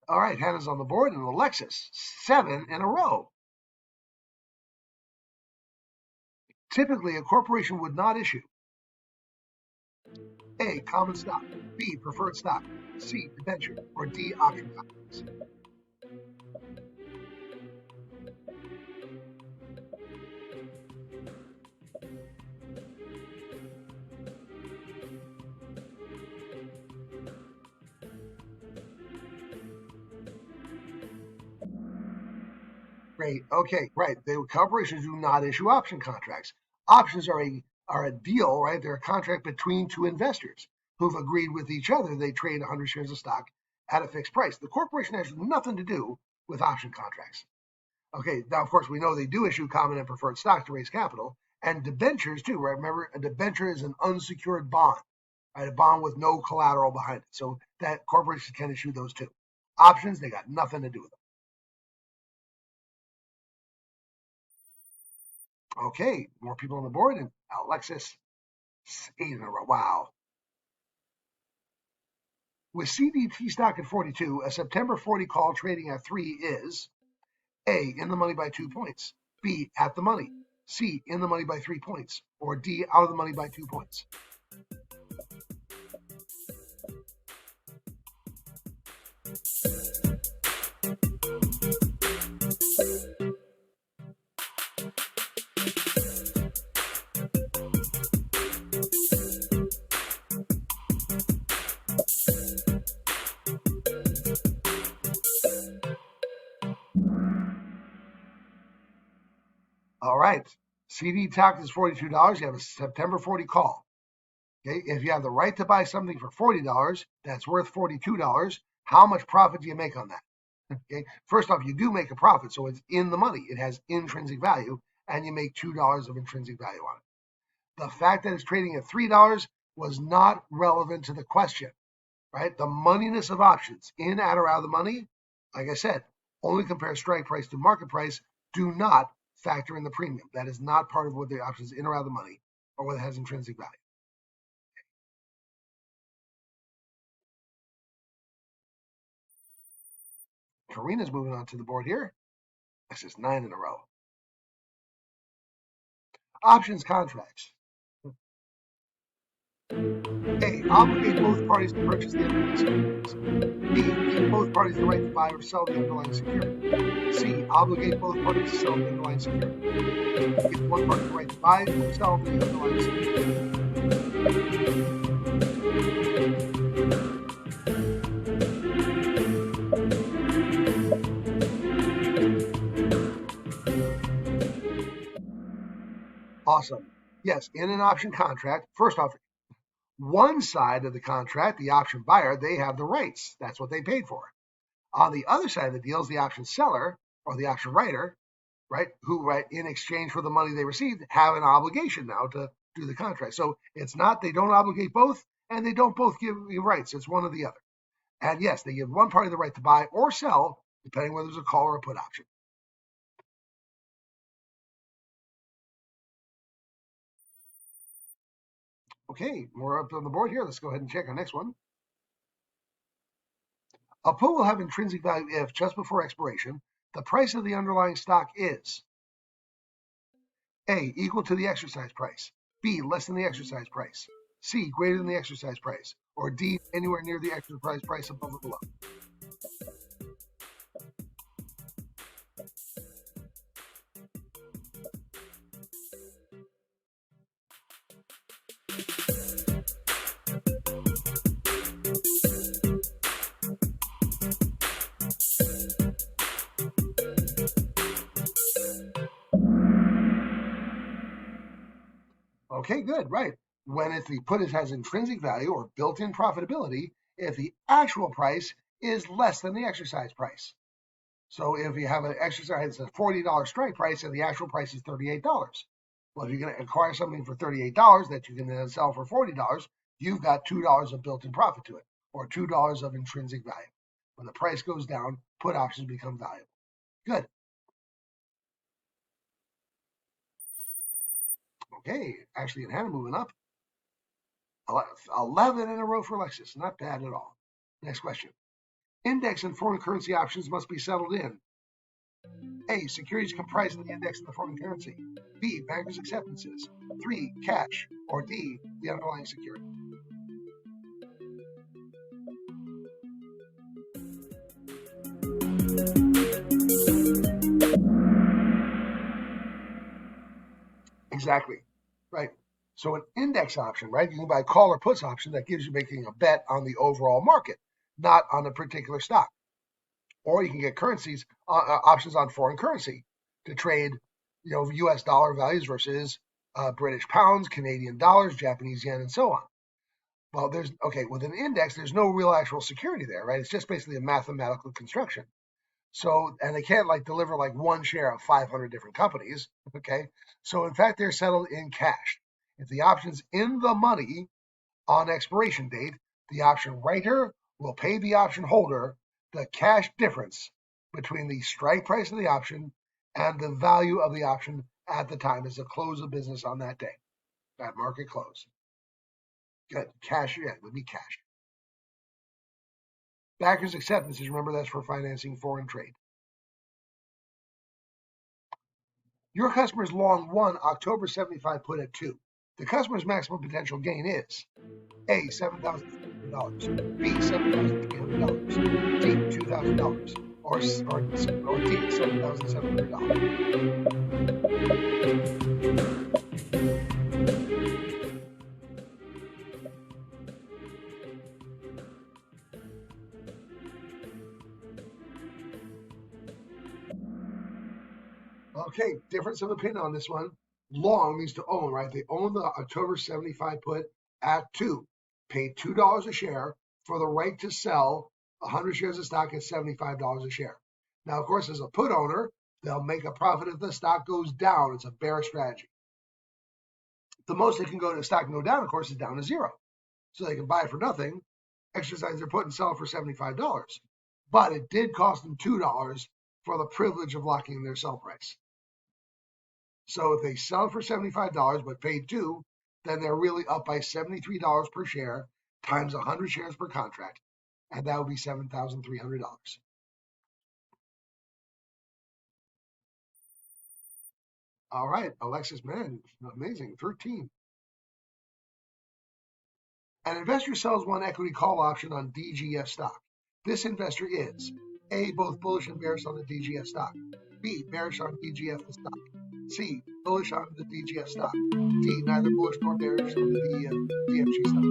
All right, Hannah's on the board, and Alexis, 7 in a row. Typically, a corporation would not issue A, common stock, B, preferred stock, C, debenture, or D, option contracts. Great. Okay, right. The corporations do not issue option contracts. Options are a deal, right? They're a contract between two investors who've agreed with each other. They trade 100 shares of stock at a fixed price. The corporation has nothing to do with option contracts. Okay, now of course we know they do issue common and preferred stock to raise capital, and debentures too, right? Remember, a debenture is an unsecured bond, right? A bond with no collateral behind it. So that corporations can issue those too. Options, they got nothing to do with them. Okay, more people on the board, and Alexis, 8 in a row. Wow. With CDT stock at 42, a September 40 call trading at 3 is A, in the money by 2 points, B, at the money, C, in the money by 3 points, or D, out of the money by 2 points. All right, CD stock is $42. You have a September 40 call. Okay, if you have the right to buy something for $40, that's worth $42. How much profit do you make on that? Okay, first off, you do make a profit, so it's in the money. It has intrinsic value, and you make $2 of intrinsic value on it. The fact that it's trading at $3 was not relevant to the question, right? The moneyness of options, in, at, or out of the money, like I said, only compare strike price to market price. Do not factor in the premium. That is not part of what the options in or out of the money, or whether it has intrinsic value. Karina's moving on to the board here. This is 9 in a row. Options contracts. A, obligate both parties to purchase the underlying securities. B, give both parties the right to buy or sell the underlying security. C, obligate both parties to sell the underlying security. Give one party the right to buy or sell the underlying security. Awesome. Yes, in an option contract, first off, one side of the contract, the option buyer, they have the rights. That's what they paid for. On the other side of the deal is the option seller or the option writer, right, who, right, in exchange for the money they received, have an obligation now to do the contract. So it's not, they don't obligate both, and they don't both give you rights. It's one or the other. And yes, they give one party the right to buy or sell, depending whether there's a call or a put option. Okay, more up on the board here. Let's go ahead and check our next one. A put will have intrinsic value if, just before expiration, the price of the underlying stock is A, equal to the exercise price, B, less than the exercise price, C, greater than the exercise price, or D, anywhere near the exercise price above or below. Okay, good, right. When if the put has intrinsic value or built-in profitability, if the actual price is less than the exercise price. So if you have an exercise that's a $40 strike price and the actual price is $38, well, if you're going to acquire something for $38 that you can then sell for $40, you've got $2 of built-in profit to it, or $2 of intrinsic value. When the price goes down, put options become valuable. Good. Okay, Ashley and Hannah moving up. 11 in a row for Alexis. Not bad at all. Next question. Index and foreign currency options must be settled in A, securities comprising the index of the foreign currency. B, bankers' acceptances. 3, cash. Or D, the underlying security. Exactly. Right. So an index option, right? You can buy call or puts option that gives you making a bet on the overall market, not on a particular stock. Or you can get currencies options on foreign currency to trade, U.S. dollar values versus British pounds, Canadian dollars, Japanese yen, and so on. Well, with an index, there's no real actual security there, right? It's just basically a mathematical construction. So, and they can't deliver one share of 500 different companies. Okay. So in fact, they're settled in cash. If the option's in the money on expiration date, the option writer will pay the option holder the cash difference between the strike price of the option and the value of the option at the time as the close of business on that day, that market close. Good. Cash, yeah, it would be cash. Backers acceptances, remember that's for financing foreign trade. Your customer's long one October 75 put at 2. The customer's maximum potential gain is A, $7,300, B, $7,300, C, $2,000, or D, $7,700. Okay, difference of opinion on this one. Long means to own, right? They own the October 75 put at 2. Paid $2 a share for the right to sell 100 shares of stock at $75 a share. Now, of course, as a put owner, they'll make a profit if the stock goes down. It's a bearish strategy. The most they can go to the stock can go down, of course, is down to 0. So they can buy for nothing, exercise their put and sell for $75. But it did cost them $2 for the privilege of locking in their sell price. So if they sell for $75 but paid 2, then they're really up by $73 per share times 100 shares per contract, and that would be $7,300. All right, Alexis, man, amazing, 13. An investor sells one equity call option on DGF stock. This investor is A, both bullish and bearish on the DGF stock, B, bearish on DGF the stock, C, bullish on the DGF stock, D, neither bullish nor bearish on the DGF stock.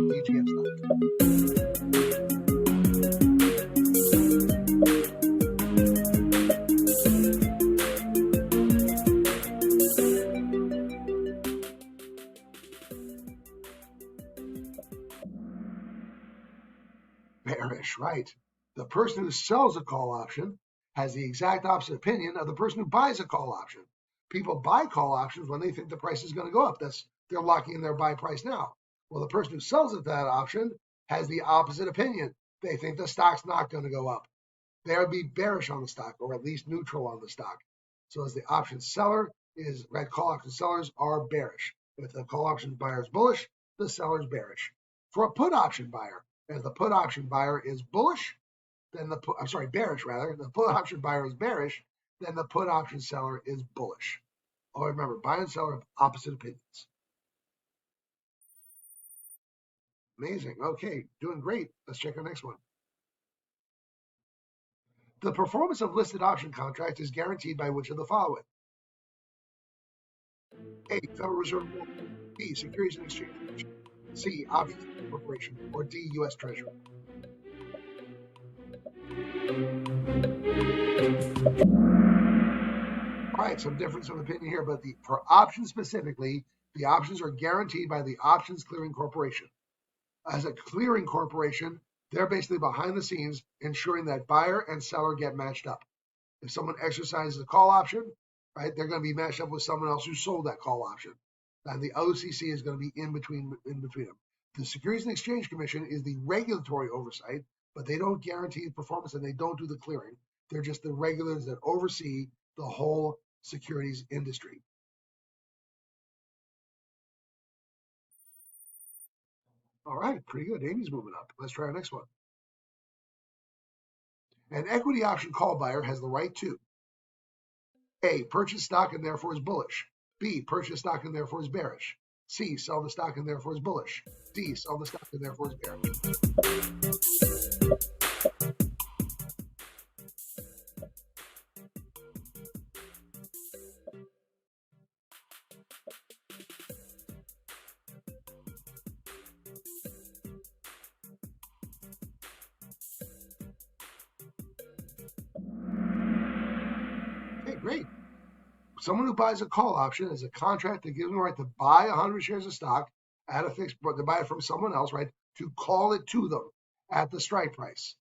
Bearish, right. The person who sells a call option has the exact opposite opinion of the person who buys a call option. People buy call options when they think the price is going to go up. They're locking in their buy price now. Well, the person who sells it that option has the opposite opinion. They think the stock's not going to go up. They'll be bearish on the stock, or at least neutral on the stock. So as the option seller is, call option sellers are bearish. If the call option buyer is bullish, the seller is bearish. For a put option buyer, as the put option buyer is bullish, then bearish rather. The put option buyer is bearish, then the put option seller is bullish. Oh, remember, buyer and seller have opposite opinions. Amazing. Okay, doing great. Let's check our next one. The performance of listed option contracts is guaranteed by which of the following? A, Federal Reserve Board, B, Securities and Exchange Commission, C, Options Corporation, or D, U.S. Treasury. All right, some difference of opinion here, but for options specifically, the options are guaranteed by the Options Clearing Corporation. As a clearing corporation, they're basically behind the scenes ensuring that buyer and seller get matched up. If someone exercises a call option, right, they're going to be matched up with someone else who sold that call option. And the OCC is going to be in between them. The Securities and Exchange Commission is the regulatory oversight, but they don't guarantee performance and they don't do the clearing. They're just the regulators that oversee the whole securities industry. All right, pretty good. Amy's moving up. Let's try our next one. An equity option call buyer has the right to A, purchase stock and therefore is bullish. B, purchase stock and therefore is bearish. C, sell the stock and therefore is bullish. D, sell the stock and therefore is bearish. Okay, great. Someone who buys a call option is a contract that gives them the right to buy 100 shares of stock at a fixed, but to buy it from someone else, right, to call it to them at the strike price.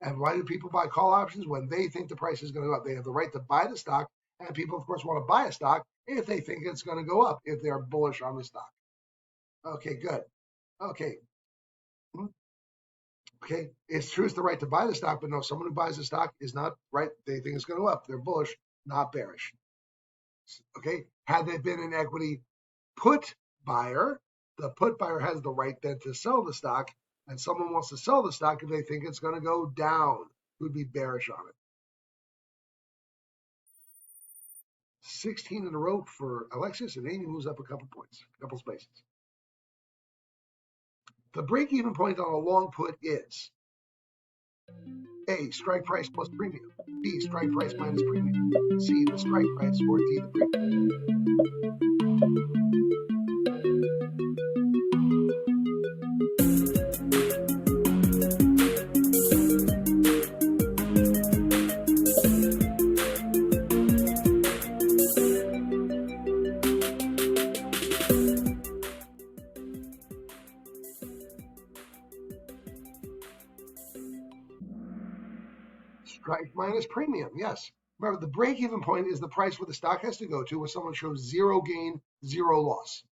And why do people buy call options? When they think the price is going to go up. They have the right to buy the stock, and people, of course, want to buy a stock if they think it's going to go up, if they're bullish on the stock. Okay, good. Okay. Okay, it's true it's the right to buy the stock, but no, someone who buys the stock is not right. They think it's going to go up. They're bullish, not bearish. Okay, had they been an equity put buyer, the put buyer has the right then to sell the stock, and someone wants to sell the stock if they think it's going to go down, who'd be bearish on it. 16 in a row for Alexis, and Amy moves up a couple points, a couple spaces. The break-even point on a long put is A, strike price plus premium, B, strike price minus premium, C, the strike price, or D, the premium. Strike minus premium, yes. Remember, the break-even point is the price where the stock has to go to where someone shows zero gain, zero loss.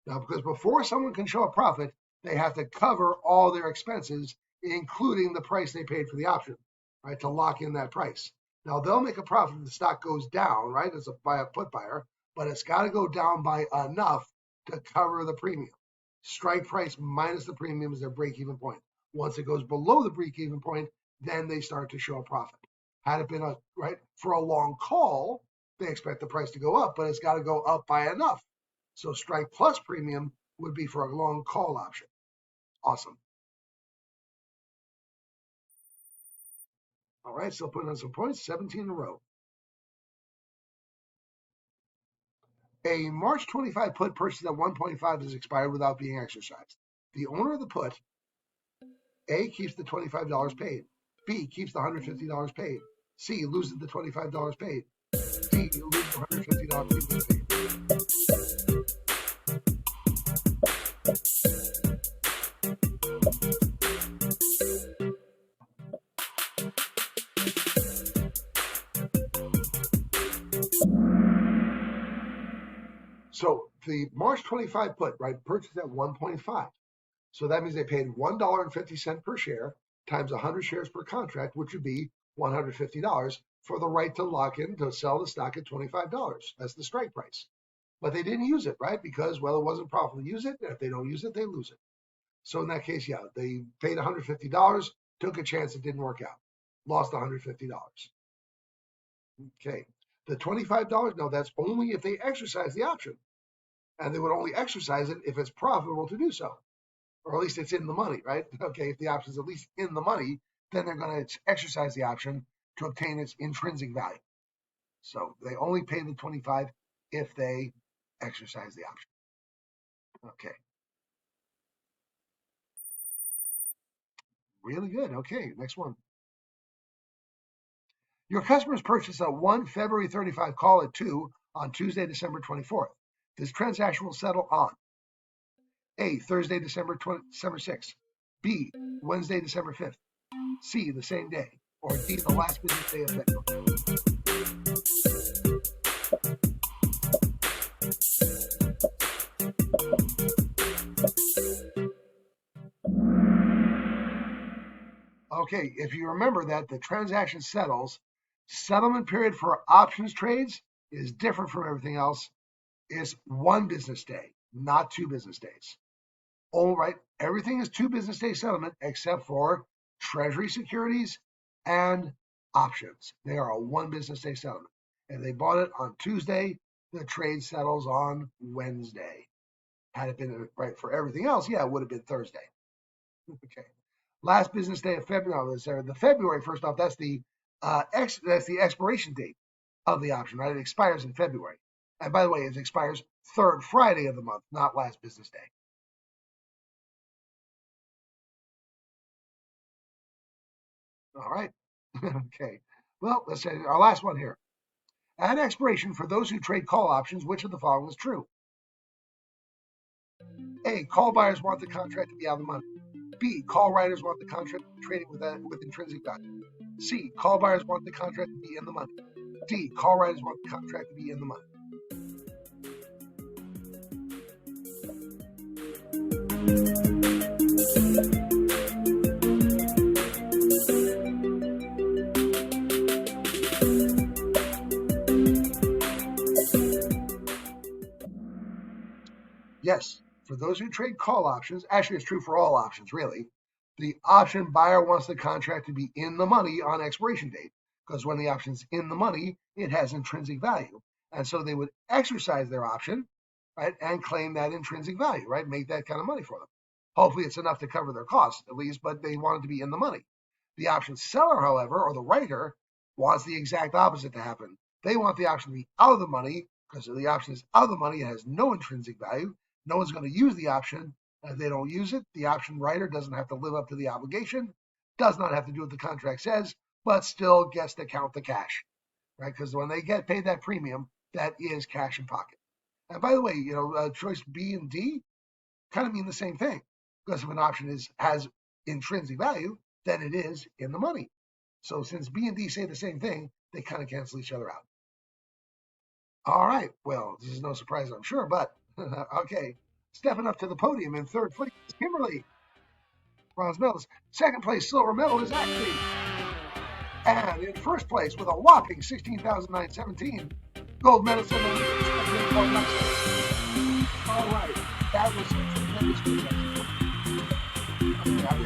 Now, because before someone can show a profit, they have to cover all their expenses, including the price they paid for the option, right, to lock in that price. Now, they'll make a profit if the stock goes down, right, as by a put buyer, but it's got to go down by enough to cover the premium. Strike price minus the premium is their break-even point. Once it goes below the break-even point, then they start to show a profit. Had it been for a long call, they expect the price to go up, but it's got to go up by enough. So strike plus premium would be for a long call option. Awesome. All right, still putting on some points, 17 in a row. A March 25 put purchased at 1.5 is expired without being exercised. The owner of the put, A, keeps the $25 paid. B, keeps the $150 paid. C, loses the $25 paid. D, loses the $150 paid. So the March 25 put, right, purchased at 1.5. So that means they paid $1.50 per share times 100 shares per contract, which would be $150 for the right to lock in to sell the stock at $25. That's the strike price. But they didn't use it, right? Because, well, it wasn't profitable to use it. And if they don't use it, they lose it. So in that case, yeah, they paid $150, took a chance, it didn't work out. Lost $150. Okay. The $25, no, that's only if they exercise the option. And they would only exercise it if it's profitable to do so. Or at least it's in the money, right? Okay, if the option is at least in the money, then they're going to exercise the option to obtain its intrinsic value. So they only pay the 25 if they exercise the option. Okay. Really good. Okay, next one. Your customers purchase a 1 February 35 call at 2 on Tuesday, December 24th. This transaction will settle on A, Thursday, December 6th, B, Wednesday, December 5th, C, the same day, or D, the last business day of February. Okay, if you remember that the transaction settles, settlement period for options trades is different from everything else. It's 1 business day, not 2 business days. All right, everything is 2 business day settlement except for treasury securities and options. They are a 1 business day settlement. If they bought it on Tuesday, the trade settles on Wednesday. Had it been right for everything else, yeah, it would have been Thursday. Okay. Last business day of February. The February, first off, that's the expiration date of the option, right? It expires in February. And by the way, it expires 3rd Friday of the month, not last business day. All right. Okay. Well, let's say our last one here. At expiration, for those who trade call options, which of the following is true? A, call buyers want the contract to be out of the money. B, call writers want the contract to be trading with intrinsic value. C, call buyers want the contract to be in the money. D, call writers want the contract to be in the money. Yes, for those who trade call options, actually it's true for all options, really. The option buyer wants the contract to be in the money on expiration date, because when the option's in the money, it has intrinsic value. And so they would exercise their option, right, and claim that intrinsic value, right, make that kind of money for them. Hopefully it's enough to cover their costs, at least, but they want it to be in the money. The option seller, however, or the writer, wants the exact opposite to happen. They want the option to be out of the money, because if the option is out of the money, it has no intrinsic value. No one's going to use the option. If they don't use it, the option writer doesn't have to live up to the obligation, does not have to do what the contract says, but still gets to count the cash, right? Because when they get paid that premium, that is cash in pocket. And by the way, choice B and D kind of mean the same thing, because if an option has intrinsic value, then it is in the money. So since B and D say the same thing, they kind of cancel each other out. All right. Well, this is no surprise, I'm sure, but okay. Stepping up to the podium in third place is Kimberly. Bronze medalist. Second place, silver medal is Ashley. And in first place with a whopping 16,917, gold medalist. All right. That was a tremendous production.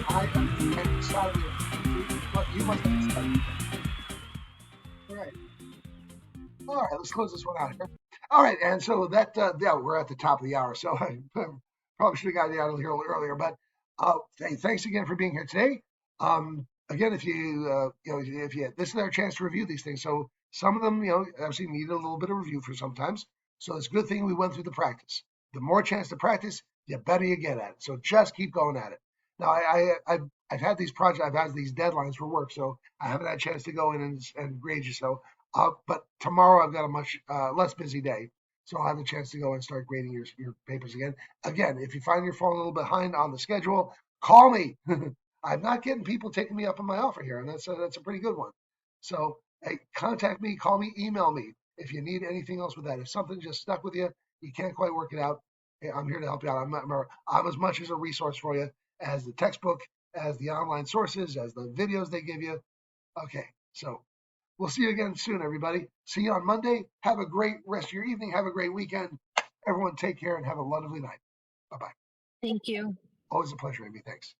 I am excited. You must be excited. All right. All right, let's close this one out here. All right, and so that, we're at the top of the hour, so I probably should have gotten out of here a little earlier, but hey, thanks again for being here today. Again, if this is our chance to review these things. So some of them, obviously need a little bit of review for sometimes. So it's a good thing we went through the practice. The more chance to practice, the better you get at it. So just keep going at it. Now, I've had these projects, I've had these deadlines for work, so I haven't had a chance to go in and grade you. So, but tomorrow I've got a much less busy day, so I'll have a chance to go and start grading your papers again. Again, if you find you're falling a little behind on the schedule, call me. I'm not getting people taking me up on my offer here, and that's a pretty good one. So, hey, contact me, call me, email me if you need anything else with that. If something just stuck with you, you can't quite work it out, hey, I'm here to help you out. I'm as much as a resource for you as the textbook, as the online sources, as the videos they give you. Okay, so we'll see you again soon, everybody. See you on Monday. Have a great rest of your evening. Have a great weekend. Everyone take care and have a lovely night. Bye-bye.
Thank you.
Always a pleasure, Amy. Thanks.